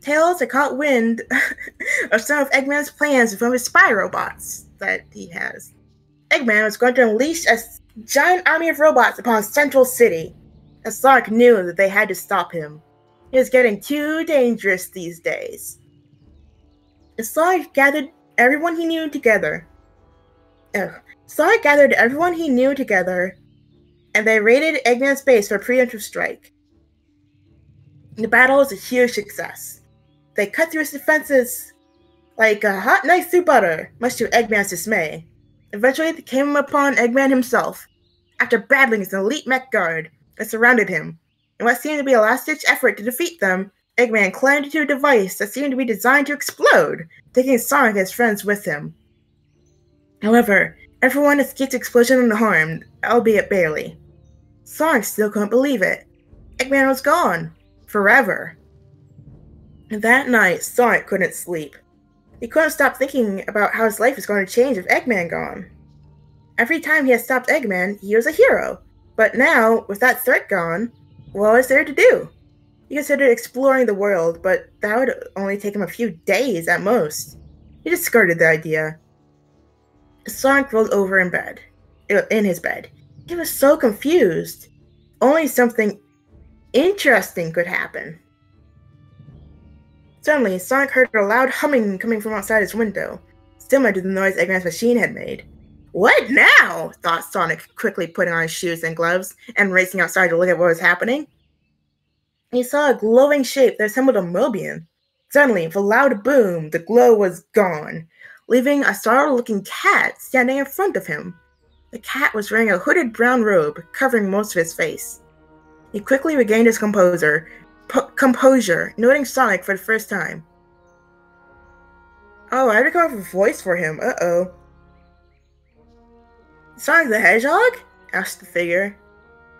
Tails had caught wind of some of Eggman's plans from his spy robots that he has. Eggman was going to unleash a giant army of robots upon Central City, and Sonic knew that they had to stop him. He was getting too dangerous these days. And Sonic gathered everyone he knew together. And they raided Eggman's base for a preemptive strike. The battle was a huge success. They cut through his defenses like a hot knife through butter, much to Eggman's dismay. Eventually, they came upon Eggman himself, after battling his elite mech guard that surrounded him. In what seemed to be a last-ditch effort to defeat them, Eggman climbed into a device that seemed to be designed to explode, taking Sonic and his friends with him. However, everyone escaped the explosion unharmed, albeit barely. Sonic still couldn't believe it. Eggman was gone. Forever. And that night, Sonic couldn't sleep. He couldn't stop thinking about how his life was going to change with Eggman gone. Every time he had stopped Eggman, he was a hero. But now, with that threat gone, what was there to do? He considered exploring the world, but that would only take him a few days at most. He discarded the idea. Sonic rolled over in his bed. He was so confused. Only something interesting could happen. Suddenly, Sonic heard a loud humming coming from outside his window, similar to the noise Eggman's machine had made. What now? Thought Sonic, quickly putting on his shoes and gloves and racing outside to look at what was happening. He saw a glowing shape that resembled a Mobian. Suddenly, with a loud boom, the glow was gone, leaving a startled-looking cat standing in front of him. The cat was wearing a hooded brown robe, covering most of his face. He quickly regained his composure, noting Sonic for the first time. Oh, I had to come up with a voice for him. Uh-oh. Sonic the Hedgehog? Asked the figure.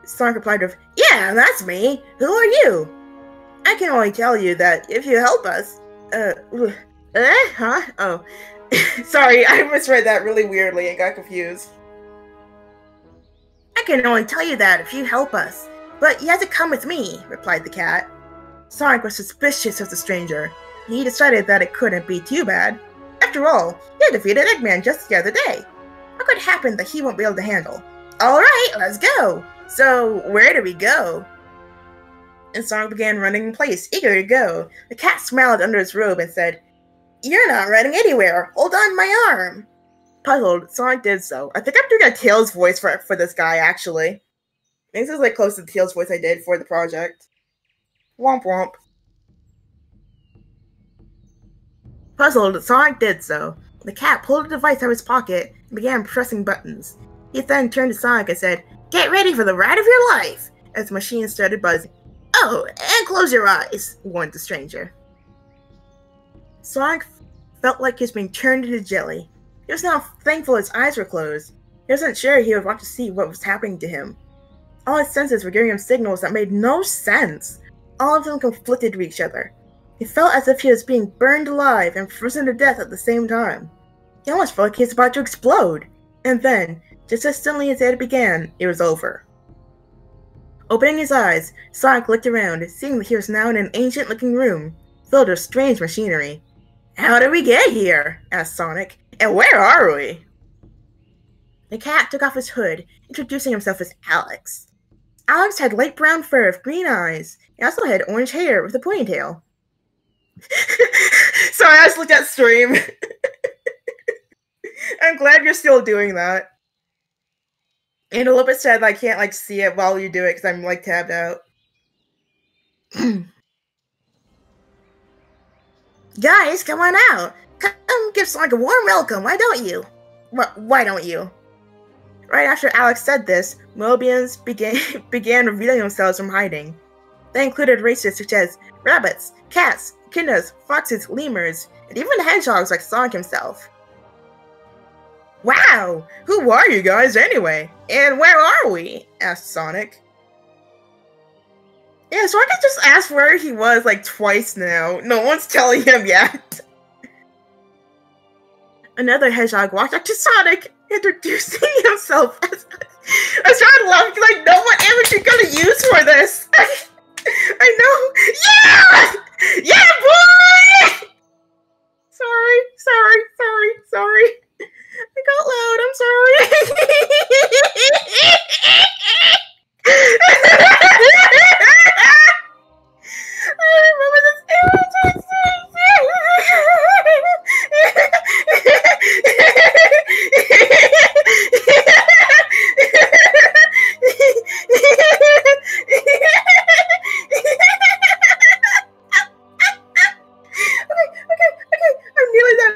Sonic replied with, Yeah, that's me. Who are you? I can only tell you that if you help us... Huh? Oh. Sorry, I misread that really weirdly and got confused. I can only tell you that if you help us. But you have to come with me, replied the cat. Sonic was suspicious of the stranger. He decided that it couldn't be too bad. After all, he had defeated Eggman just the other day. What could happen that he won't be able to handle? Alright, let's go! So, where do we go? And Sonic began running in place, eager to go. The cat smiled under his robe and said, You're not running anywhere. Hold on my arm. Puzzled, Sonic did so. I think I'm doing a Tails voice for this guy, actually. I think this is like close to the Tails voice I did for the project. Womp womp. Puzzled, Sonic did so. The cat pulled a device out of his pocket and began pressing buttons. He then turned to Sonic and said, Get ready for the ride of your life! As the machine started buzzing. Oh, and close your eyes, warned the stranger. Sonic felt like he was being turned into jelly. He was now thankful his eyes were closed. He wasn't sure he would want to see what was happening to him. All his senses were giving him signals that made no sense. All of them conflicted with each other. He felt as if he was being burned alive and frozen to death at the same time. He almost felt like he was about to explode. And then, just as suddenly as it began, it was over. Opening his eyes, Sonic looked around, seeing that he was now in an ancient-looking room, filled with strange machinery. How did we get here? Asked Sonic. And where are we? The cat took off his hood, introducing himself as Alex. Alex had light brown fur with green eyes. He also had orange hair with a ponytail. Sorry, I just looked at stream. I'm glad you're still doing that. And a little bit sad that I can't see it while you do it because I'm tabbed out. Guys, come on out. Come give Sonic a warm welcome. Why don't you? Why don't you? Right after Alex said this, Mobians began revealing themselves from hiding. They included races such as rabbits, cats, echidnas, foxes, lemurs, and even hedgehogs like Sonic himself. Wow! Who are you guys anyway? And where are we? Asked Sonic. Yeah, Sonic just asked where he was twice now. No one's telling him yet. Another hedgehog walked up to Sonic, introducing himself as... I started laughing because I know what image you're gonna use for this. I know. Yeah! Yeah, boy! Sorry. I got loud, I'm sorry. I remember this image.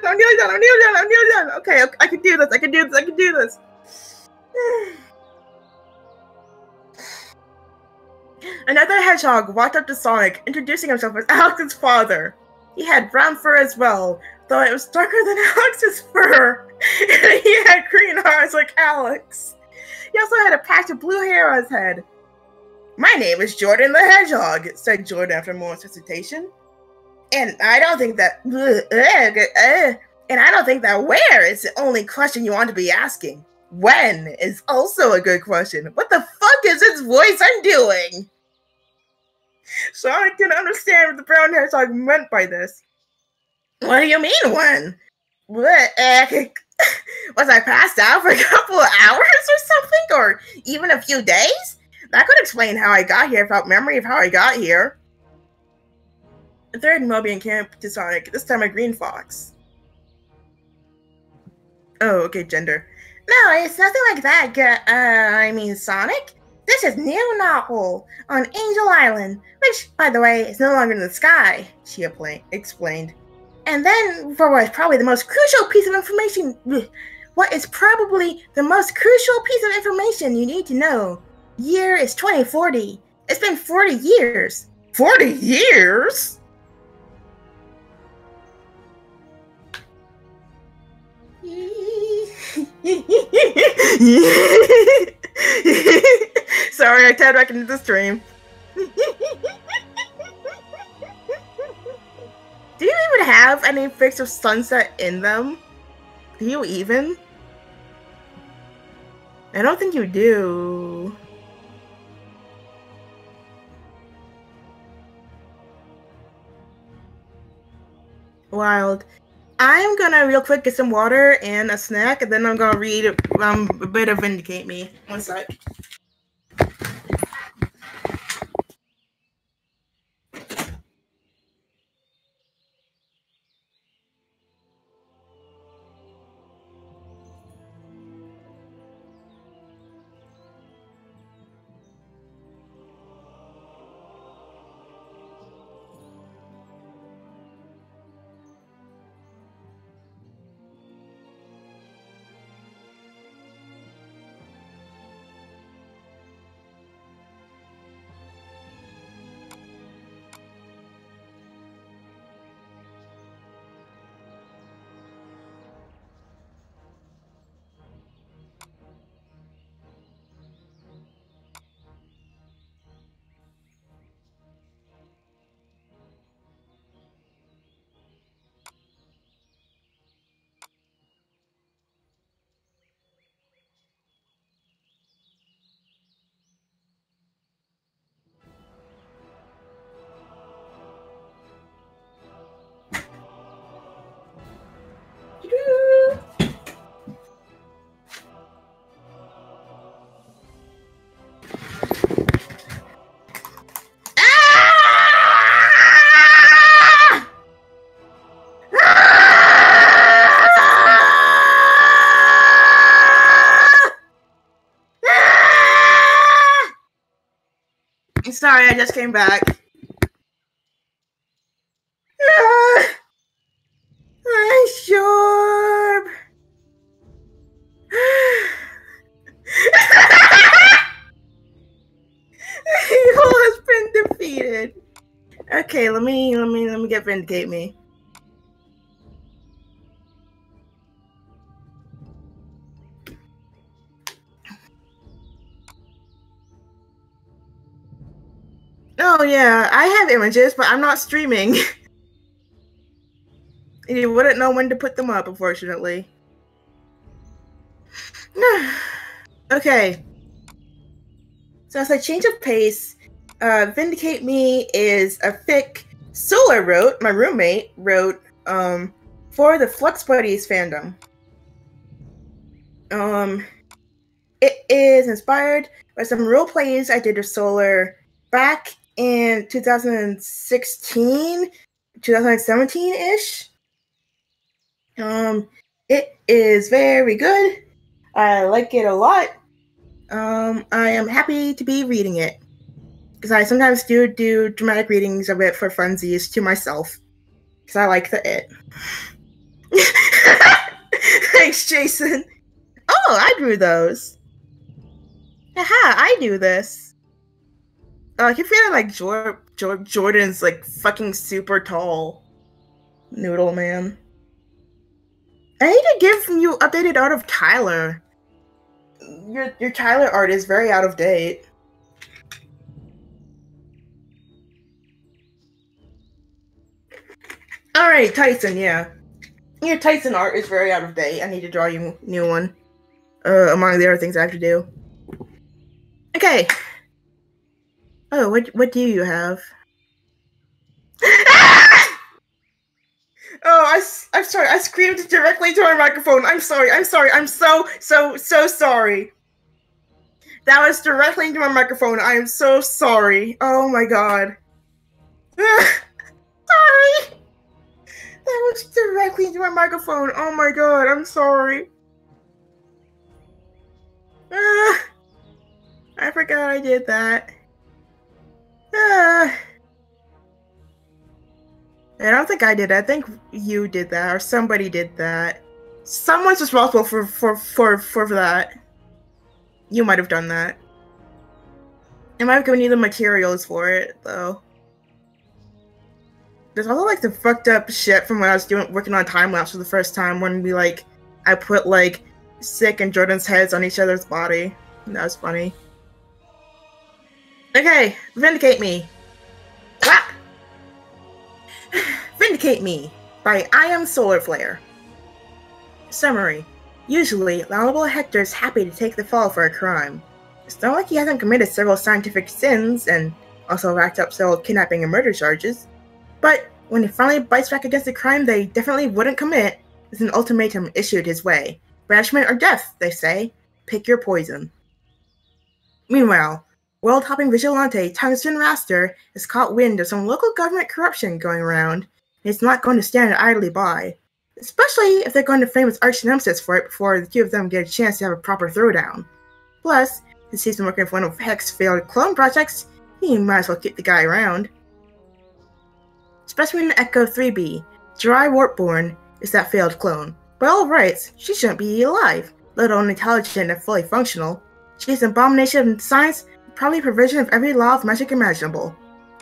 I'm nearly done. Okay, I can do this. Another hedgehog walked up to Sonic, introducing himself as Alex's father. He had brown fur as well, though it was darker than Alex's fur. And he had green eyes like Alex. He also had a patch of blue hair on his head. My name is Jordan the Hedgehog, said Jordan after a moment's hesitation. And I don't think that and I don't think that where is the only question you want to be asking. When is also a good question. What the fuck is this voice I'm doing? So I can understand what the brown hair dog meant by this. What do you mean when? What? Was I passed out for a couple of hours or something? Or even a few days? That could explain how I got here without memory of how I got here. The third Mobian camp to Sonic, this time a green fox. Oh, okay, gender. No, it's nothing like that, I mean Sonic. This is new novel on Angel Island, which, by the way, is no longer in the sky, she explained. And then, for what is probably the most crucial piece of information, you need to know. Year is 2040. It's been 40 years. 40 years? Sorry, I tapped back into the stream. Do you even have any pics of sunset in them? Do you even? I don't think you do. Wild. I'm gonna real quick get some water and a snack, and then I'm gonna read a bit of Vindicate Me. One sec. Sorry, I just came back. Hi, Jorb. Evil has been defeated. Okay, let me get Vindicate Me. Oh yeah, I have images, but I'm not streaming. You wouldn't know when to put them up, unfortunately. Okay. So as a change of pace, Vindicate Me is a fic Solar wrote, my roommate wrote, for the Flux Buddies fandom. It is inspired by some role plays I did with Solar back in 2016, 2017-ish. It is very good. I like it a lot. I am happy to be reading it. Because I sometimes do dramatic readings of it for funsies to myself. Because I like the it. Thanks, Jason. Oh, I drew those. Aha, I do this. I keep feeling like Jordan's like fucking super tall. Noodle man. I need to give you updated art of Tyler. Your Tyler art is very out of date. Alright, Tyson, yeah. Your Tyson art is very out of date. I need to draw you a new one. Among the other things I have to do. Okay. Oh, what do you have? Oh, I'm sorry. I screamed directly to my microphone. I'm sorry. I'm sorry. I'm so sorry. That was directly into my microphone. I am so sorry. Oh my god. Sorry. That was directly into my microphone. Oh my god. I'm sorry. I forgot I did that. I don't think I did. I think you did that, or somebody did that. Someone's responsible for that. You might have done that. I might have given you the materials for it, though. There's also like the fucked up shit from when I was working on time lapse for the first time when I put like Sick and Jordan's heads on each other's body. That was funny. Okay, vindicate me. Ah! Vindicate me by I Am Solar Flare. Summary. Usually, Hannibal Hector's happy to take the fall for a crime. It's not like he hasn't committed several scientific sins and also racked up several kidnapping and murder charges. But when he finally bites back against a crime they definitely wouldn't commit, there's an ultimatum issued his way. Banishment or death, they say. Pick your poison. Meanwhile, world-hopping vigilante Tungsten Raster has caught wind of some local government corruption going around, and he's not going to stand idly by. Especially if they're going to frame his arch-nemesis for it before the two of them get a chance to have a proper throwdown. Plus, since he's been working for one of Heck's failed clone projects, he might as well keep the guy around. Specimen Echo 3B, Dry Warpborn, is that failed clone. By all rights, she shouldn't be alive, let alone intelligent and fully functional. She's an abomination of science, probably a perversion of every law of magic imaginable.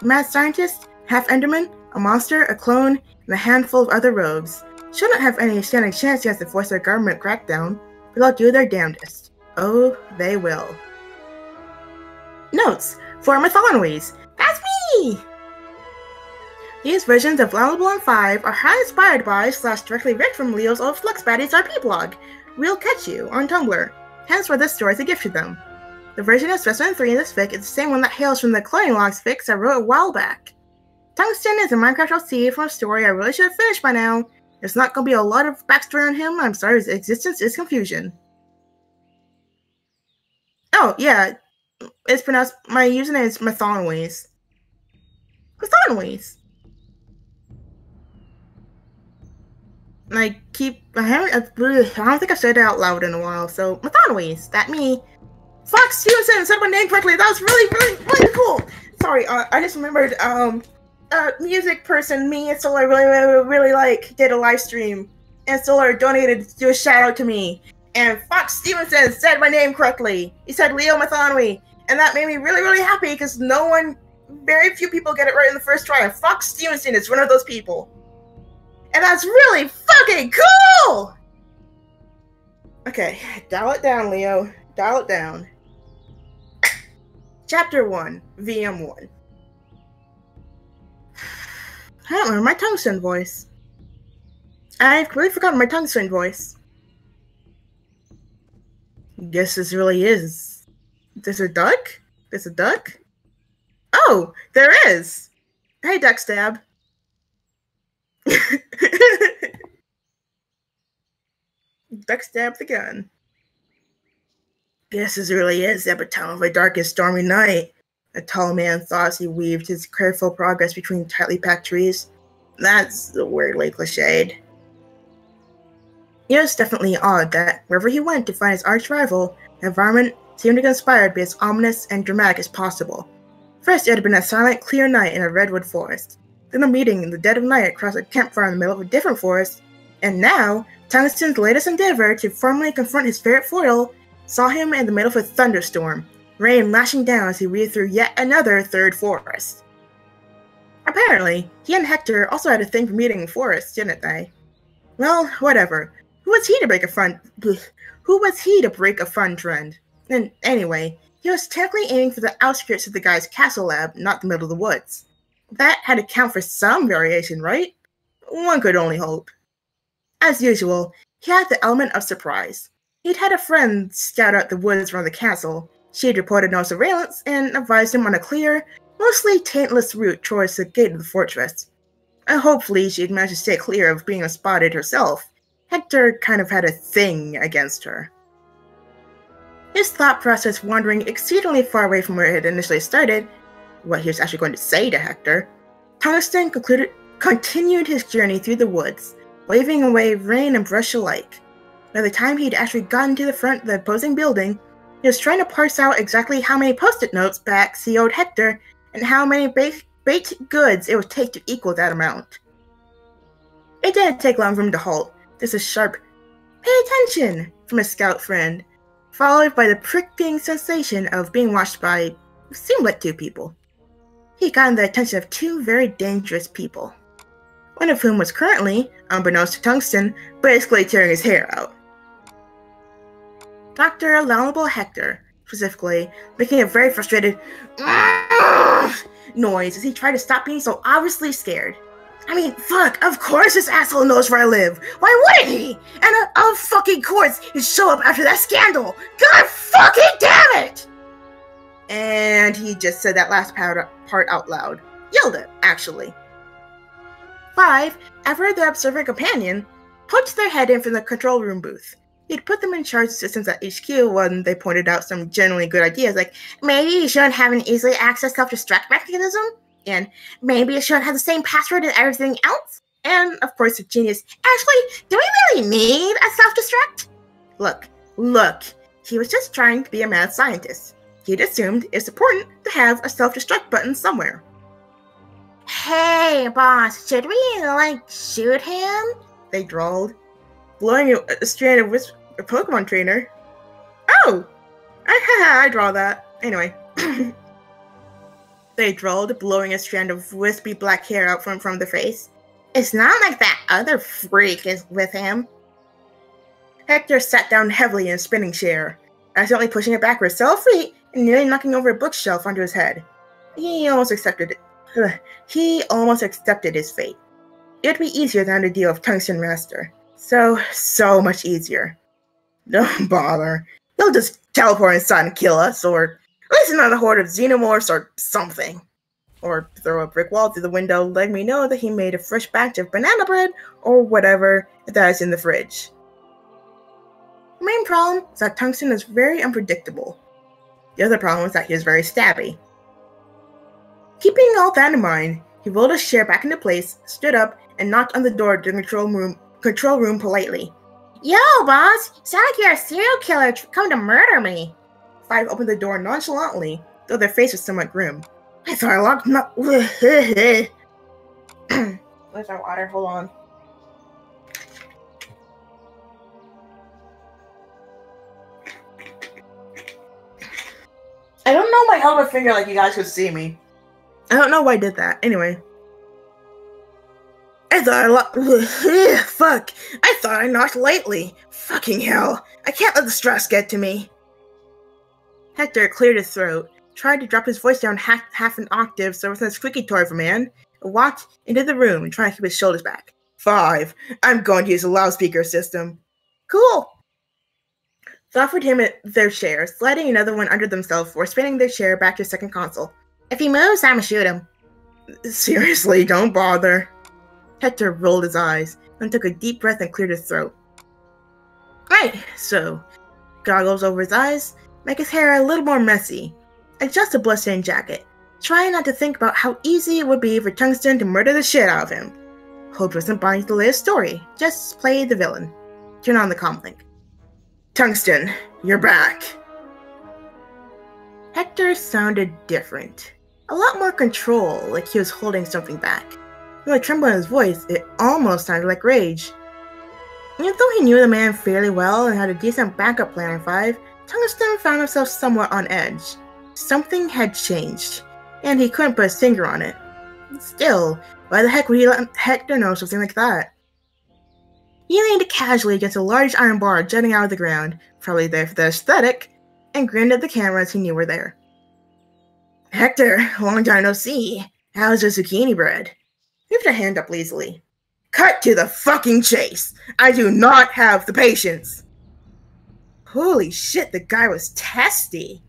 A mad scientist, half Enderman, a monster, a clone, and a handful of other rogues. Shouldn't have any standing chance against the force of a government crackdown, but they'll do their damnedest. Oh, they will. Notes for Mythologies. That's me! These versions of Hannibal and 5 are highly inspired by / directly ripped from Leo's old Flux Baddies RP blog, We'll Catch You, on Tumblr. Hence why this story is a gift to them. The version of Specimen 3 in this fic is the same one that hails from the Cloning Logs fics I wrote a while back. Tungsten is a Minecraft LC from a story I really should have finished by now. There's not going to be a lot of backstory on him. I'm sorry, his existence is confusion. Oh, yeah. It's pronounced, my username is Mythonways. Mythonways. I don't think I've said it out loud in a while, so Mythonways, that me. Fox Stevenson said my name correctly. That was really cool. Sorry, I just remembered, music person me and Solar really like did a live stream, and Solar donated to do a shout out to me, and Fox Stevenson said my name correctly. He said Leo Mathonwi, and that made me really happy because very few people get it right in the first try, and Fox Stevenson is one of those people. And that's really fucking cool! Okay, dial it down, Leo. Dial it down. Chapter 1, VM1. I don't remember my tungsten voice. I've really forgotten my tungsten voice. Guess this really is. There's a duck? There's a duck? Oh, there is! Hey, Duck Stab. Duck Stab the gun. Guess this really is the epitome of a dark and stormy night. A tall man thought as he weaved his careful progress between tightly packed trees. That's weirdly cliched. It was definitely odd that, wherever he went to find his arch-rival, the environment seemed to conspire to be as ominous and dramatic as possible. First, it had been a silent, clear night in a redwood forest. Then a meeting in the dead of night across a campfire in the middle of a different forest. And now, Tungsten's latest endeavor to formally confront his favorite foil saw him in the middle of a thunderstorm, rain lashing down as he weaved through yet another third forest. Apparently, he and Hector also had a thing for meeting in forests, didn't they? Well, whatever. Who was he to break a fun trend? And anyway, he was technically aiming for the outskirts of the guy's castle lab, not the middle of the woods. That had to count for some variation, right? One could only hope. As usual, he had the element of surprise. He'd had a friend scout out the woods around the castle. She had reported no surveillance and advised him on a clear, mostly taintless route towards the gate of the fortress. And hopefully she'd managed to stay clear of being spotted herself. Hector kind of had a thing against her. His thought process wandering exceedingly far away from where it had initially started, what he was actually going to say to Hector, Tungsten continued his journey through the woods, waving away rain and brush alike. By the time he'd actually gotten to the front of the opposing building, he was trying to parse out exactly how many post-it notes Baxi owed Hector and how many baked goods it would take to equal that amount. It didn't take long for him to halt. Just a sharp, "Pay attention!" from his scout friend, followed by the pricking sensation of being watched by, seemed like two people. He got the attention of two very dangerous people, one of whom was currently, unbeknownst to Tungsten, basically tearing his hair out. Dr. Allowable Hector, specifically, making a very frustrated noise as he tried to stop being so obviously scared. I mean, fuck, of course this asshole knows where I live. Why wouldn't he? And of fucking course he'd show up after that scandal. God fucking damn it! And he just said that last part out loud. Yelled it, actually. 5, after their observant companion, poked their head in from the control room booth. He'd put them in charge of systems at HQ when they pointed out some generally good ideas, like maybe you shouldn't have an easily accessed self-destruct mechanism, and maybe it shouldn't have the same password as everything else, and of course the genius, actually, do we really need a self-destruct? Look, he was just trying to be a mad scientist. He'd assumed it's important to have a self-destruct button somewhere. Hey, boss, should we, shoot him? They drawled, blowing a strand of a Pokemon trainer. Oh! I draw that. Anyway. They drawled, blowing a strand of wispy black hair out from their face. It's not like that other freak is with him. Hector sat down heavily in a spinning chair, accidentally pushing it backwards several feet and nearly knocking over a bookshelf onto his head. He almost accepted his fate. It would be easier than to deal with Tungsten Master. So much easier. Don't bother. He'll just teleport inside and kill us, or listen to the horde of xenomorphs or something. Or throw a brick wall through the window, letting me know that he made a fresh batch of banana bread or whatever that is in the fridge. The main problem is that Tungsten is very unpredictable. The other problem is that he is very stabby. Keeping all that in mind, he rolled his chair back into place, stood up, and knocked on the door to the control room politely. Yo, boss! Sound like you're a serial killer come to murder me! 5 opened the door nonchalantly, though their face was somewhat grim. I thought I locked Where's our water? Hold on. I don't know my helmet finger like you guys could see me. I don't know why I did that. Anyway. I thought I knocked lightly. Fucking hell. I can't let the stress get to me. Hector cleared his throat, tried to drop his voice down half an octave so it wasn't a squeaky toy of a man, and walked into the room and tried to keep his shoulders back. 5. I'm going to use a loudspeaker system. Cool. They offered him their chair, sliding another one under themselves or spinning their chair back to his second console. If he moves, I'ma shoot him. Seriously, don't bother. Hector rolled his eyes, then took a deep breath and cleared his throat. Right, so, goggles over his eyes, make his hair a little more messy, adjust a bloodstained jacket, trying not to think about how easy it would be for Tungsten to murder the shit out of him. Hope wasn't buying the latest story, just play the villain. Turn on the comlink. Tungsten, you're back. Hector sounded different. A lot more control, like he was holding something back. With a tremble in his voice, it almost sounded like rage. Even though he knew the man fairly well and had a decent backup plan in 5, Tungsten found himself somewhat on edge. Something had changed, and he couldn't put his finger on it. Still, why the heck would he let Hector know something like that? He leaned casually against a large iron bar jutting out of the ground, probably there for the aesthetic, and grinned at the cameras he knew were there. Hector, long time no see. How's your zucchini bread? He lifted a hand up lazily. Cut to the fucking chase. I do not have the patience. Holy shit, the guy was testy.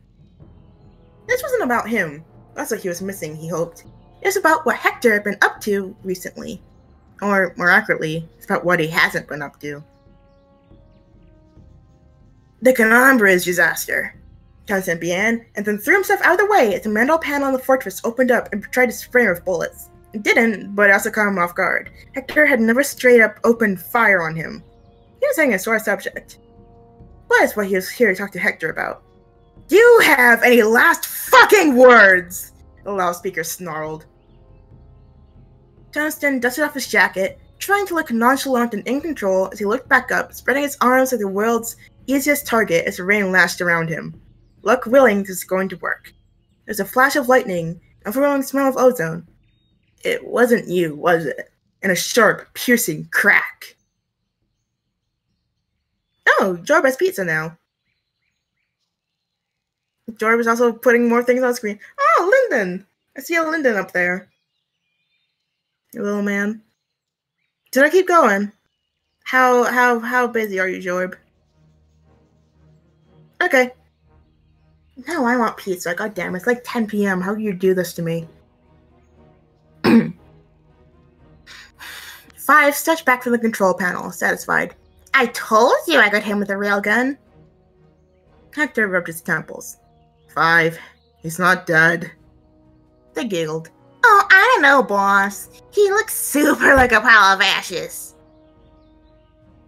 This wasn't about him. That's what he was missing, he hoped. It was about what Hector had been up to recently. Or, more accurately, it's about what he hasn't been up to. The Cannon Bridge disaster. Townsend began, and then threw himself out of the way as the metal panel on the fortress opened up and tried to spray him with bullets. It didn't, but it also caught him off guard. Hector had never straight up opened fire on him. He was saying a sore subject. But it's what he was here to talk to Hector about. Do you have any last fucking words? The loudspeaker snarled. Townsend dusted off his jacket, trying to look nonchalant and in control as he looked back up, spreading his arms like the world's easiest target as the rain lashed around him. Luck willing, this was going to work. There was a flash of lightning, an overwhelming smell of ozone. It wasn't you, was it? And a sharp, piercing crack. Oh, Jorb has pizza now. Jorb is also putting more things on screen. Oh, Lyndon! I see a Lyndon up there. You little man. Did I keep going? How busy are you, Jorb? Okay. No, I want pizza. God damn, it's like 10 p.m. How do you do this to me? 5 stepped back from the control panel, satisfied. I told you I got him with a railgun. Hector rubbed his temples. 5. He's not dead. They giggled. Oh, I don't know, boss. He looks super like a pile of ashes.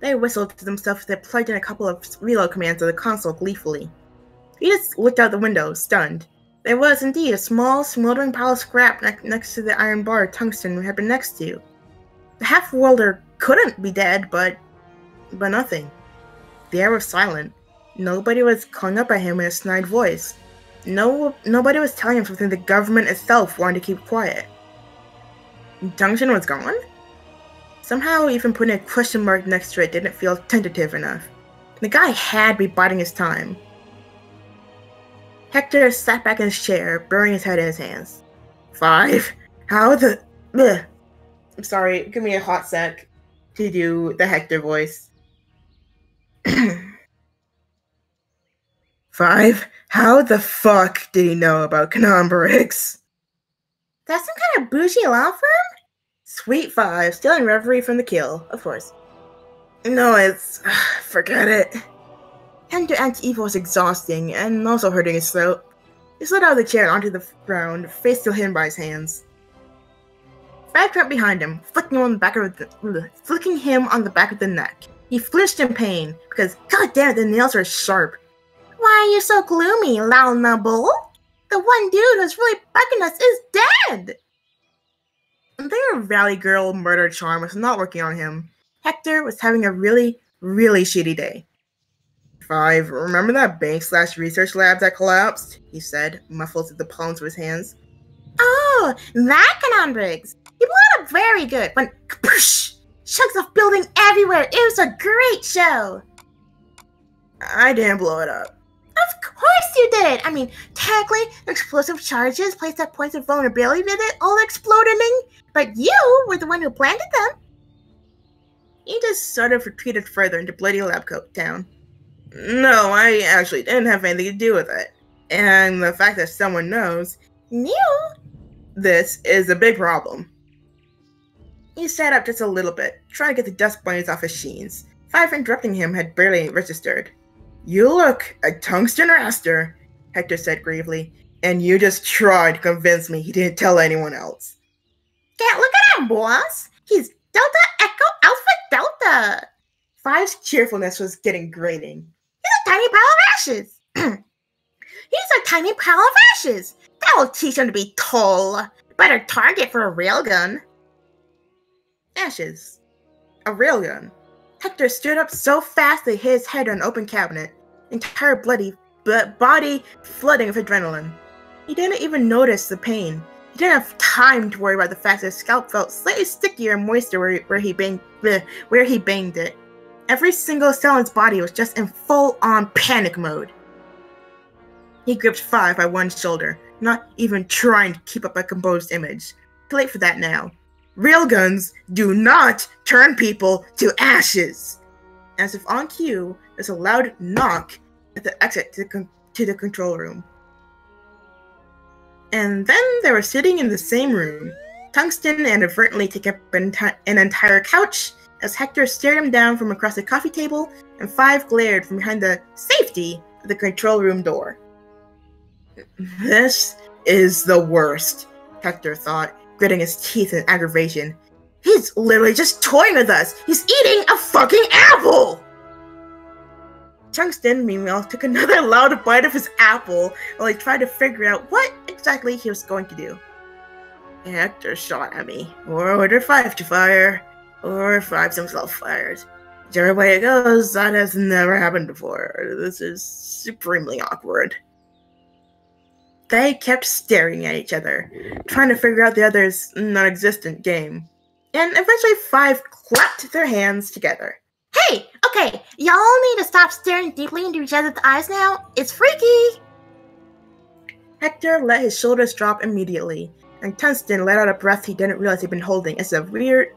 They whistled to themselves as they plugged in a couple of reload commands to the console gleefully. He just looked out the window, stunned. There was indeed a small, smoldering pile of scrap next to the iron bar Tungsten had been next to. The half-worlder couldn't be dead, but nothing. The air was silent. Nobody was calling up at him in a snide voice. Nobody was telling him something the government itself wanted to keep quiet. Tungsten was gone? Somehow, even putting a question mark next to it didn't feel tentative enough. The guy had to be biding his time. Hector sat back in his chair, burying his head in his hands. 5? How the... Ugh. I'm sorry, give me a hot sec to do the Hector voice. 5? How the fuck did he know about Cannon Briggs? That's some kind of bougie law firm? Sweet 5, stealing reverie from the kill, of course. No, it's... forget it. Hector anti-evil was exhausting, and also hurting his throat. He slid out of the chair and onto the ground, face still hidden by his hands. 5 crept behind him, flicking him on the back of the neck. He flinched in pain, because god damn it, the nails are sharp. Why are you so gloomy, Lal Nabul? The one dude who's really bugging us is dead! Their Valley Girl murder charm was not working on him. Hector was having a really, really shitty day. 5, remember that bank/research lab that collapsed? He said, muffled to the palms of his hands. Oh, that Cannon Briggs! You blew it up very good when kapoosh! Chunks of building everywhere! It was a great show! I didn't blow it up. Of course you did it! I mean, technically, explosive charges placed at points of vulnerability did it all exploding, but you were the one who planted them. He just sort of retreated further into bloody lab coat town. No, I actually didn't have anything to do with it. And the fact that someone knows, this is a big problem. He sat up just a little bit, trying to get the dust bunnies off his sheens. 5 interrupting him had barely registered. You look a tungsten raster, Hector said gravely, and you just tried to convince me he didn't tell anyone else. Can't look at him, boss. He's Delta Echo Alpha Delta. 5's cheerfulness was getting grating. He's a tiny pile of ashes. He's a tiny pile of ashes. That will teach him to be tall. Better target for a railgun. Ashes. A railgun. Hector stood up so fast that he hit his head on an open cabinet, entire bloody body flooding with adrenaline. He didn't even notice the pain. He didn't have time to worry about the fact that his scalp felt slightly stickier and moister where he banged it. Every single cell in his body was just in full-on panic mode. He gripped 5 by one shoulder, not even trying to keep up a composed image. Too late for that now. Railguns do not turn people to ashes. As if on cue, there's a loud knock at the exit to the control room. And then they were sitting in the same room. Tungsten inadvertently took up an entire couch as Hector stared him down from across the coffee table, and Five glared from behind the safety of the control room door. This is the worst, Hector thought, gritting his teeth in aggravation. He's literally just toying with us! He's eating a fucking apple! Tungsten, meanwhile, took another loud bite of his apple while he tried to figure out what exactly he was going to do. Hector shot at me, or ordered Five to fire, or Five himself fired. Whichever way it goes, that has never happened before. This is supremely awkward. They kept staring at each other, trying to figure out the other's non-existent game. And eventually Five clapped their hands together. Hey, okay, y'all need to stop staring deeply into each other's eyes now. It's freaky! Hector let his shoulders drop immediately, and Tungsten let out a breath he didn't realize he'd been holding as a weird,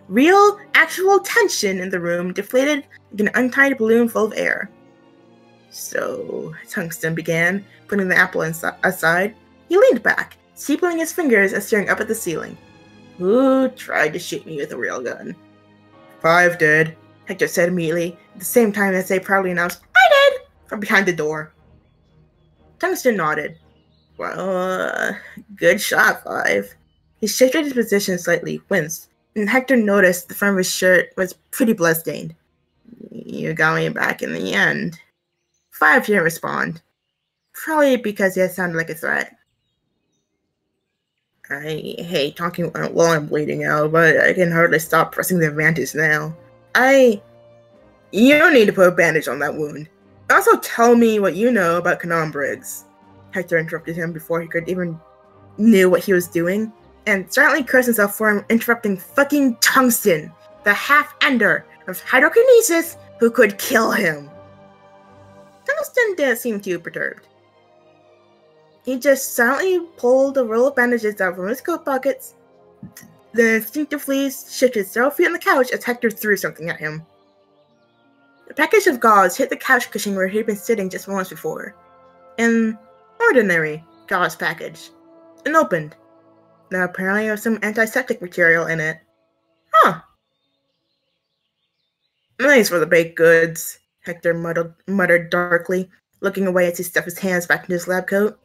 real, actual tension in the room deflated like an untied balloon full of air. So, Tungsten began, putting the apple aside. He leaned back, steepling his fingers and staring up at the ceiling. Who tried to shoot me with a railgun? Five did, Hector said immediately, at the same time as they proudly announced, I did! From behind the door. Tungsten nodded. Well, good shot, Five. He shifted his position slightly, winced, and Hector noticed the front of his shirt was pretty bloodstained. You got me back in the end. Five didn't respond. Probably because he had sounded like a threat. I hate talking while I'm bleeding out, but I can hardly stop pressing the advantage now. You don't need to put a bandage on that wound. Also tell me what you know about Kanan Briggs. Hector interrupted him before he could even knew what he was doing, and silently cursed himself for interrupting fucking Tungsten, the half-ender of hydrokinesis who could kill him. Tungsten didn't seem too perturbed. He just silently pulled a roll of bandages out from his coat pockets, then instinctively shifted several feet on the couch as Hector threw something at him. The package of gauze hit the couch cushion where he'd been sitting just moments before. An ordinary gauze package. Unopened. Now apparently there was some antiseptic material in it. Huh. Nice for the baked goods, Hector muttered darkly, looking away as he stuffed his hands back into his lab coat.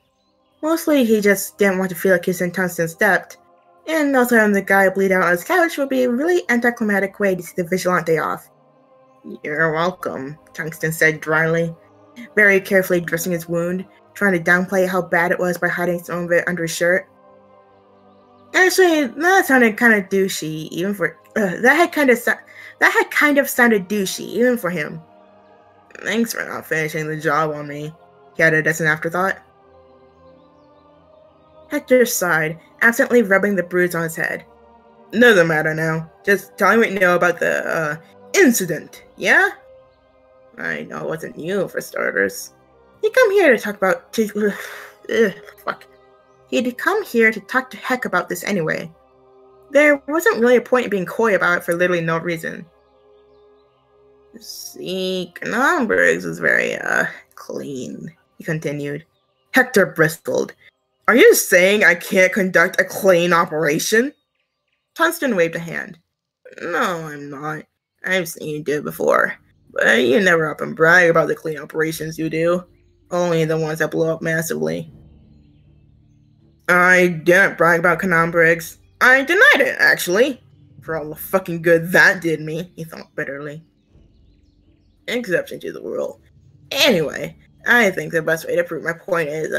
Mostly he just didn't want to feel like he was in Tungsten's debt, and also having the guy bleed out on his couch would be a really anticlimactic way to see the Vigilante off. You're welcome, Tungsten said dryly, very carefully dressing his wound, trying to downplay how bad it was by hiding some of it under his shirt. Actually, that sounded kind of douchey, even for that had kind of sounded douchey, even for him. Thanks for not finishing the job on me, he added as an afterthought. Hector sighed, absently rubbing the bruise on his head. Doesn't matter now. Just tell me what you know about the, incident, yeah? I know it wasn't you, for starters. He'd come here to talk about... He'd come here to talk to Heck about this anyway. There wasn't really a point in being coy about it for literally no reason. See, Kanan Briggs was very, clean, he continued. Hector bristled. Are you saying I can't conduct a clean operation? Tungsten waved a hand. No, I'm not. I've seen you do it before. But you never up and brag about the clean operations you do. Only the ones that blow up massively. I didn't brag about Kanan Briggs. I denied it, actually. For all the fucking good that did me, he thought bitterly. Exception to the rule. Anyway, I think the best way to prove my point is,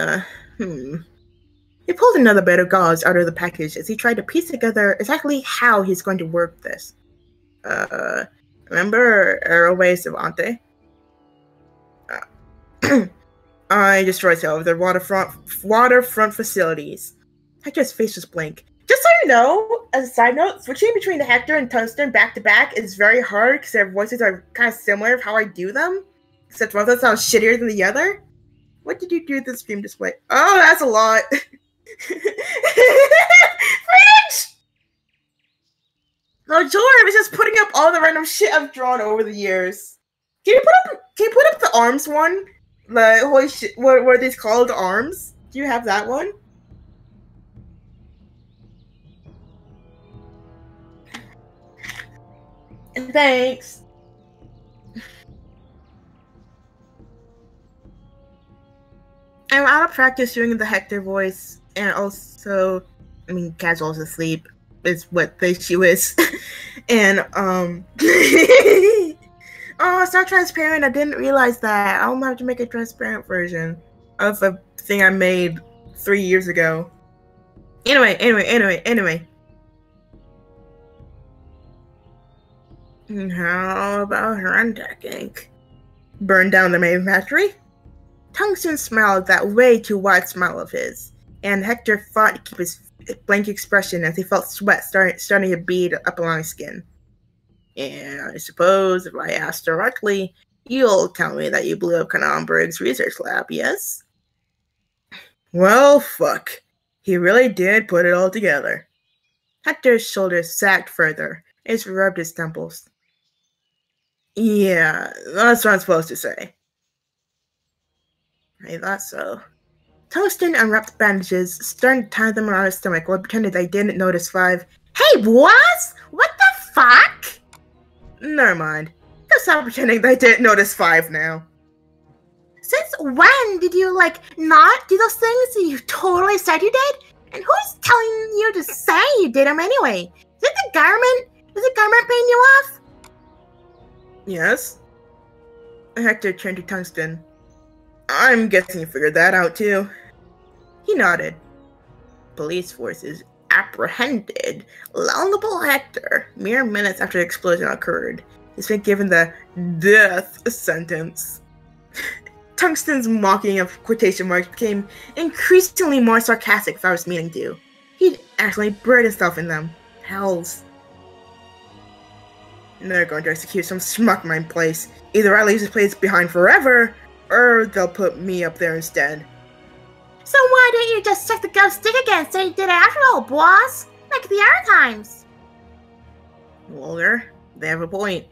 He pulled another bit of gauze out of the package as he tried to piece together exactly how he's going to work this. Remember Aeroway Savante? I destroyed several of their waterfront facilities. Hector's face was blank. Just so you know, as a side note, switching between Hector and Tungsten back to back is very hard because their voices are kind of similar of how I do them. Except one of them sounds shittier than the other. What did you do with the stream display? Oh, that's a lot. French! No, Jorb is just putting up all the random shit I've drawn over the years. Can you put up the arms one? The holy shit, what are these called? Arms? Do you have that one? Thanks. I'm out of practice doing the Hector voice, and also, I mean, casual's asleep is what the issue is. And, oh, it's not transparent. I didn't realize that. I'm gonna have to make a transparent version of a thing I made 3 years ago. Anyway. How about Rentek Inc.? Burn down the main factory? Tungsten smiled that way too wide smile of his, and Hector fought to keep his blank expression as he felt sweat starting to bead up along his skin. And I suppose if I ask directly, you'll tell me that you blew up Canonbrig's research lab, yes? Well, fuck. He really did put it all together. Hector's shoulders sagged further, and he rubbed his temples. Yeah, that's what I'm supposed to say. I thought so. Tungsten unwrapped bandages, starting to tie them around his stomach while pretending they didn't notice 5. Hey, boss! What the fuck? Never mind. Just stop pretending they didn't notice 5 now. Since when did you, not do those things that you totally said you did? And who's telling you to say you did them anyway? Is it the government? Is the government paying you off? Yes. Hector turned to Tungsten. I'm guessing you figured that out too. He nodded. Police forces apprehended Laudable Hector mere minutes after the explosion occurred. He's been given the death sentence. Tungsten's mocking of quotation marks became increasingly more sarcastic if I was meaning to. He'd actually buried himself in them. Hells. They're going to execute some schmuck in my place. Either I leave this place behind forever, or they'll put me up there instead. So why don't you just check the ghost stick again and say you did it after all, boss? Like the other times. Walter, they have a point.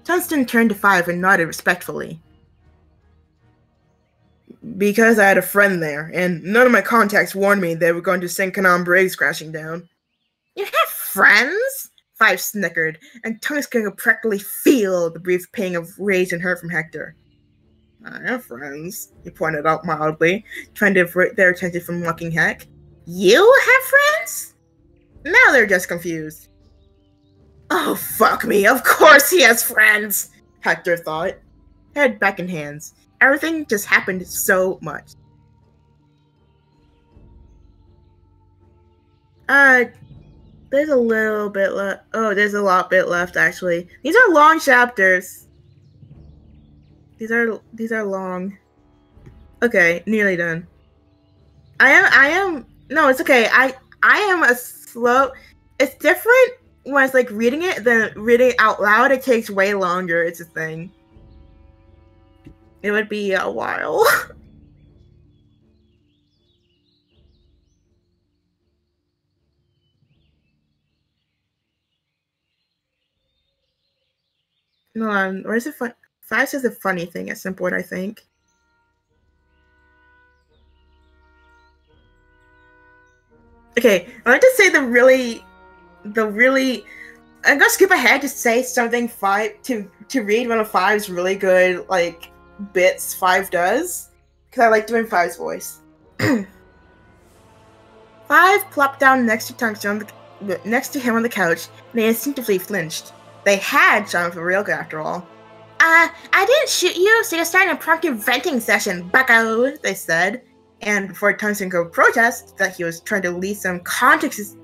Tungsten turned to 5 and nodded respectfully. Because I had a friend there, and none of my contacts warned me they were going to send Canonbrig's crashing down. You have friends? 5 snickered, and Tungsten could practically feel the brief pang of rage and hurt from Hector. I have friends, he pointed out mildly, trying to divert their attention from mocking Heck. You have friends? Now they're just confused. Oh, fuck me, of course he has friends, Hector thought. Head back in hands. Everything just happened so much. There's a little bit left. Oh, there's a lot bit left, actually. These are long chapters. These are long. Okay, nearly done. No, it's okay. I am a slow. It's different when it's like reading it than reading it out loud. It takes way longer. It's a thing. It would be a while. Hold on, where's the fun? 5 says a funny thing at some point, I think. Okay, I like to say the really, I'm gonna skip ahead to say something 5 to read one of 5's really good bits 5 does, because I like doing 5's voice. 5 plopped down next to Tungsten next to him on the couch, and they instinctively flinched. They had shot for real after all. I didn't shoot you, so you're starting a impromptu venting session, bucko, they said. And before Tungsten could protest that he was trying to lead some context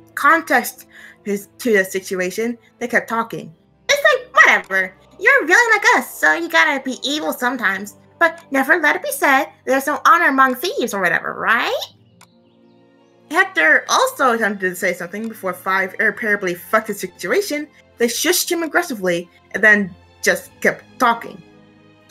to the situation, they kept talking. It's like, whatever. You're really like us, so you gotta be evil sometimes. But never let it be said there's no honor among thieves or whatever, right? Hector also attempted to say something before 5 irreparably fucked the situation. They shushed him aggressively, and then just kept talking.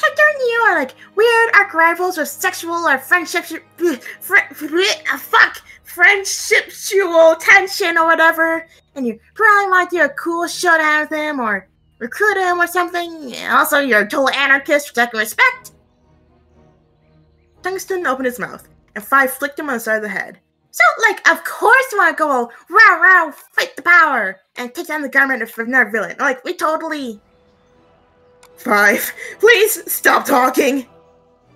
Hector and you are like weird arch rivals with sexual or friendshiptual tension or whatever. and you probably want to do a cool showdown with him or recruit him or something. Also, you're a total anarchist protecting respect. Tungsten opened his mouth, and 5 flicked him on the side of the head. So, like, of course you want to go all row row, fight the power, and take down the government of another villain. Like, we totally... 5, please stop talking!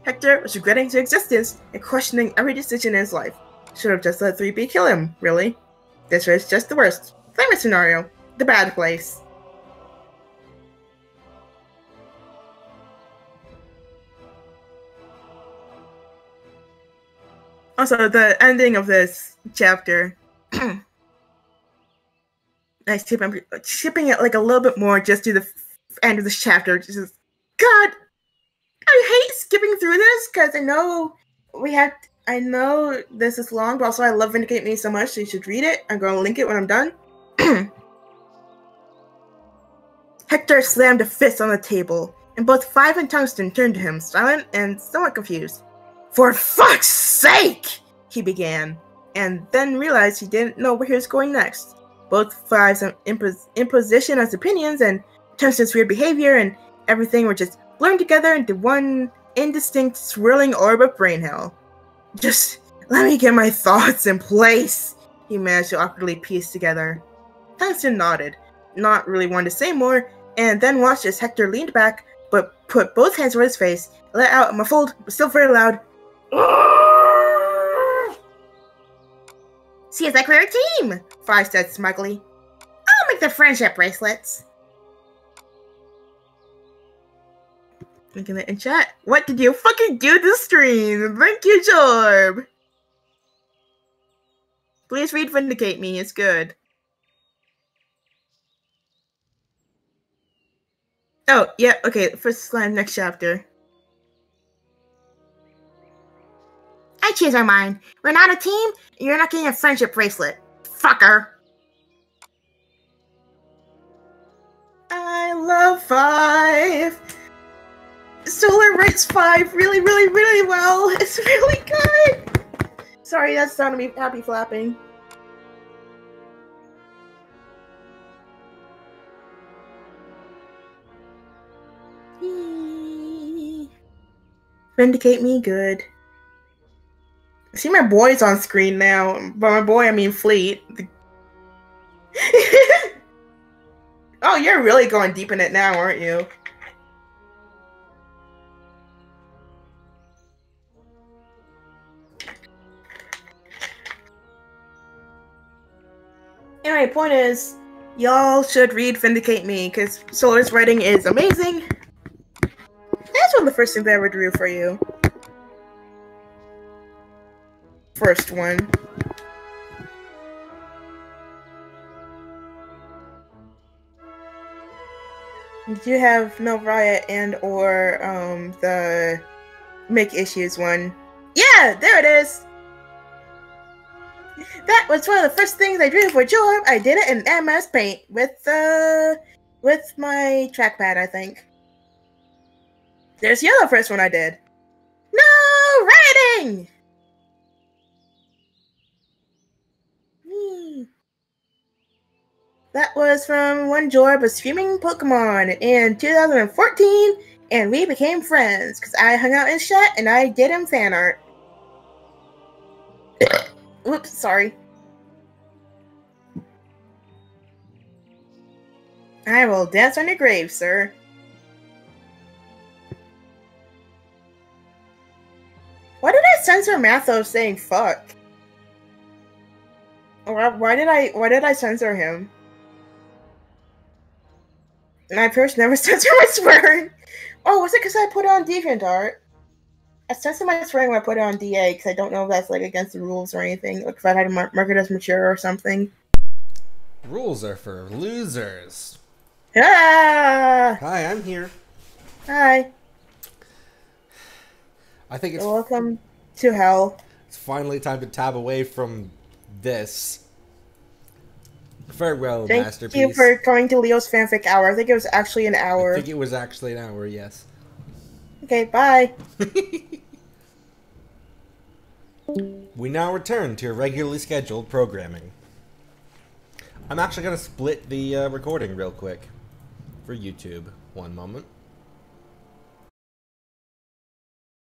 Hector was regretting his existence and questioning every decision in his life. Should have just let 3B kill him, really. This was just the worst. Famous scenario. The bad place. Also, the ending of this chapter, I shipping it like a little bit more just to the end of this chapter. Just, God, I hate skipping through this because I know this is long, but also I love Vindicate Me so much, so you should read it. I'm going to link it when I'm done. Hector slammed a fist on the table, and both 5 and Tungsten turned to him, silent and somewhat confused. For fuck's sake! He began, and then realized he didn't know where he was going next. Both 5's imposition as opinions and Tungsten's weird behavior and everything were just blurring together into one indistinct, swirling orb of brain hell. Just let me get my thoughts in place, he managed to awkwardly piece together. Tungsten nodded, not really wanting to say more, and then watched as Hector leaned back, but put both hands over his face, let out a muffled, but still very loud, seems like we're a team, 5 said smugly. I'll make the friendship bracelets. Looking at it in chat. What did you fucking do to stream? Thank you, Jorb. Please read Vindicate Me, it's good. Oh, yeah, okay, first slime, next chapter. I changed my mind. We're not a team, and you're not getting a friendship bracelet. Fucker. I love 5. Solar writes 5 really, really, really well. It's really good. Sorry, that's sounded me happy flapping. Vindicate Me, good. I see my boys on screen now. By my boy, I mean Fleet. Oh, you're really going deep in it now, aren't you? Anyway, point is, y'all should read Vindicate Me, because Solar's writing is amazing. That's one of the first things I ever drew for you. First one. Did you have No Riot and or the Make Issues one? Yeah, there it is! That was one of the first things I drew for Jorb. I did it in MS Paint with my trackpad, I think. There's the other first one I did. No writing! That was from when Jorb was streaming Pokemon in 2014, and we became friends because I hung out in his chat and I did him fan art. Oops, sorry. I will dance on your grave, sir. Why did I censor Mathos saying fuck? Or why did I censor him? And I first never censored my swearing. Oh, was it because I put it on DeviantArt? I censored my swearing when I put it on DA because I don't know if that's like against the rules or anything. Like if I had to mark it as mature or something. Rules are for losers. Ah! Hi, I'm here. Hi. I think it's welcome to hell. It's finally time to tab away from this. Farewell, masterpiece. Thank you for coming to Leo's fanfic hour. I think it was actually an hour. I think it was actually an hour, yes. Okay, bye. We now return to regularly scheduled programming. I'm actually going to split the recording real quick for YouTube. One moment.